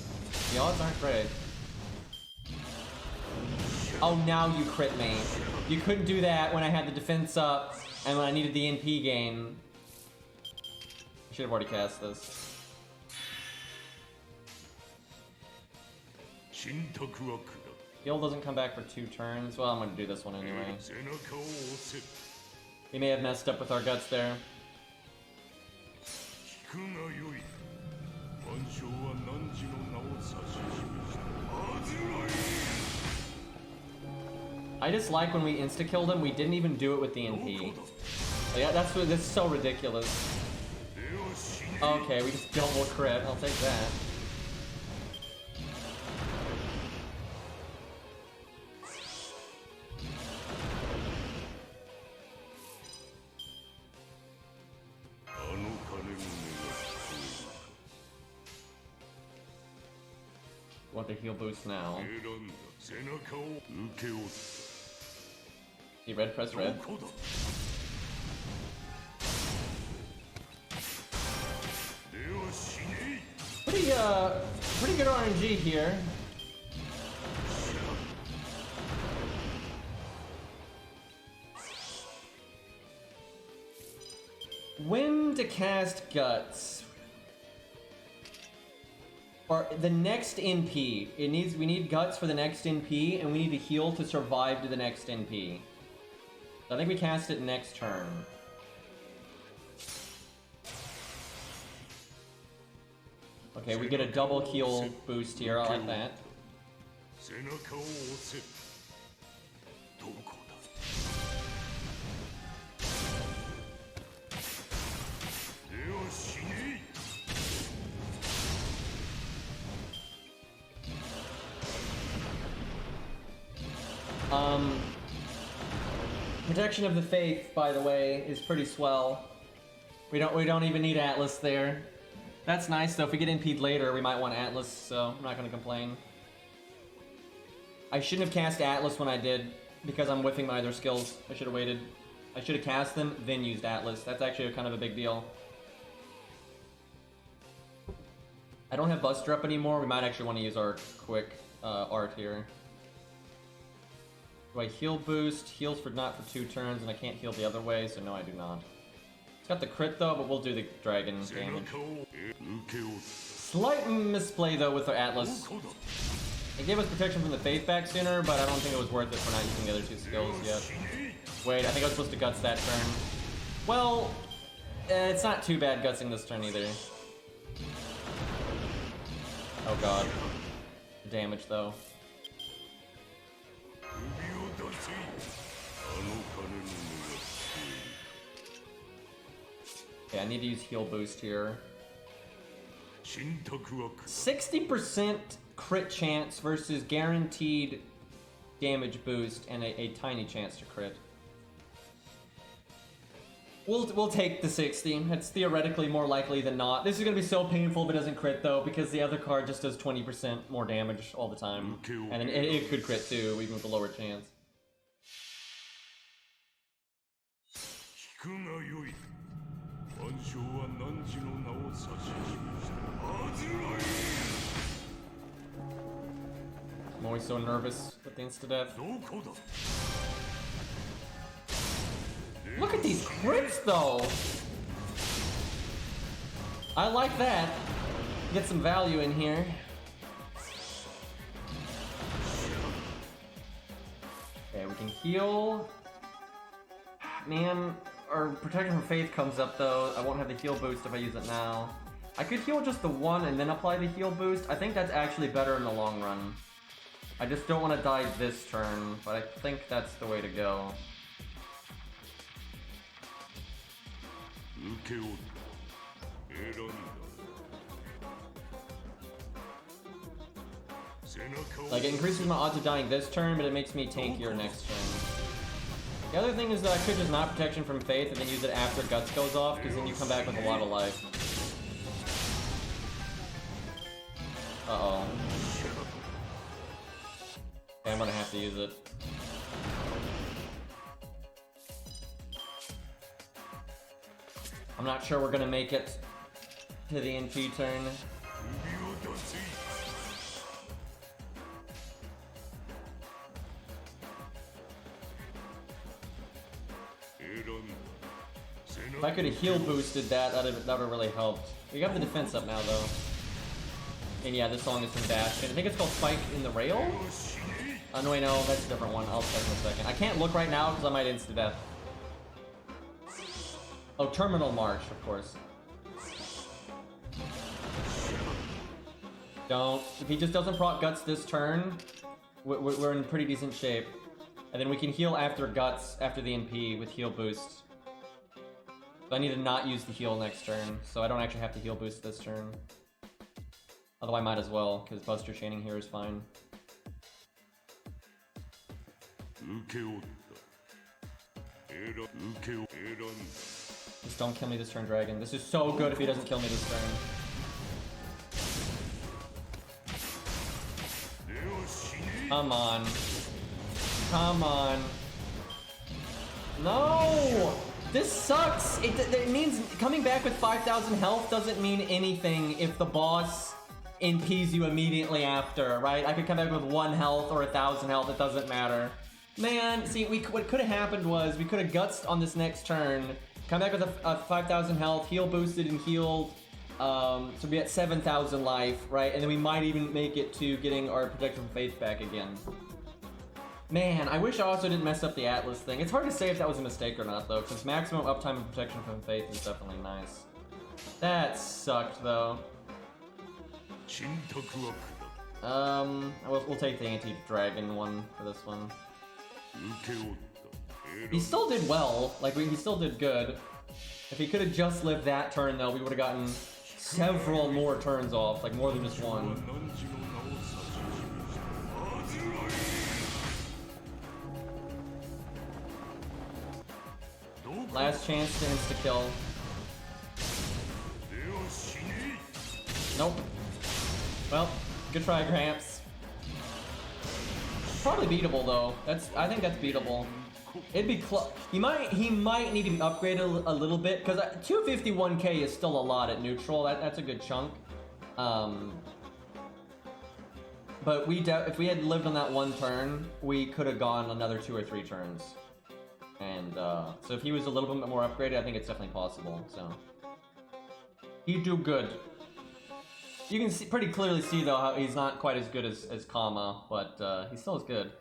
the odds aren't great. Oh, now you crit me. You couldn't do that when I had the defense up and when I needed the NP gain. I should have already cast this. Heal doesn't come back for 2 turns. Well, I'm gonna do this one anyway. We may have messed up with our guts there. I just like when we insta-killed him, we didn't even do it with the NP. Yeah, that's so ridiculous. Okay, we just double crit. I'll take that. Want the heal boost now. See, red, press red. Pretty good RNG here. When to cast Guts? Or the next NP. We need Guts for the next NP, and we need to heal to survive to the next NP. So I think we cast it next turn. Okay, we get a double heal boost here. I like that. Protection of the Faith, by the way, is pretty swell. We don't even need Atlas there. That's nice though. If we get NP'd later, we might want Atlas, so I'm not gonna complain. I shouldn't have cast Atlas when I did. because I'm whiffing my other skills. I should have waited. I should have cast them, then used Atlas. That's actually kind of a big deal. I don't have Buster up anymore. We might actually want to use our quick art here. Do I heal boost? Heals for not for 2 turns, and I can't heal the other way, so no, I do not. It's got the crit though, but we'll do the dragon damage. Slight misplay though with our Atlas. It gave us protection from the Faith back sooner, but I don't think it was worth it for not using the other 2 skills yet. Wait, I think I was supposed to guts that turn. Well, it's not too bad gutsing this turn either. Oh god. Damage though. Okay, I need to use heal boost here. 60% crit chance versus guaranteed damage boost and a tiny chance to crit. We'll take the 60. It's theoretically more likely than not. This is gonna be so painful if it doesn't crit though, because the other card just does 20% more damage all the time. And then it could crit too, even with a lower chance. I'm always so nervous with the insta-death. Look at these crits though! I like that. Get some value in here. Okay, we can heal. Man, our protection from Faith comes up though. I won't have the heal boost if I use it now. I could heal just the 1 and then apply the heal boost. I think that's actually better in the long run. I just don't want to die this turn, but I think that's the way to go. Like, it increases my odds of dying this turn, but it makes me tankier next turn. The other thing is that I could just not protection from Faith and then use it after Guts goes off, because then you come back with a lot of life. Uh-oh. Okay, I'm gonna have to use it. I'm not sure we're gonna make it to the NP turn. If I could have heal boosted that, that would have really helped. We got the defense up now though. And yeah, this song is from Bastion. I think it's called Spike in the Rail? No wait, no, that's a different one. I'll check in a second. I can't look right now because I might insta-death. Oh, Terminal March, of course. Don't. If he just doesn't proc Guts this turn, we're in pretty decent shape. And then we can heal after Guts, after the NP, with heal boost. So I need to not use the heal next turn, so I don't actually have to heal boost this turn. Although I might as well, because Buster Chaining here is fine. Just don't kill me this turn, Dragon. This is so good if he doesn't kill me this turn. Come on. Come on. No! This sucks! It means coming back with 5,000 health doesn't mean anything if the boss NPs you immediately after, right? I could come back with 1 health or 1,000 health, it doesn't matter. Man, see, what could have happened was we could have gutsed on this next turn, come back with a 5,000 health, heal boosted and healed, so we at 7,000 life, right? And then we might even make it to getting our Protection from Faith back again. Man, I wish I also didn't mess up the Atlas thing. It's hard to say if that was a mistake or not, though, since maximum uptime and Protection from Faith is definitely nice. That sucked, though. We'll take the anti-dragon one for this one. He still did well, like, he still did good. If he could have just lived that turn, though, we would have gotten several more turns off, like more than just one. Last chance to insta-kill. Nope. Well, good try, Gramps. probably beatable though. I think that's beatable. It'd be he might need to be upgraded a little bit because 251k is still a lot at neutral. That's a good chunk. But if we had lived on that one turn, we could have gone another 2 or 3 turns. And so if he was a little bit more upgraded, I think it's definitely possible. So he'd do good. You can pretty clearly see though how he's not quite as good as Kama, but he still is good.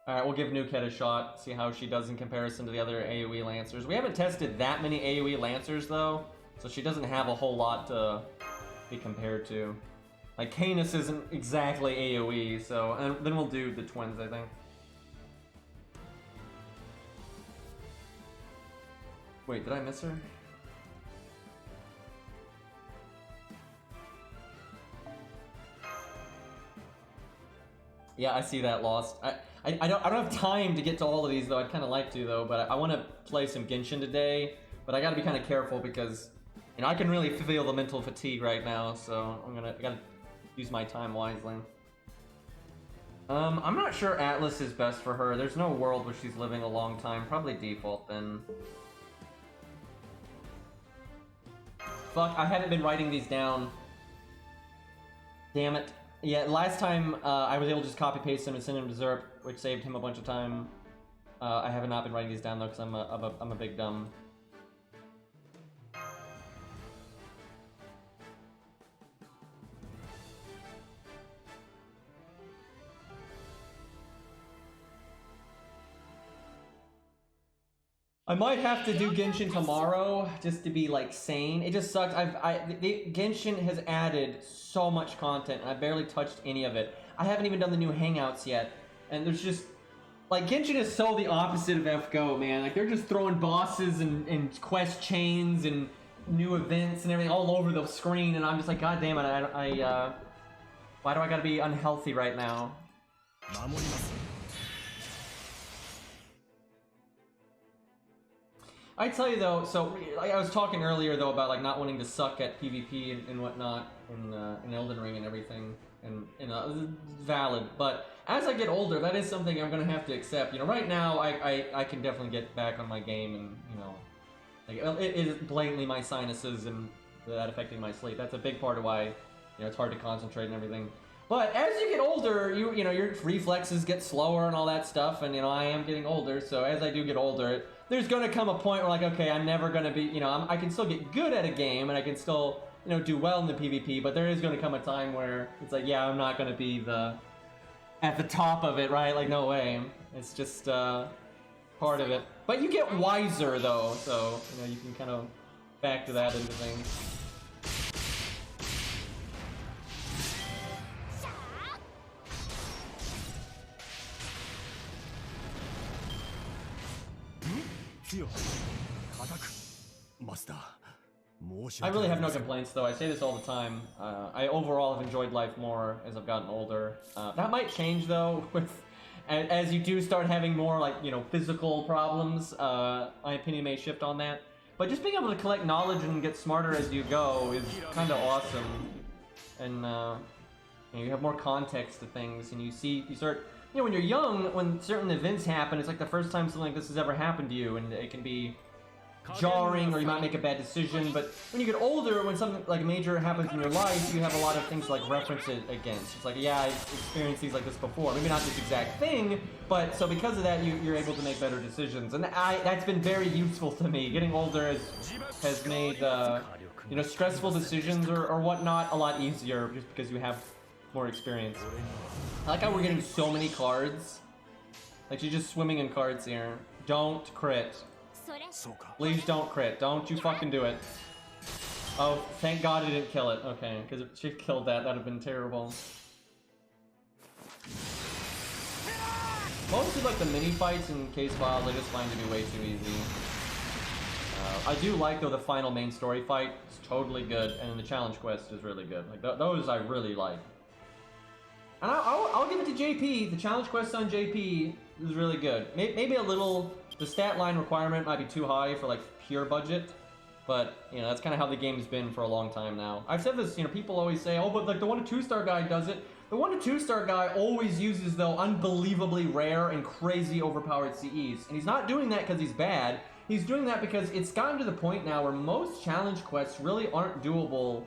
Alright, we'll give Nuket a shot, see how she does in comparison to the other AoE Lancers. We haven't tested that many AoE Lancers though, so she doesn't have a whole lot to be compared to. Like, Canis isn't exactly AoE, so... And then we'll do the twins, I think. Wait, did I miss her? Yeah, I see that, Lost. I don't have time to get to all of these, though. I'd kind of like to, though, but I want to play some Genshin today, but I gotta be kind of careful because, you know, I can really feel the mental fatigue right now, so I gotta use my time wisely. I'm not sure Atlas is best for her. There's no world where she's living a long time. Probably default, then. Fuck, I haven't been writing these down. Damn it. Yeah, last time I was able to just copy-paste them and send them to Zerp, which saved him a bunch of time. I have not been writing these down, though, because I'm a big dumb. I might have to do Genshin tomorrow just to be like sane. It just sucks. Genshin has added so much content and I barely touched any of it. I haven't even done the new Hangouts yet. And there's just like Genshin is so the opposite of FGO, man. Like they're just throwing bosses and quest chains and new events and everything all over the screen and I'm just like, god damn it, why do I gotta be unhealthy right now? I tell you though, so like I was talking earlier though about like not wanting to suck at PvP and whatnot in Elden Ring and everything, and valid. But as I get older, that is something I'm gonna have to accept. You know, right now I can definitely get back on my game, and you know, like it is blatantly my sinuses and that affecting my sleep. That's a big part of why you know it's hard to concentrate and everything. But as you get older, you know your reflexes get slower and all that stuff, and you know I am getting older. So as I do get older, there's going to come a point where like, okay, I'm never going to be, you know, I can still get good at a game and I can still, you know, do well in the PvP, but there is going to come a time where it's like, yeah, I'm not going to be at the top of it, right? Like, no way. It's just part of it. But you get wiser though, so, you know, you can kind of factor that into things. I really have no complaints though. I say this all the time. I overall have enjoyed life more as I've gotten older. That might change though as you do start having more like, you know, physical problems. My opinion may shift on that. But just being able to collect knowledge and get smarter as you go is kind of awesome. And you know, you have more context to things and you start. You know, when you're young, when certain events happen, it's like the first time something like this has ever happened to you, and it can be jarring, or you might make a bad decision. But when you get older, when something like major happens in your life, you have a lot of things to like reference it against. It's like, yeah, I've experienced things like this before. Maybe not this exact thing, but so because of that, you're able to make better decisions, and that's been very useful to me. Getting older has made you know, stressful decisions or whatnot a lot easier, just because you have more experience. I like how we're getting so many cards. Like you're just swimming in cards here. Don't crit. Please don't crit. Don't you fucking do it. Oh, thank God it didn't kill it. Okay, because if she killed that, that'd have been terrible. Most of like the mini fights in Case Files I just find to be way too easy. I do like though the final main story fight. It's totally good, and the challenge quest is really good. Like those I really like. And I'll give it to JP. The challenge quest on JP is really good. Maybe a little. The stat line requirement might be too high for like pure budget, But, you know, that's kind of how the game's been for a long time now. I've said this, you know, people always say, oh, but like the 1 to 2 star guy does it. The 1 to 2 star guy always uses, though, unbelievably rare and crazy overpowered CEs. And he's not doing that because he's bad. He's doing that because it's gotten to the point now where most challenge quests really aren't doable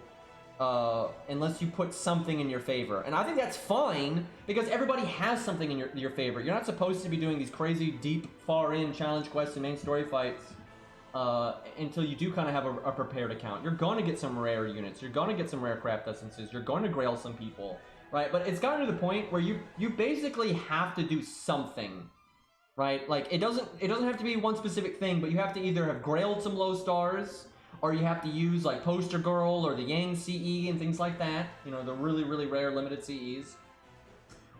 unless you put something in your favor. And I think that's fine, because everybody has something in your favor. You're not supposed to be doing these crazy, deep, far-in challenge quests and main story fights until you do kind of have a prepared account. You're going to get some rare units. You're going to get some rare craft essences. You're going to grail some people, right? But it's gotten to the point where you basically have to do something, right? Like, it doesn't have to be one specific thing, but you have to either have grailed some low stars, or you have to use like Poster Girl or the Yang CE and things like that. You know, the really, really rare limited CEs.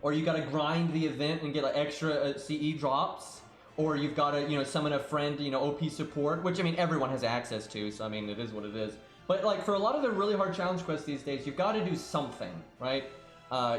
Or you gotta grind the event and get like extra CE drops. Or you've gotta, you know, summon a friend, you know, OP support, which I mean everyone has access to, so I mean it is what it is. But like for a lot of the really hard challenge quests these days, you've gotta do something, right?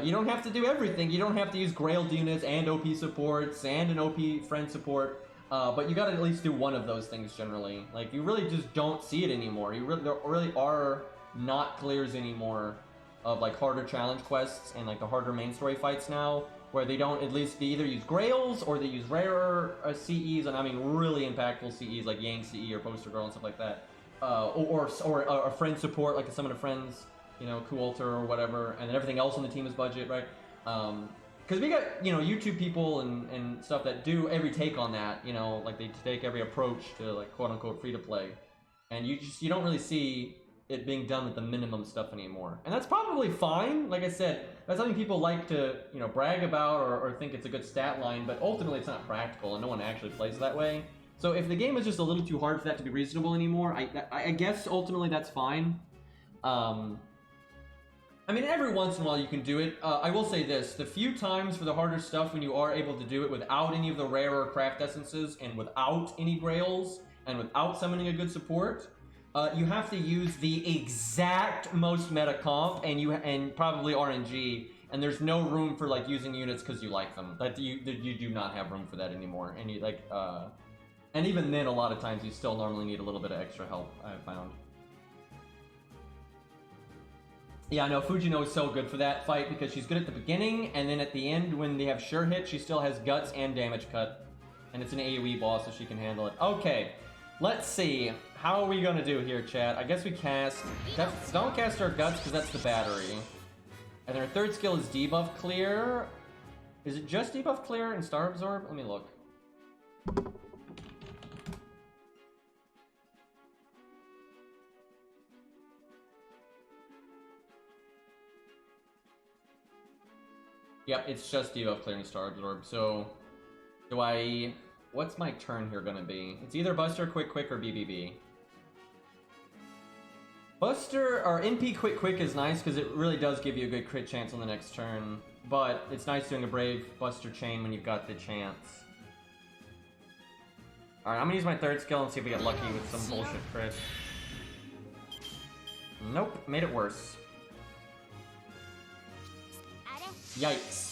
You don't have to do everything. You don't have to use grailed units and OP supports and an OP friend support. But you gotta at least do one of those things generally. Like, you really just don't see it anymore. There really are not clears anymore of like harder challenge quests and like the harder main story fights now, where they don't, at least they either use grails or they use rarer CEs, and I mean really impactful CEs like Yang CE or Poster Girl and stuff like that. Or a friend support, like a summon of friends, you know, Coolter or whatever, and then everything else on the team is budget, right? Because we got, you know, YouTube people and stuff that do every take on that, you know, like they take every approach to like quote-unquote free-to-play. And you don't really see it being done with the minimum stuff anymore. And that's probably fine. Like I said, that's something people like to, you know, brag about or think it's a good stat line, but ultimately it's not practical and no one actually plays that way. So if the game is just a little too hard for that to be reasonable anymore, I guess ultimately that's fine. I mean, every once in a while you can do it. I will say this, the few times for the harder stuff when you are able to do it without any of the rarer craft essences and without any grails and without summoning a good support, you have to use the exact most meta comp and probably RNG, and there's no room for like using units because you like them. That you do not have room for that anymore. And you like, and even then, a lot of times you still normally need a little bit of extra help, I've found. Yeah, I know, Fujino is so good for that fight because she's good at the beginning, and then at the end, when they have sure hit, she still has guts and damage cut. And it's an AoE boss, so she can handle it. Okay, let's see. How are we gonna do here, chat? I guess we cast... Don't cast our guts, because that's the battery. And then our third skill is debuff clear. Is it just debuff clear and star absorb? Let me look. Yep, it's just debuff clear and star absorb. So, do I... What's my turn here gonna be? It's either Buster, Quick Quick, or BBB. Buster, or NP Quick Quick is nice because it really does give you a good crit chance on the next turn. But it's nice doing a Brave Buster chain when you've got the chance. Alright, I'm gonna use my third skill and see if we get lucky with some bullshit crit. Nope, made it worse. Yikes.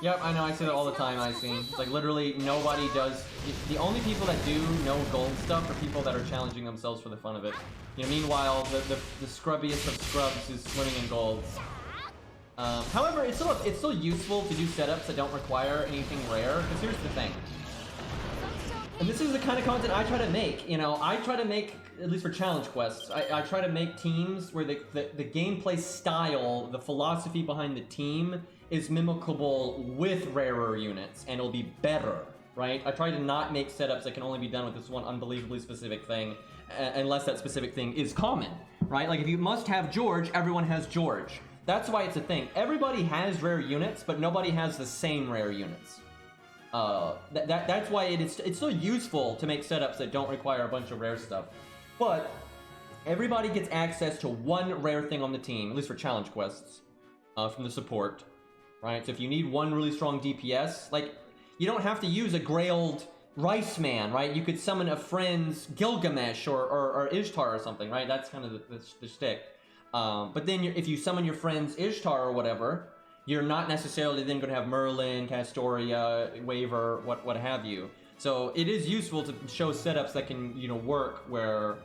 Yep, I know, I say that all the time, Icy. It's like literally nobody does... The only people that do know gold stuff are people that are challenging themselves for the fun of it. You know, meanwhile, the scrubbiest of scrubs is swimming in gold. However, it's still useful to do setups that don't require anything rare, because here's the thing. And this is the kind of content I try to make, you know, I try to make, at least for challenge quests, I try to make teams where the gameplay style, the philosophy behind the team is mimicable with rarer units, and it'll be better, right? I try to not make setups that can only be done with this one unbelievably specific thing, unless that specific thing is common, right? Like if you must have George, everyone has George. That's why it's a thing. Everybody has rare units, but nobody has the same rare units. That's why it's still useful to make setups that don't require a bunch of rare stuff. But everybody gets access to one rare thing on the team, at least for challenge quests, from the support, right? So if you need one really strong DPS, like, you don't have to use a grailed Rice Man, right? You could summon a friend's Gilgamesh or Ishtar or something, right? That's kind of the shtick. But then if you summon your friend's Ishtar or whatever, you're not necessarily then going to have Merlin, Castoria, Waver, what have you. So it is useful to show setups that can, you know, work where,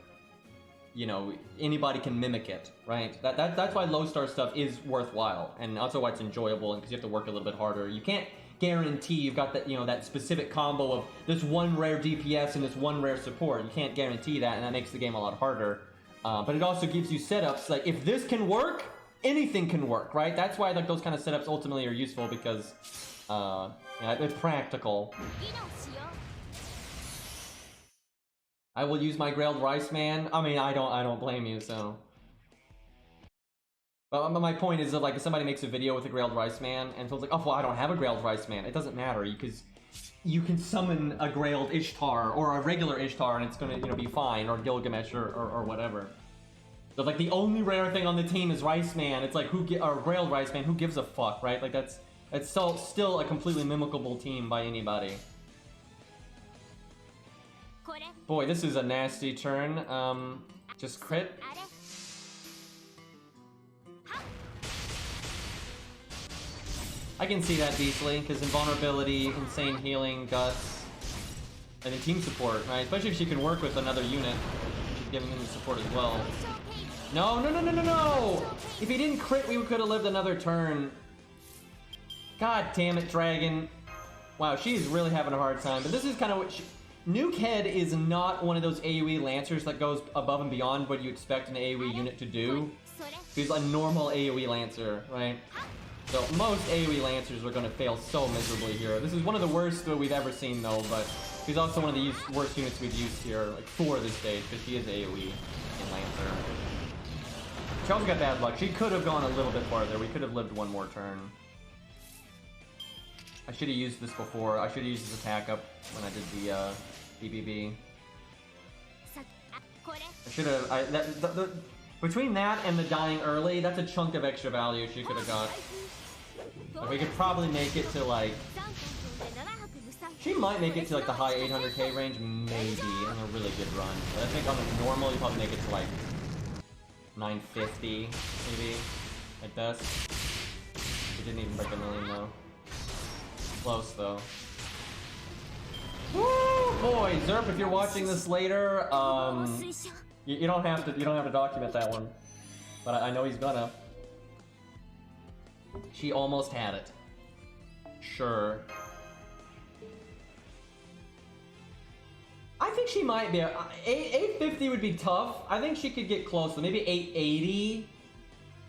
you know, anybody can mimic it, right? That's why low star stuff is worthwhile, and also why it's enjoyable, and because you have to work a little bit harder. You can't guarantee you've got that, you know, that specific combo of this one rare DPS and this one rare support. You can't guarantee that, and that makes the game a lot harder. But it also gives you setups like, if this can work, anything can work, right? That's why like those kind of setups ultimately are useful, because it's practical. I will use my Grailed Rice Man. I mean, I don't blame you, so. But my point is that, like, if somebody makes a video with a Grailed Rice Man, and someone's like, oh, well, I don't have a Grailed Rice Man. It doesn't matter, because you can summon a Grailed Ishtar, or a regular Ishtar, and it's gonna, you know, be fine, or Gilgamesh, or whatever. So, like, the only rare thing on the team is Rice Man. It's like, or Grailed Rice Man, who gives a fuck, right? Like, that's still a completely mimicable team by anybody. Boy, this is a nasty turn. Just crit. I can see that easily, because invulnerability, insane healing, guts, and then team support, right? Especially if she can work with another unit. She's giving him the support as well. No, no, no, no, no, no! If he didn't crit, we could have lived another turn. God damn it, Dragon. Wow, she is really having a hard time. But this is kind of what she... Nukehead is not one of those AoE Lancers that goes above and beyond what you expect an AoE unit to do. He's a normal AoE Lancer, right? So most AoE Lancers are going to fail so miserably here. This is one of the worst that we've ever seen, though, but he's also one of the worst units we've used here, like, for this stage, because she is AoE in Lancer. She also got bad luck. She could have gone a little bit farther. We could have lived one more turn. I should have used this before. I should have used this attack up when I did the BBB. I should have. Between that and the dying early, that's a chunk of extra value she could have got. Like, we could probably make it to, like... She might make it to, like, the high 800k range, maybe, in a really good run. But I think on the normal, you probably make it to, like, 950, maybe, at best. She didn't even break a million, though. Close, though. Woo! Boy, Zerp, if you're watching this later, you don't have to document that one. But I know he's gonna. She almost had it. Sure. I think she might be. 850 would be tough. I think she could get close, so maybe 880,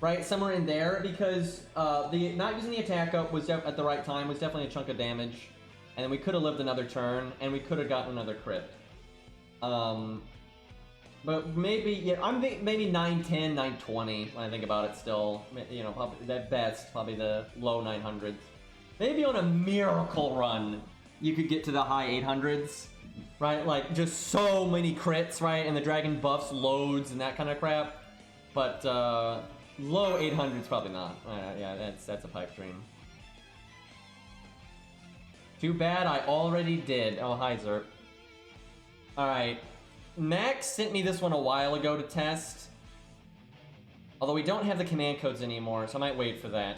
right, somewhere in there, because the not using the attack up was at the right time was definitely a chunk of damage, and then we could have lived another turn, and we could have gotten another crit. But maybe, yeah, I'm thinking maybe 910, 920 when I think about it still. You know, probably, at best, probably the low 900s. Maybe on a miracle run, you could get to the high 800s, right? Like, just so many crits, right? And the dragon buffs loads and that kind of crap. But, low 800s probably not. Yeah, that's a pipe dream. Too bad I already did. Oh, hi, Zerp. Alright. Max sent me this one a while ago to test. Although we don't have the command codes anymore, so I might wait for that.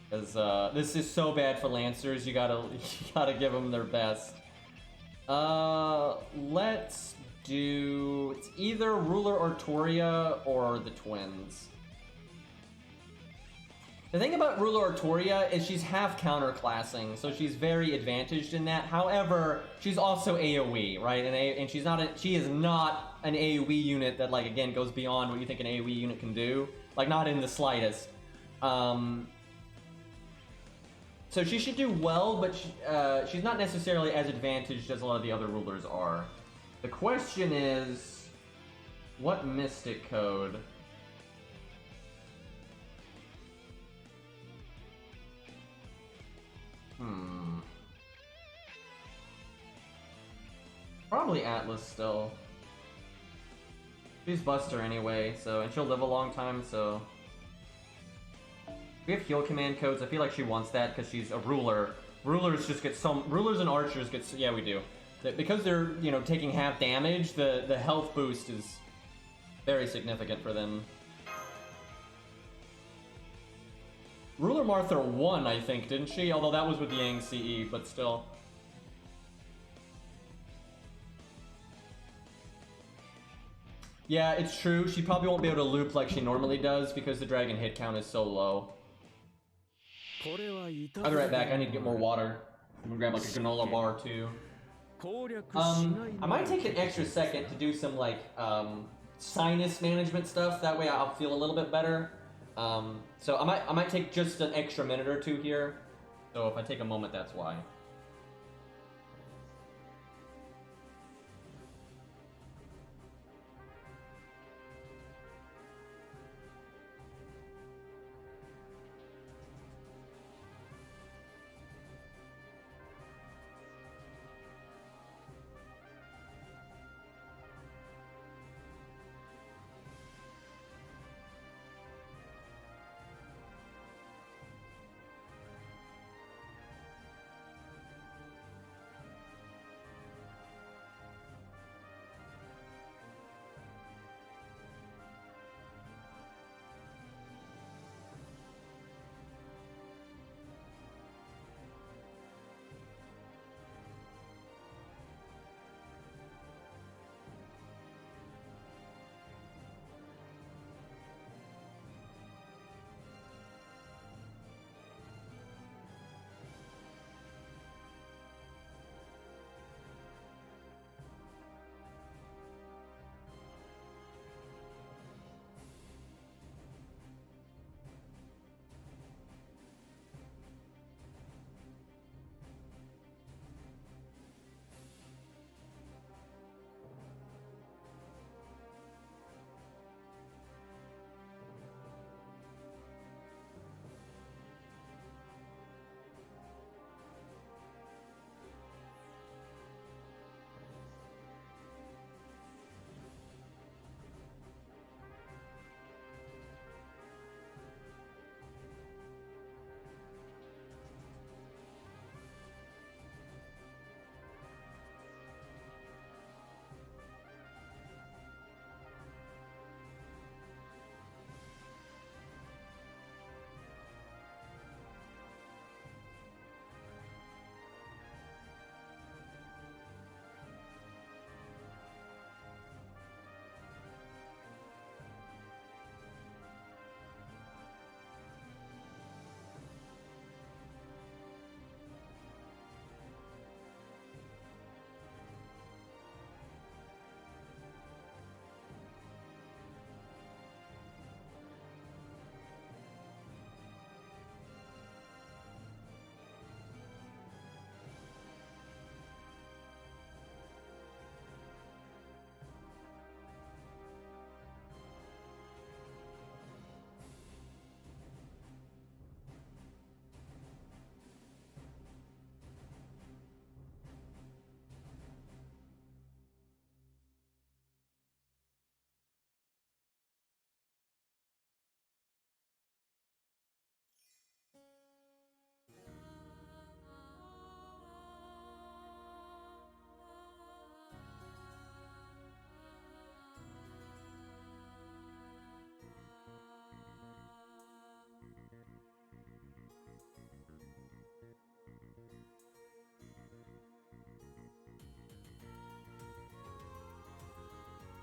Because this is so bad for Lancers, you gotta give them their best. Let's do... It's either Ruler or Toria or the Twins. The thing about Ruler Artoria is she's half counterclassing, so she's very advantaged in that. However, she's also AoE, right? And she is not an AoE unit that, like, again, goes beyond what you think an AoE unit can do. Like, not in the slightest. So she should do well, but she's not necessarily as advantaged as a lot of the other rulers are. The question is, what Mystic Code? Probably Atlas still. She's Buster anyway, so, and she'll live a long time, so. We have heal command codes. I feel like she wants that because she's a ruler. Rulers and archers get, yeah, we do. Because they're, you know, taking half damage, the health boost is very significant for them. Ruler Martha won, I think, didn't she? Although that was with the Yang CE, but still. Yeah, it's true. She probably won't be able to loop like she normally does because the dragon hit count is so low. I'll be right back. I need to get more water. I'm gonna grab like a granola bar too. I might take an extra second to do some like sinus management stuff. That way I'll feel a little bit better. So I might take just an extra minute or two here. So if I take a moment, that's why.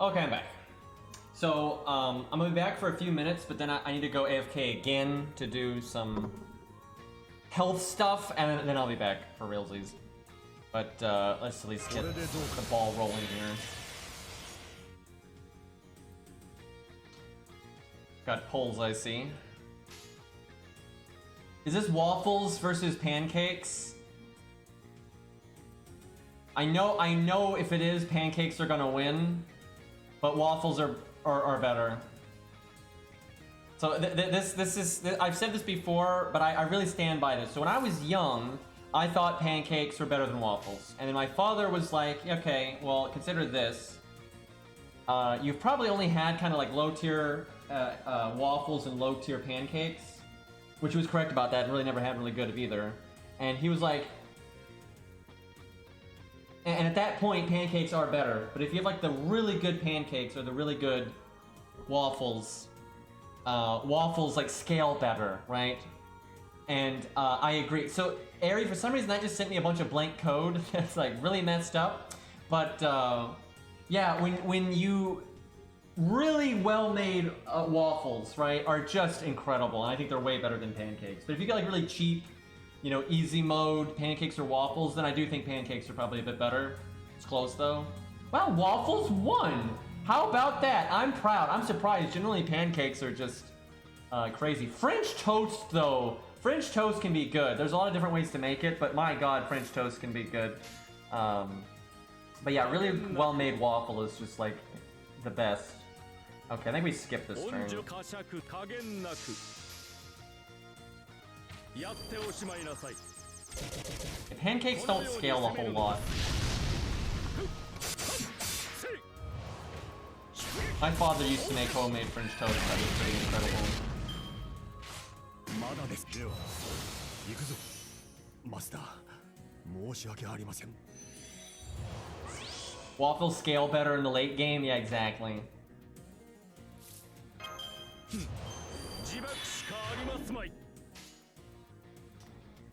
Okay, I'm back. So, I'm gonna be back for a few minutes, but then I need to go AFK again to do some health stuff, and then I'll be back for realsies. But, let's at least get the ball rolling here. Got polls, I see. Is this waffles versus pancakes? I know if it is, pancakes are gonna win. But waffles are better. So this is I've said this before, but I really stand by this. So when I was young, I thought pancakes were better than waffles, and then my father was like, "Okay, well, consider this. You've probably only had kind of like low tier waffles and low tier pancakes," which he was correct about that, and really never had really good of either. And he was like. And at that point, pancakes are better. But if you have like the really good pancakes or the really good waffles, waffles like scale better, right? And I agree. So Ari, for some reason, that just sent me a bunch of blank code. That's like really messed up. But yeah, when you really well-made waffles, right, are just incredible. And I think they're way better than pancakes. But if you get like really cheap, you know, easy mode pancakes or waffles, then I do think pancakes are probably a bit better. It's close though. Wow, waffles won. How about that? I'm proud. I'm surprised. Generally, pancakes are just crazy. French toast, though. French toast can be good. There's a lot of different ways to make it, but my god, French toast can be good. But yeah, really well-made waffle is just like the best. Okay, I think we skip this turn. Pancakes don't scale a whole lot. My father used to make homemade French toast. That was pretty incredible. Waffles scale better in the late game? Yeah, exactly.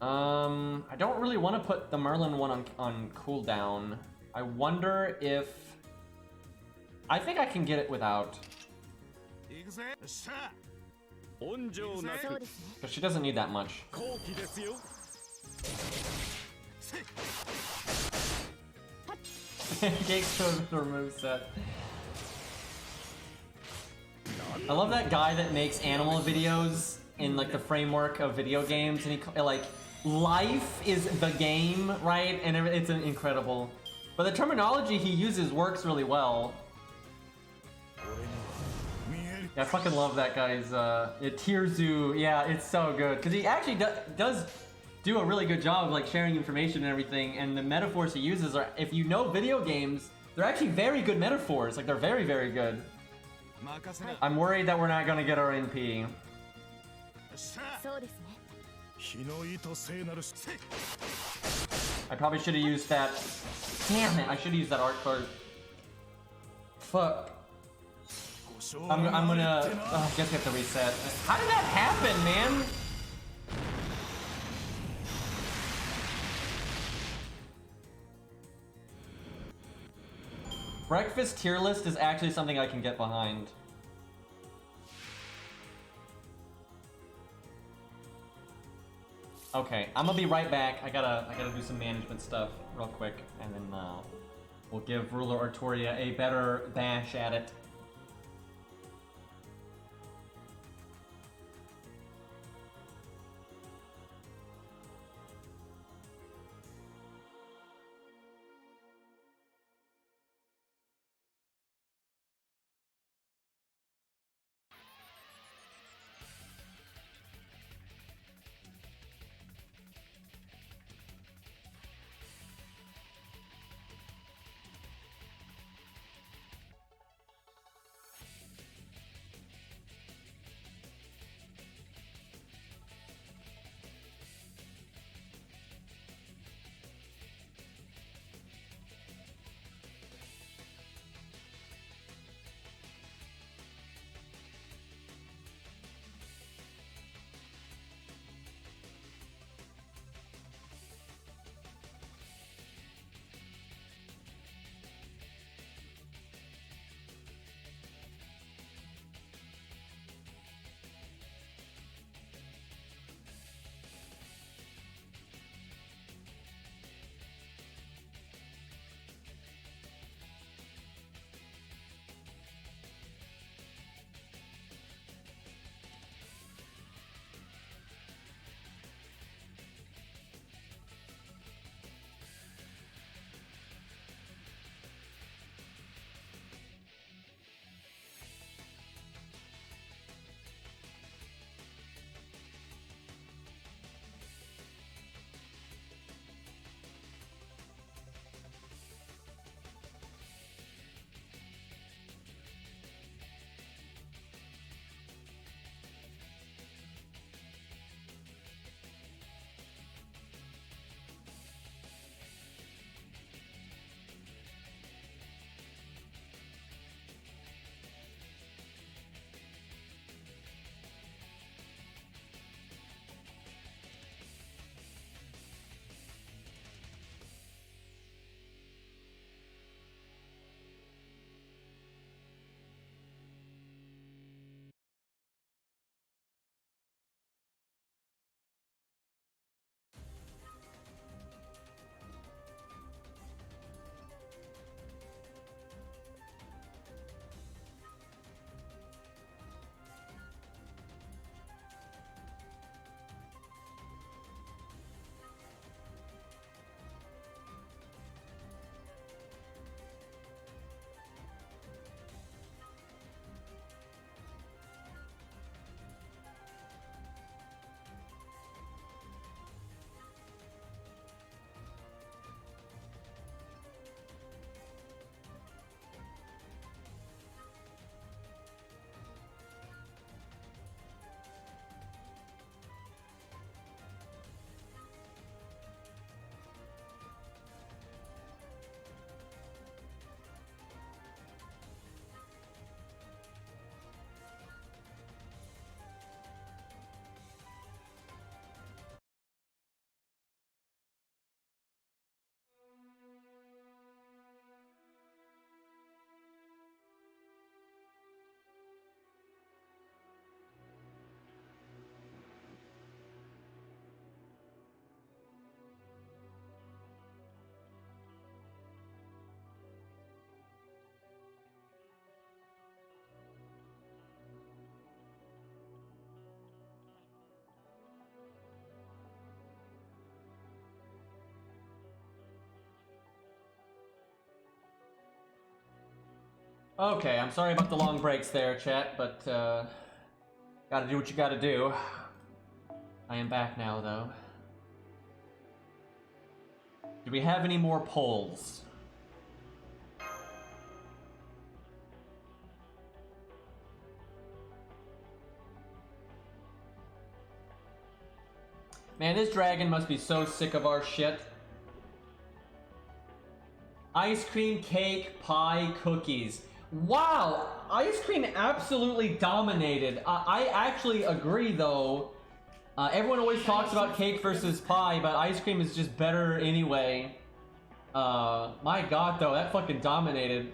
I don't really want to put the Merlin one on cooldown. I wonder if... I think I can get it without. But she doesn't need that much. Pancakes to the remove set. I love that guy that makes animal videos in like the framework of video games, and he like life is the game, right? And it's incredible. But the terminology he uses works really well. Yeah, I fucking love that guy's Tirzu. Yeah, it's so good because he actually does do a really good job of like sharing information and everything. And the metaphors he uses are, if you know video games, they're actually very good metaphors. Like they're very, very good. I'm worried that we're not gonna get our NP. I probably should have used that. Damn it! I should have used that art card. Fuck. I'm gonna. I guess we have to reset. How did that happen, man? Breakfast tier list is actually something I can get behind. Okay, I'm gonna be right back. I gotta do some management stuff real quick, and then we'll give Ruler Artoria a better bash at it. Okay, I'm sorry about the long breaks there, chat, but gotta do what you gotta do. I am back now, though. Do we have any more polls? Man, this dragon must be so sick of our shit. Ice cream, cake, pie, cookies. Wow! Ice cream absolutely dominated. I actually agree, though. Everyone always talks about cake versus pie, but ice cream is just better anyway. My god, though, that fucking dominated.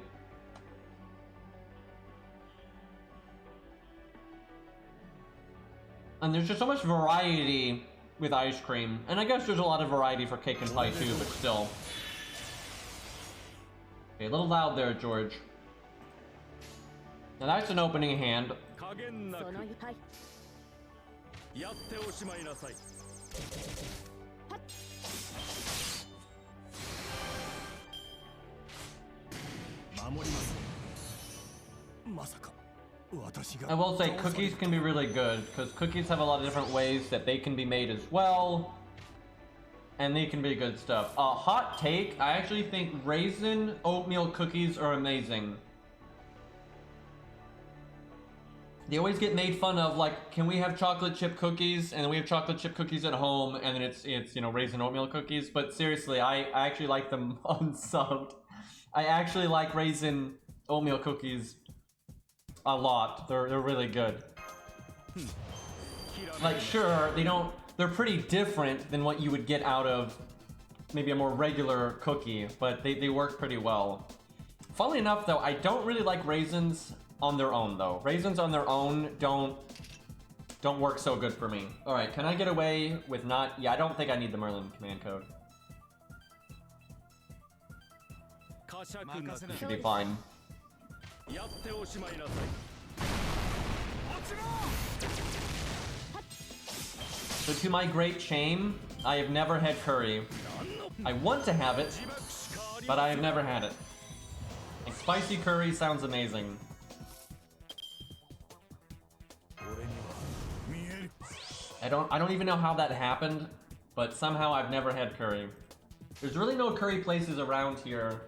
And there's just so much variety with ice cream. And I guess there's a lot of variety for cake and pie, too, but still. Okay, a little loud there, George. Now that's an opening hand. I will say cookies can be really good, because cookies have a lot of different ways that they can be made as well. And they can be good stuff. Hot take, I actually think raisin oatmeal cookies are amazing. They always get made fun of, like, can we have chocolate chip cookies? And then we have chocolate chip cookies at home, and then it's you know, raisin oatmeal cookies. But seriously, I actually like them unsubbed. I actually like raisin oatmeal cookies a lot. They're really good. Like, sure, they're pretty different than what you would get out of maybe a more regular cookie, but they work pretty well. Funnily enough, though, I don't really like raisins on their own, though. Raisins on their own don't work so good for me. All right, can I get away with not... Yeah, I don't think I need the Merlin command code. Should be fine. So to my great shame, I have never had curry. I want to have it, but I have never had it. Like, spicy curry sounds amazing. I don't even know how that happened, but somehow I've never had curry. There's really no curry places around here.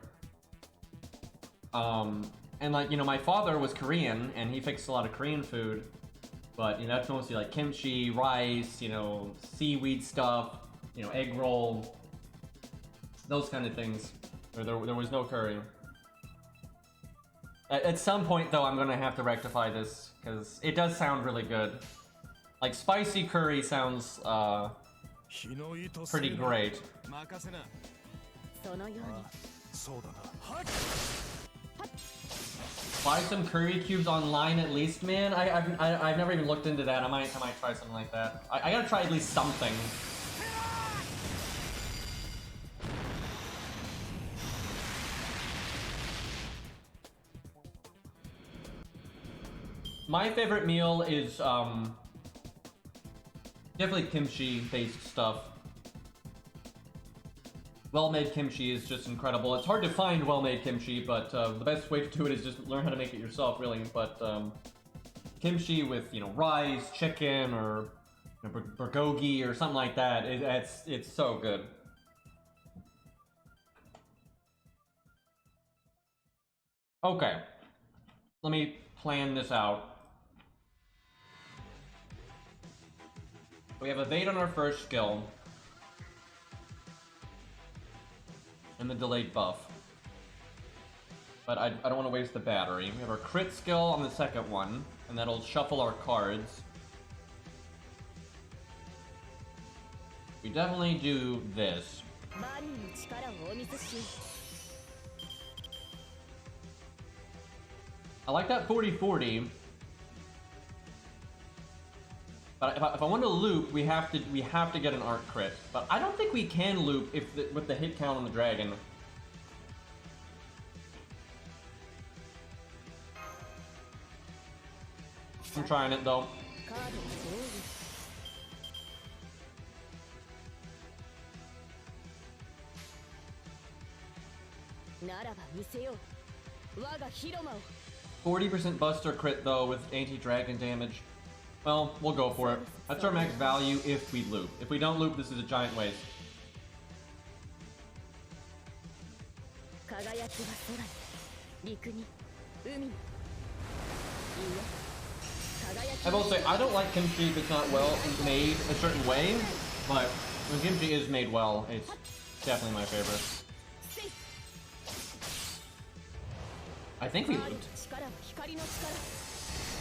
And like, you know, my father was Korean and he fixed a lot of Korean food, but you know, that's mostly like kimchi, rice, you know, seaweed stuff, you know, egg roll, those kind of things. There was no curry. At some point though, I'm gonna have to rectify this because it does sound really good. Like, spicy curry sounds pretty great. Buy some curry cubes online at least, man. I've never even looked into that. I might try something like that. I gotta try at least something. My favorite meal is definitely kimchi-based stuff. Well-made kimchi is just incredible. It's hard to find well-made kimchi, but the best way to do it is just learn how to make it yourself, really. But kimchi with, you know, rice, chicken, or you know, bulgogi or something like that, it's so good. Okay, let me plan this out. We have evade on our first skill. And the delayed buff. But I don't want to waste the battery. We have our crit skill on the second one, and that'll shuffle our cards. We definitely do this. I like that 40-40. But if I want to loop, we have to get an arc crit. But I don't think we can loop with the hit count on the dragon. I'm trying it though. 40% Buster crit though with anti-dragon damage. Well, we'll go for it. That's our max value if we loop. If we don't loop, this is a giant waste. I will say, I don't like kimchi if it's not well made a certain way, but when kimchi is made well, it's definitely my favorite. I think we looped.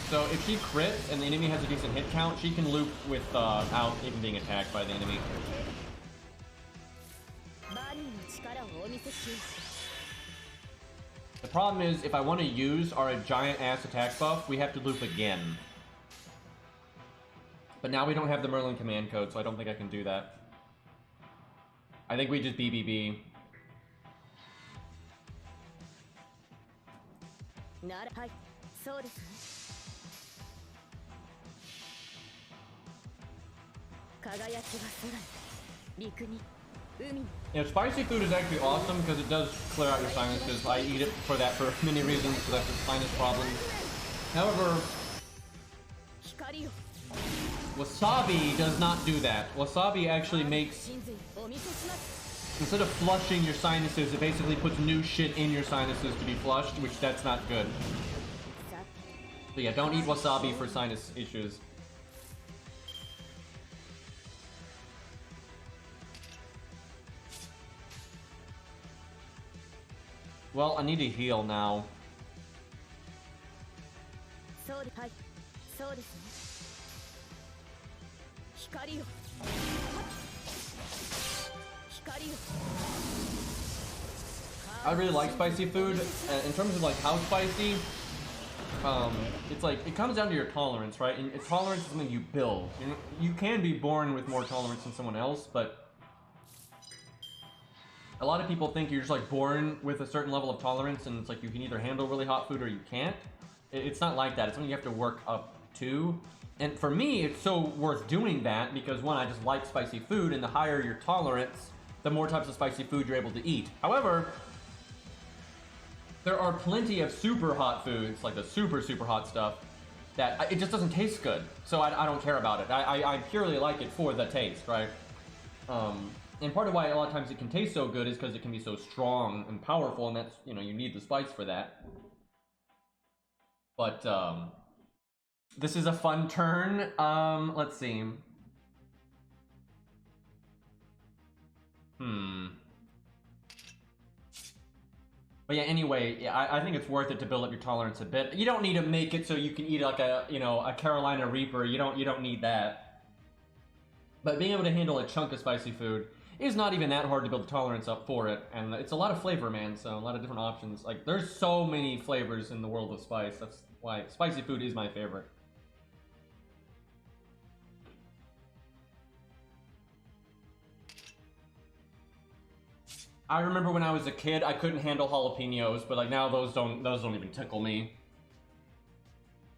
So if she crits and the enemy has a decent hit count, she can loop without even being attacked by the enemy. The problem is, if I want to use our giant ass attack buff, we have to loop again. But now we don't have the Merlin command code, so I don't think I can do that. I think we just BBB. You know, spicy food is actually awesome because it does clear out your sinuses. I eat it for that for many reasons, because I have sinus problems. However, wasabi does not do that. Wasabi actually makes, instead of flushing your sinuses, it basically puts new shit in your sinuses to be flushed, which that's not good. So yeah, don't eat wasabi for sinus issues. Well, I need to heal now. I really like spicy food. In terms of like how spicy, it's like, it comes down to your tolerance, right? And tolerance is something you build. You can be born with more tolerance than someone else, but a lot of people think you're just like born with a certain level of tolerance, and it's like you can either handle really hot food or you can't. It's not like that. It's something you have to work up to. And for me, it's so worth doing that because, one, I just like spicy food, and the higher your tolerance, the more types of spicy food you're able to eat. However, there are plenty of super hot foods, like the super hot stuff, that it just doesn't taste good. So I don't care about it. I purely like it for the taste, right? And part of why a lot of times it can taste so good is because it can be so strong and powerful, and that's, you know, you need the spice for that. But, this is a fun turn. Let's see. But yeah, anyway, yeah, I think it's worth it to build up your tolerance a bit. You don't need to make it so you can eat like a, you know, a Carolina Reaper. You don't need that. But being able to handle a chunk of spicy food is not even that hard to build the tolerance up for it, and it's a lot of flavor, man, so a lot of different options. Like, there's so many flavors in the world of spice. That's why spicy food is my favorite. I remember when I was a kid, I couldn't handle jalapenos, but like now those don't even tickle me.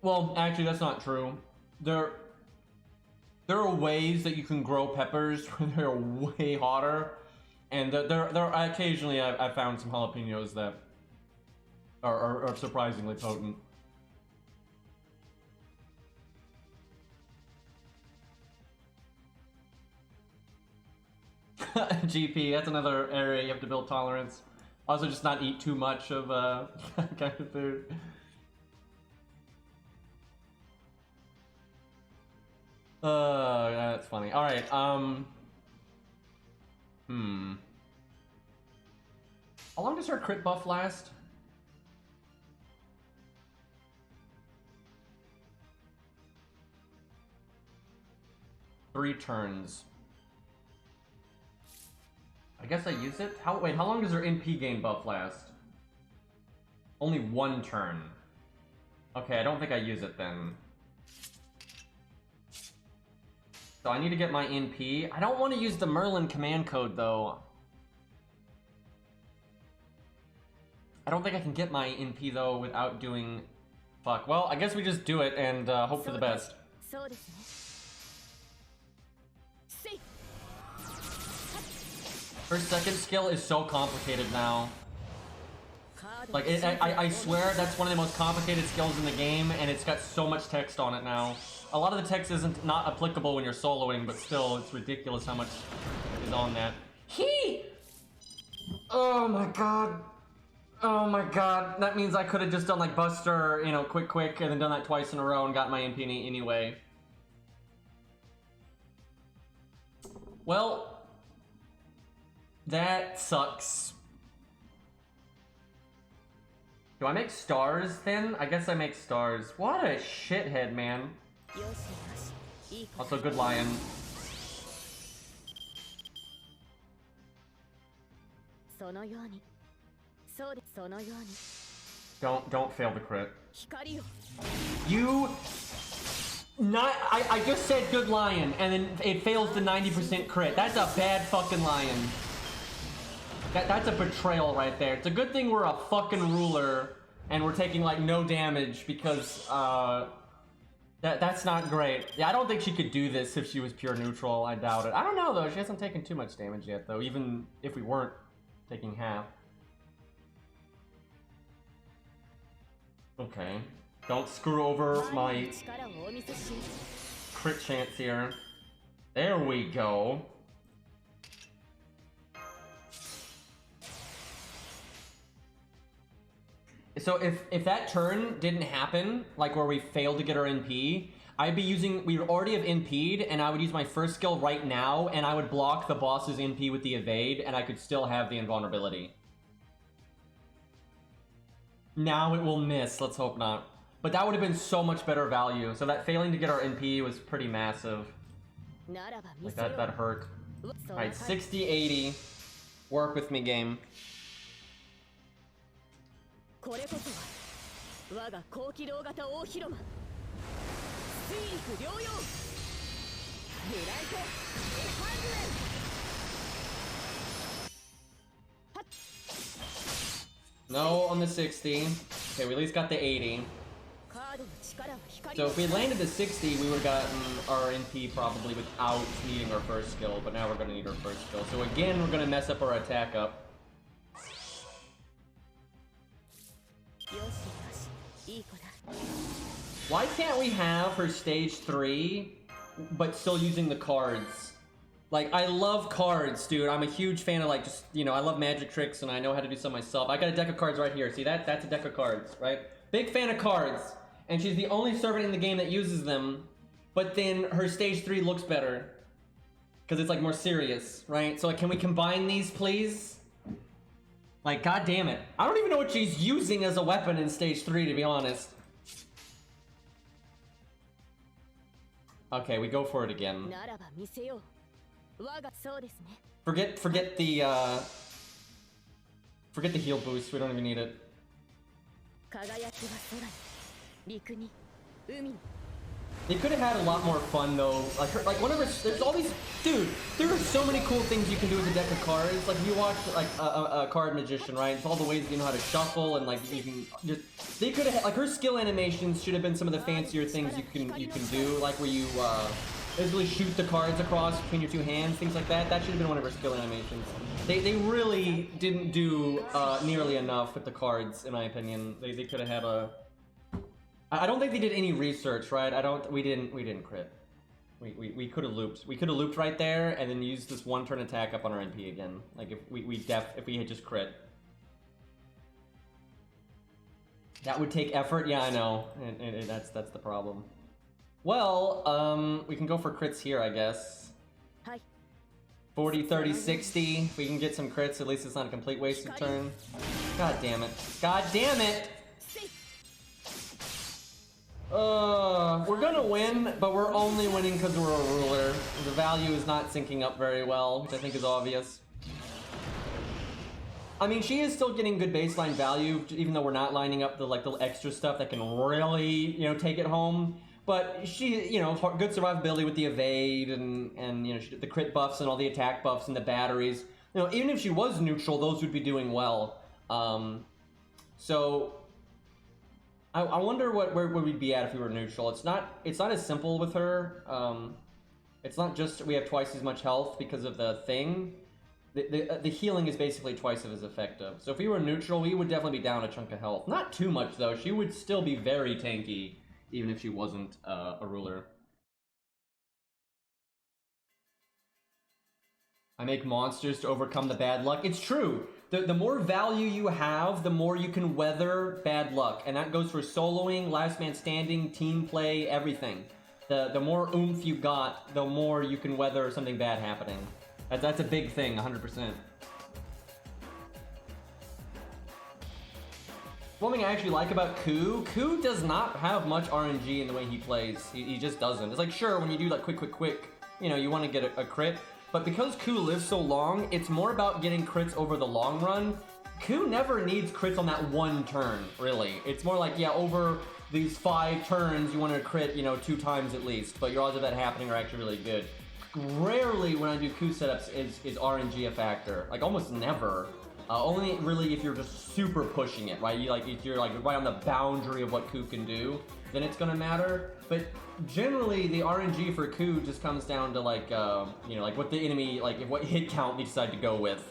Well, actually, that's not true. There are ways that you can grow peppers where they're way hotter, and occasionally I've found some jalapenos that are surprisingly potent. GP, that's another area you have to build tolerance. Also, just not eat too much of that kind of food. Yeah, that's funny. All right. How long does her crit buff last? Three turns. I guess I use it? Wait, how long does her NP gain buff last? Only one turn. Okay, I don't think I use it then. So I need to get my NP. I don't want to use the Merlin command code, though. I don't think I can get my NP, though, without doing... Fuck. Well, I guess we just do it and hope for the best. Her second skill is so complicated now. Like, I swear that's one of the most complicated skills in the game, and it's got so much text on it now. A lot of the text isn't not applicable when you're soloing, but still, it's ridiculous how much is on that. Oh my god. Oh my god. That means I could have just done like Buster, you know, quick, and then done that twice in a row and got my MP anyway. Well, that sucks. Do I make stars then? I guess I make stars. What a shithead, man. Also, good lion. Don't fail the crit. You... Not... I just said good lion, and then it fails the 90% crit. That's a bad fucking lion. That's a betrayal right there. It's a good thing we're a fucking ruler, and we're taking, like, no damage, because, that's not great. Yeah, I don't think she could do this if she was pure neutral. I doubt it. I don't know, though. She hasn't taken too much damage yet, though, even if we weren't taking half. Okay. Don't screw over my crit chance here. There we go. So if that turn didn't happen, like where we failed to get our NP, I'd be using, we would already have NP'd, and I would use my first skill right now, and I would block the boss's NP with the evade, and I could still have the invulnerability. Now it will miss, let's hope not. But that would have been so much better value, so that failing to get our NP was pretty massive. Like that hurt. Alright, 60, 80. Work with me, game. No on the 60. Okay, we at least got the 80. So if we landed the 60, we would have gotten our NP probably without needing our first skill, but now we're going to need our first skill. So again, we're going to mess up our attack up. Why can't we have her stage 3, but still using the cards? Like, I love cards, dude. I'm a huge fan of, like, just, you know, I love magic tricks, and I know how to do some myself. I got a deck of cards right here. See that? That's a deck of cards, right? Big fan of cards. And she's the only servant in the game that uses them, but then her stage 3 looks better. Because it's, like, more serious, right? So, like, can we combine these, please? Like, god damn it. I don't even know what she's using as a weapon in stage 3, to be honest. Okay, we go for it again. Forget the heal boost. We don't even need it. They could have had a lot more fun though. Like one of her, there's all these, dude. There are so many cool things you can do with a deck of cards. Like you watch like a card magician, right? It's all the ways you know how to shuffle and like you can just. They could have like her skill animations should have been some of the fancier things you can do, like where you basically shoot the cards across between your two hands, things like that. That should have been one of her skill animations. They really didn't do nearly enough with the cards, in my opinion. They could have had a. I don't think they did any research, right? We didn't crit. We could have looped. We could have looped right there and then used this one turn attack up on our NP again. Like if we had just crit. That would take effort. Yeah, I know. And that's the problem. Well, we can go for crits here, I guess. 40, 30, 60. If we can get some crits, at least it's not a complete wasted turn. God damn it. God damn it! We're gonna win, but we're only winning because we're a ruler. The value is not syncing up very well, which I think is obvious. I mean, she is still getting good baseline value, even though we're not lining up the extra stuff that can really, take it home. But she, good survivability with the evade and the crit buffs and all the attack buffs and the batteries. Even if she was neutral, those would be doing well. So I wonder where we'd be at if we were neutral. It's not as simple with her. It's not just we have twice as much health because of the thing. the healing is basically twice as effective. So if we were neutral, we would definitely be down a chunk of health. Not too much though. She would still be very tanky, even if she wasn't a ruler. I make monsters to overcome the bad luck. It's true. The more value you have, the more you can weather bad luck. And that goes for soloing, last man standing, team play, everything. The more oomph you got, the more you can weather something bad happening. That's a big thing, 100%. One thing I actually like about Ku does not have much RNG in the way he plays. He just doesn't. It's like, sure, when you do like quick, you know, you want to get a crit. But because Ku lives so long, it's more about getting crits over the long run. Ku never needs crits on that one turn, really. It's more like, yeah, over these 5 turns, you want to crit, you know, 2 times at least. But your odds of that happening are actually really good. Rarely when I do Ku setups is RNG a factor. Like almost never. Only really if you're just super pushing it, right? If you're like right on the boundary of what Ku can do, then it's gonna matter. But generally, the RNG for Ku just comes down to like, you know, like what the enemy, like what hit count they decide to go with.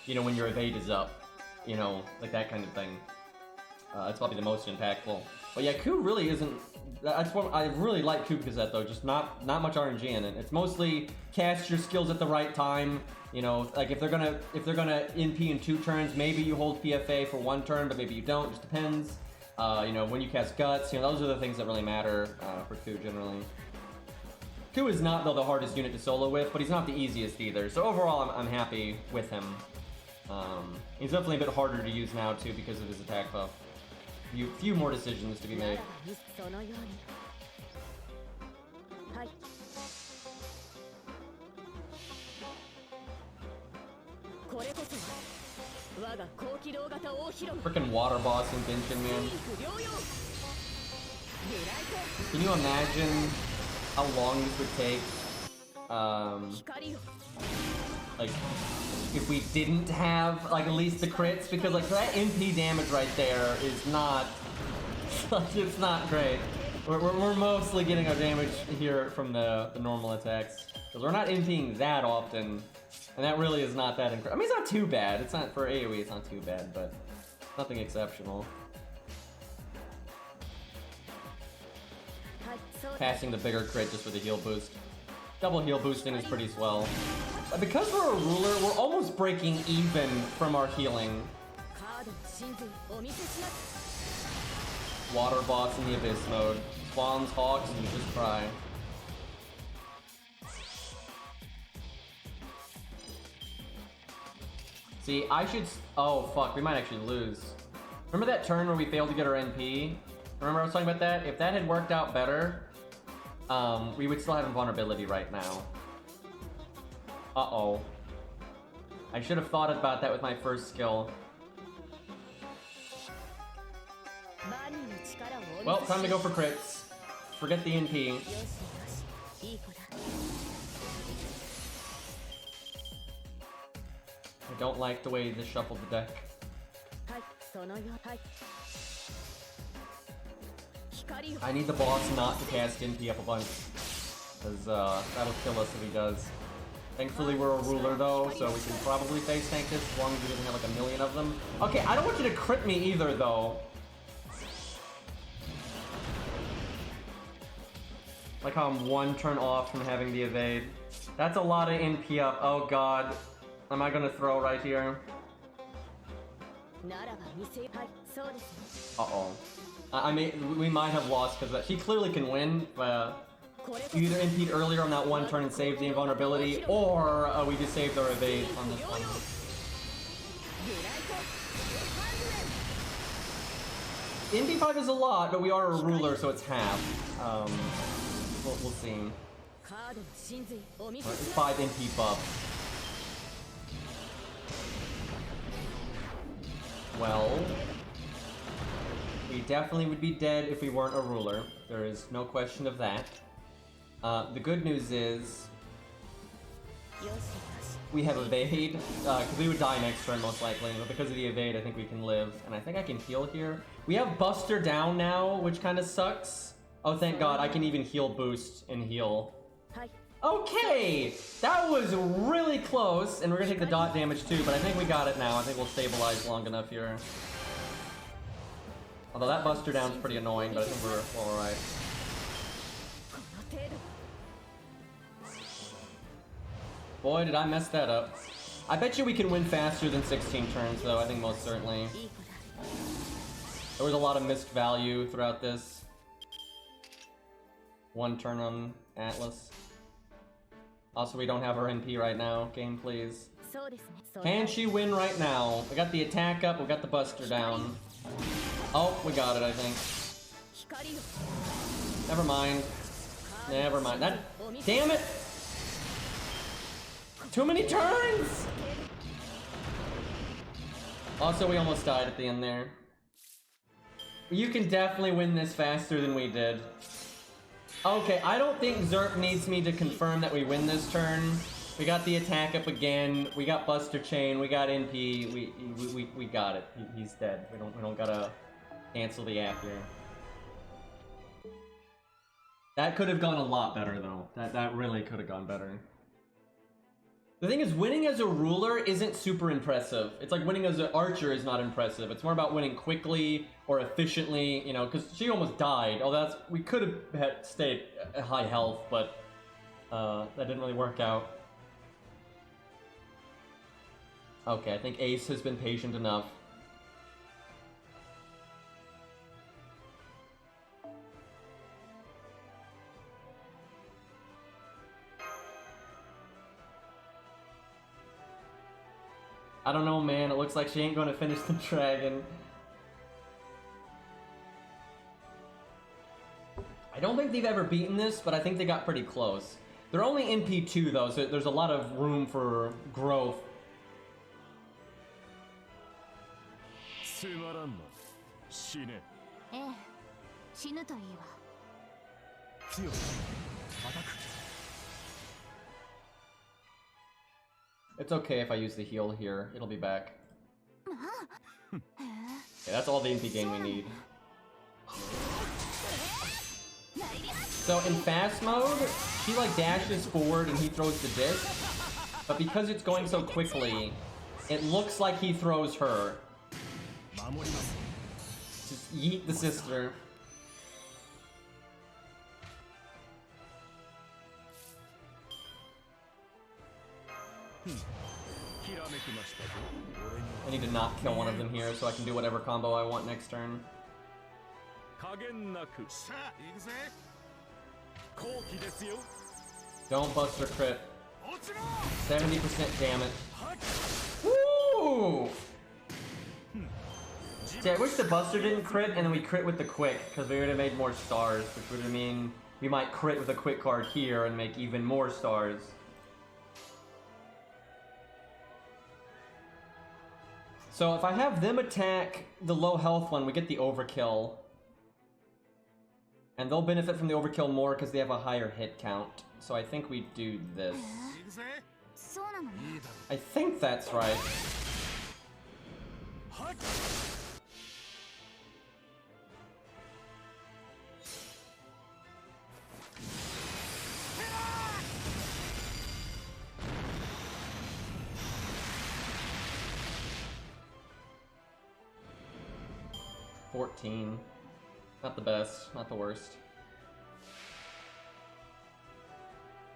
You know, when your evade is up. You know, like that kind of thing. That's probably the most impactful. But yeah, Ku really isn't. That's what I really like Ku because that though, just not much RNG in it. It's mostly cast your skills at the right time. You know, like if they're gonna NP in 2 turns, maybe you hold PFA for 1 turn, but maybe you don't. Just depends. You know, when you cast Guts, you know, those are the things that really matter for Ku generally. Ku is not though the hardest unit to solo with, but he's not the easiest either. So overall, I'm happy with him. He's definitely a bit harder to use now too because of his attack buff. Few more decisions to be made. Frickin' water boss in Genshin, man. Can you imagine how long this would take? Like, if we didn't have, like, at least the crits? Because, like, that MP damage right there is not... like, it's not great. We're mostly getting our damage here from the normal attacks. Because we're not MPing that often. And that really is not that incredible. I mean, it's not too bad. It's not, for AoE, it's not too bad, but nothing exceptional. Passing the bigger crit just for the heal boost. Double heal boosting is pretty swell. But because we're a ruler, we're almost breaking even from our healing. Water boss in the Abyss mode. Swans, Hawks, and you just cry. See, I should... oh, fuck. We might actually lose. Remember that turn where we failed to get our NP? Remember I was talking about that? If that had worked out better, we would still have invulnerability right now. Uh-oh. I should have thought about that with my first skill. Well, time to go for crits. Forget the NP. I don't like the way this shuffled the deck. I need the boss not to cast NP up a bunch, because that'll kill us if he does. Thankfully we're a ruler though, so we can probably face tank this as long as he doesn't have like a million of them. Okay, I don't want you to crit me either though. Like how I'm 1 turn off from having the evade. That's a lot of NP up. Oh god. Am I gonna throw right here? Uh-oh. I mean, we might have lost because she clearly can win, but you either NP'd earlier on that 1 turn and saved the invulnerability, or we just saved our evade on this one. NP5 is a lot, but we are a ruler, so it's half. We'll see. Right, 5 NP buff. Well, we definitely would be dead if we weren't a ruler. There is no question of that. The good news is we have evade, because we would die next turn most likely, but because of the evade I think we can live, and I think I can heal here. We have Buster down now, which kind of sucks. Oh, thank god, I can even heal boost and heal. Okay, that was really close, and we're gonna take the dot damage too, but I think we got it now. I think we'll stabilize long enough here. Although that Buster Down's pretty annoying, but I think we're alright. Boy, did I mess that up. I bet you we can win faster than 16 turns, though. I think most certainly. There was a lot of missed value throughout this. One turn on Atlas. Also, we don't have our NP right now. Game, please. Can she win right now? We got the attack up, we got the Buster down. Oh, we got it, I think. Never mind. Never mind. That. Damn it! Too many turns! Also, we almost died at the end there. You can definitely win this faster than we did. Okay, I don't think Zerp needs me to confirm that we win this turn. We got the attack up again. We got Buster Chain. We got NP. We got it. He's dead. We don't gotta cancel the app here. That could have gone a lot better though. That really could have gone better. The thing is, winning as a ruler isn't super impressive. It's like winning as an archer is not impressive. It's more about winning quickly or efficiently, you know, because she almost died. Oh, we could have stayed at high health, but that didn't really work out. Okay, I think Ace has been patient enough. I don't know, man. It looks like she ain't gonna finish the dragon. I don't think they've ever beaten this, but I think they got pretty close. They're only NP2 though, so there's a lot of room for growth. It's okay if I use the heal here. It'll be back. Yeah, that's all the NP gain we need. So in fast mode, she like dashes forward and he throws the disc. But because it's going so quickly, it looks like he throws her. Just yeet the sister. I need to not kill one of them here so I can do whatever combo I want next turn. Don't bust her crit. 70% damage. Woo! See, I wish the Buster didn't crit and then we crit with the Quick, because we would have made more stars, which would mean we might crit with a Quick card here and make even more stars. So if I have them attack the low health one, we get the overkill. And they'll benefit from the overkill more because they have a higher hit count. So I think we do this. I think that's right. Not the best, not the worst.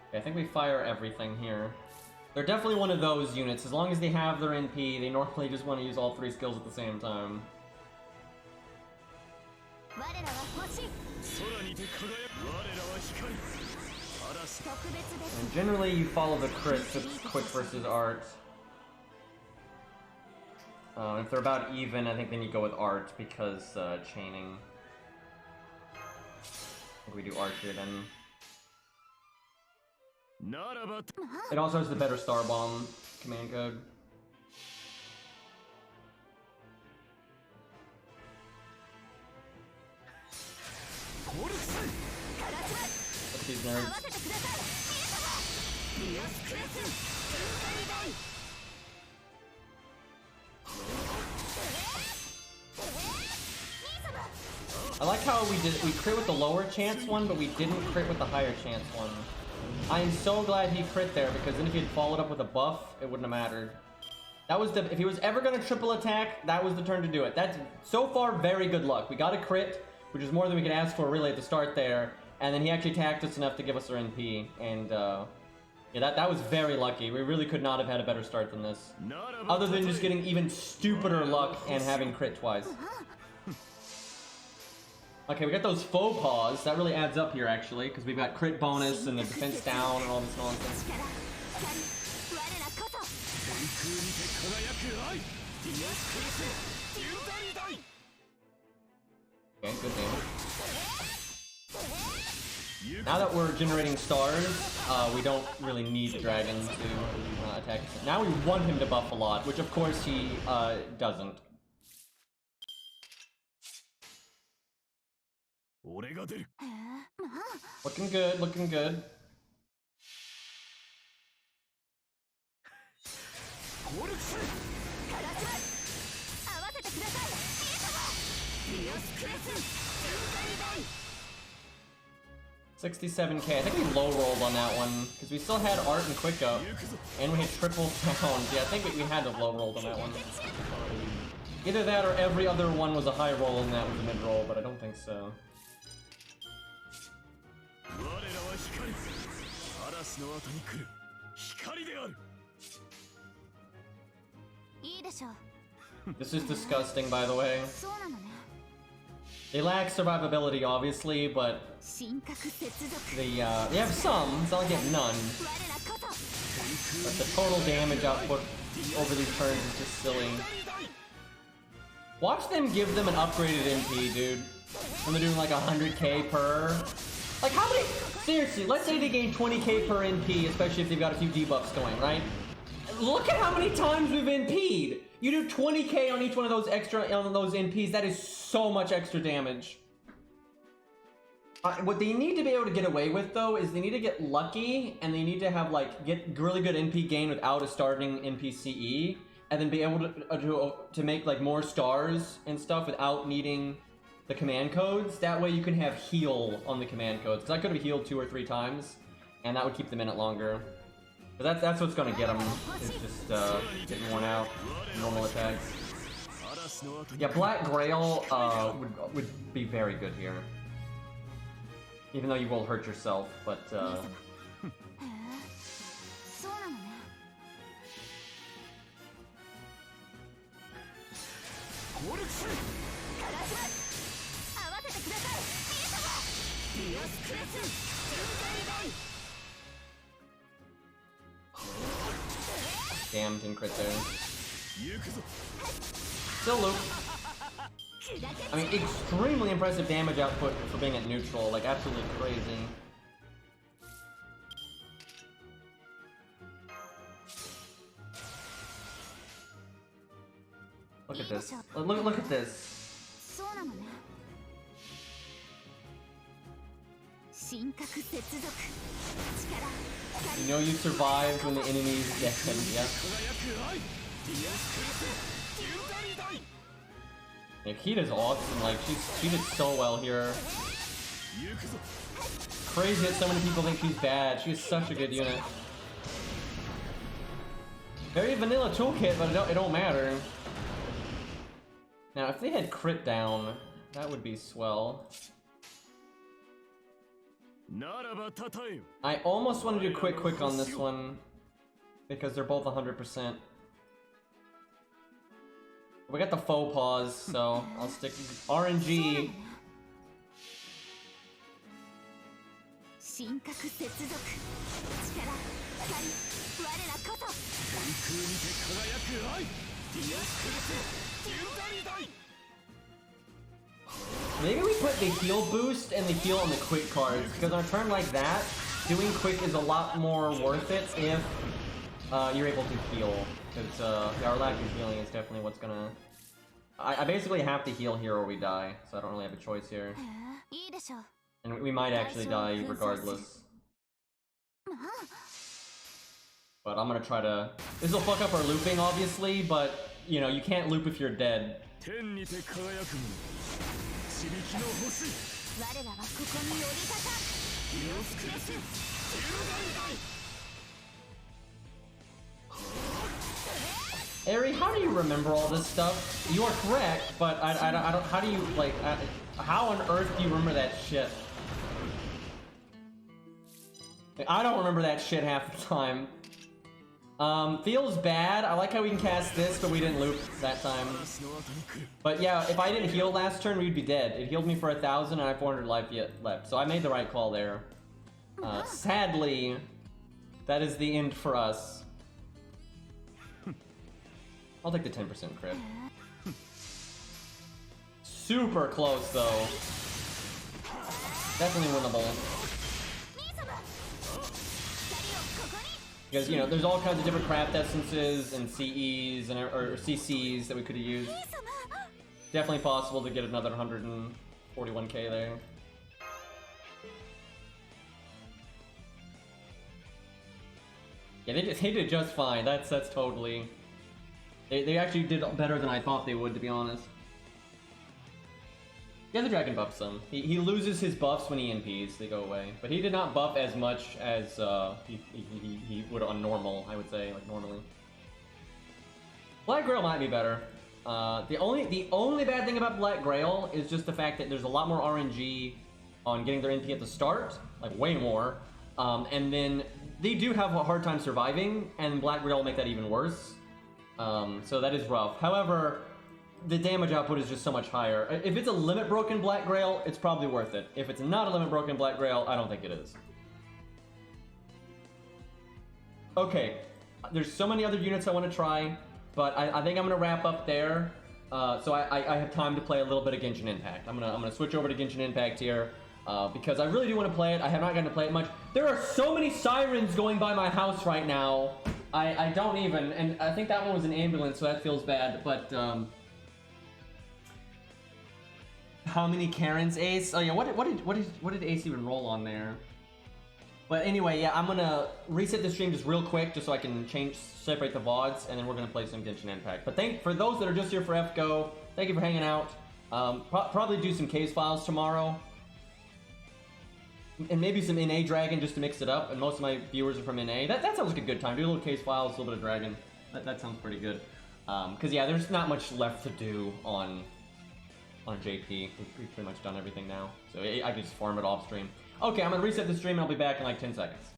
Okay, I think we fire everything here. They're definitely one of those units. As long as they have their NP, they normally just want to use all 3 skills at the same time. And generally you follow the crits with Quick versus Art. If they're about even, I think then you go with Art because chaining. I think we do Art here then. It also has the better Star Bomb command code. Fuck these nerds. I like how we crit with the lower chance one, but we didn't crit with the higher chance one. I am so glad he crit there, because then if he had followed up with a buff, it wouldn't have mattered. That was the, if he was ever gonna triple attack, that was the turn to do it. That's so far very good luck. We got a crit, which is more than we could ask for really at the start there, and then he actually attacked us enough to give us our NP, and yeah, that was very lucky. We really could not have had a better start than this. Other than just getting even stupider luck and having crit twice. Okay, we got those faux pas. That really adds up here, actually, because we've got crit bonus and the defense down and all this nonsense. Okay, good damage. Now that we're generating stars, we don't really need the dragon to attack. Now we want him to buff a lot, which of course he doesn't. Looking good, looking good. $67K. I think we low rolled on that one because we still had art and quick up, and we had triple downs. Yeah, I think we had to have low rolled on that one. Either that or every other one was a high roll and that was a mid roll, but I don't think so. This is disgusting, by the way. They lack survivability, obviously, but they have some. It's not like they have none. But the total damage output over these turns is just silly. Watch them give them an upgraded MP, dude. When they're doing like 100k per. Like how many? Seriously, let's say they gain 20k per NP, especially if they've got a few debuffs going, right? Look at how many times we've NP'd. You do 20k on each one of those extra on those NPs. That is so much extra damage. What they need to be able to get away with though is they need to get lucky and they need to have like get really good NP gain without a starting NPCE, and then be able to make like more stars and stuff without needing the command codes. That way you can have heal on the command codes. Because I could have healed 2 or 3 times, and that would keep the minute longer. But that's what's gonna get them. It's just getting worn out. Normal attacks. Yeah, Black Grail would be very good here. Even though you will hurt yourself, but damn, didn't crit there. Still loop. I mean, extremely impressive damage output for being at neutral, like absolutely crazy. Look at this. Look at this. You know you survived when the enemy's dead, yeah? Nikita's awesome, like, she did so well here. Crazy that so many people think she's bad. She's such a good unit. Very vanilla toolkit, but it don't matter. Now, if they had crit down, that would be swell. I almost want to do quick on this one, because they're both 100%. We got the faux pause, so I'll stick RNG. Maybe we put the heal boost and the heal on the quick cards, because on a turn like that, doing quick is a lot more worth it if you're able to heal. Because our lack of healing is definitely what's gonna... I basically have to heal here or we die, so I don't really have a choice here. And we might actually die regardless. But I'm gonna try to... This will fuck up our looping, obviously, but, you know, you can't loop if you're dead. Eri, how do you remember all this stuff? You are correct, but I don't. How do you like? How on earth do you remember that shit? I don't remember that shit half the time. Feels bad. I like how we can cast this, but we didn't loop that time. But yeah, if I didn't heal last turn, we'd be dead. It healed me for 1,000, and I have 400 life yet left. So I made the right call there. Sadly, that is the end for us. I'll take the 10% crit. Super close, though. Definitely winnable. Because, you know, there's all kinds of different craft essences and CEs and or CCs that we could have used. Definitely possible to get another 141k there. Yeah, they did just fine. That's totally... They actually did better than I thought they would, to be honest. Yeah, the dragon buffs him. He loses his buffs when he NPs, they go away. But he did not buff as much as he would on normal, I would say, like normally. Black Grail might be better. The only bad thing about Black Grail is just the fact that there's a lot more RNG on getting their NP at the start, like way more. And then they do have a hard time surviving, and Black Grail will make that even worse. So that is rough. However, the damage output is just so much higher. If it's a limit broken Black Grail, it's probably worth it. If it's not a limit broken Black Grail, I don't think it is. Okay, there's so many other units I want to try, but I think I'm gonna wrap up there. So I have time to play a little bit of Genshin Impact. I'm gonna switch over to Genshin Impact here. Because I really do want to play it. I have not gotten to play it much. There are so many sirens going by my house right now. I don't even, and I think that one was an ambulance, so that feels bad, but, how many Karens, Ace? Oh yeah, what did Ace even roll on there? But anyway, yeah, I'm gonna reset the stream just real quick, just so I can separate the VODs, and then we're gonna play some Genshin Impact. But for those that are just here for FGO, thank you for hanging out. Probably do some case files tomorrow. And maybe some NA Dragon just to mix it up, and most of my viewers are from NA. That sounds like a good time. Do a little case files, a little bit of Dragon. That sounds pretty good. Because yeah, there's not much left to do on JP. We've pretty much done everything now. So I can just farm it off stream. Okay, I'm gonna reset the stream and I'll be back in like 10 seconds.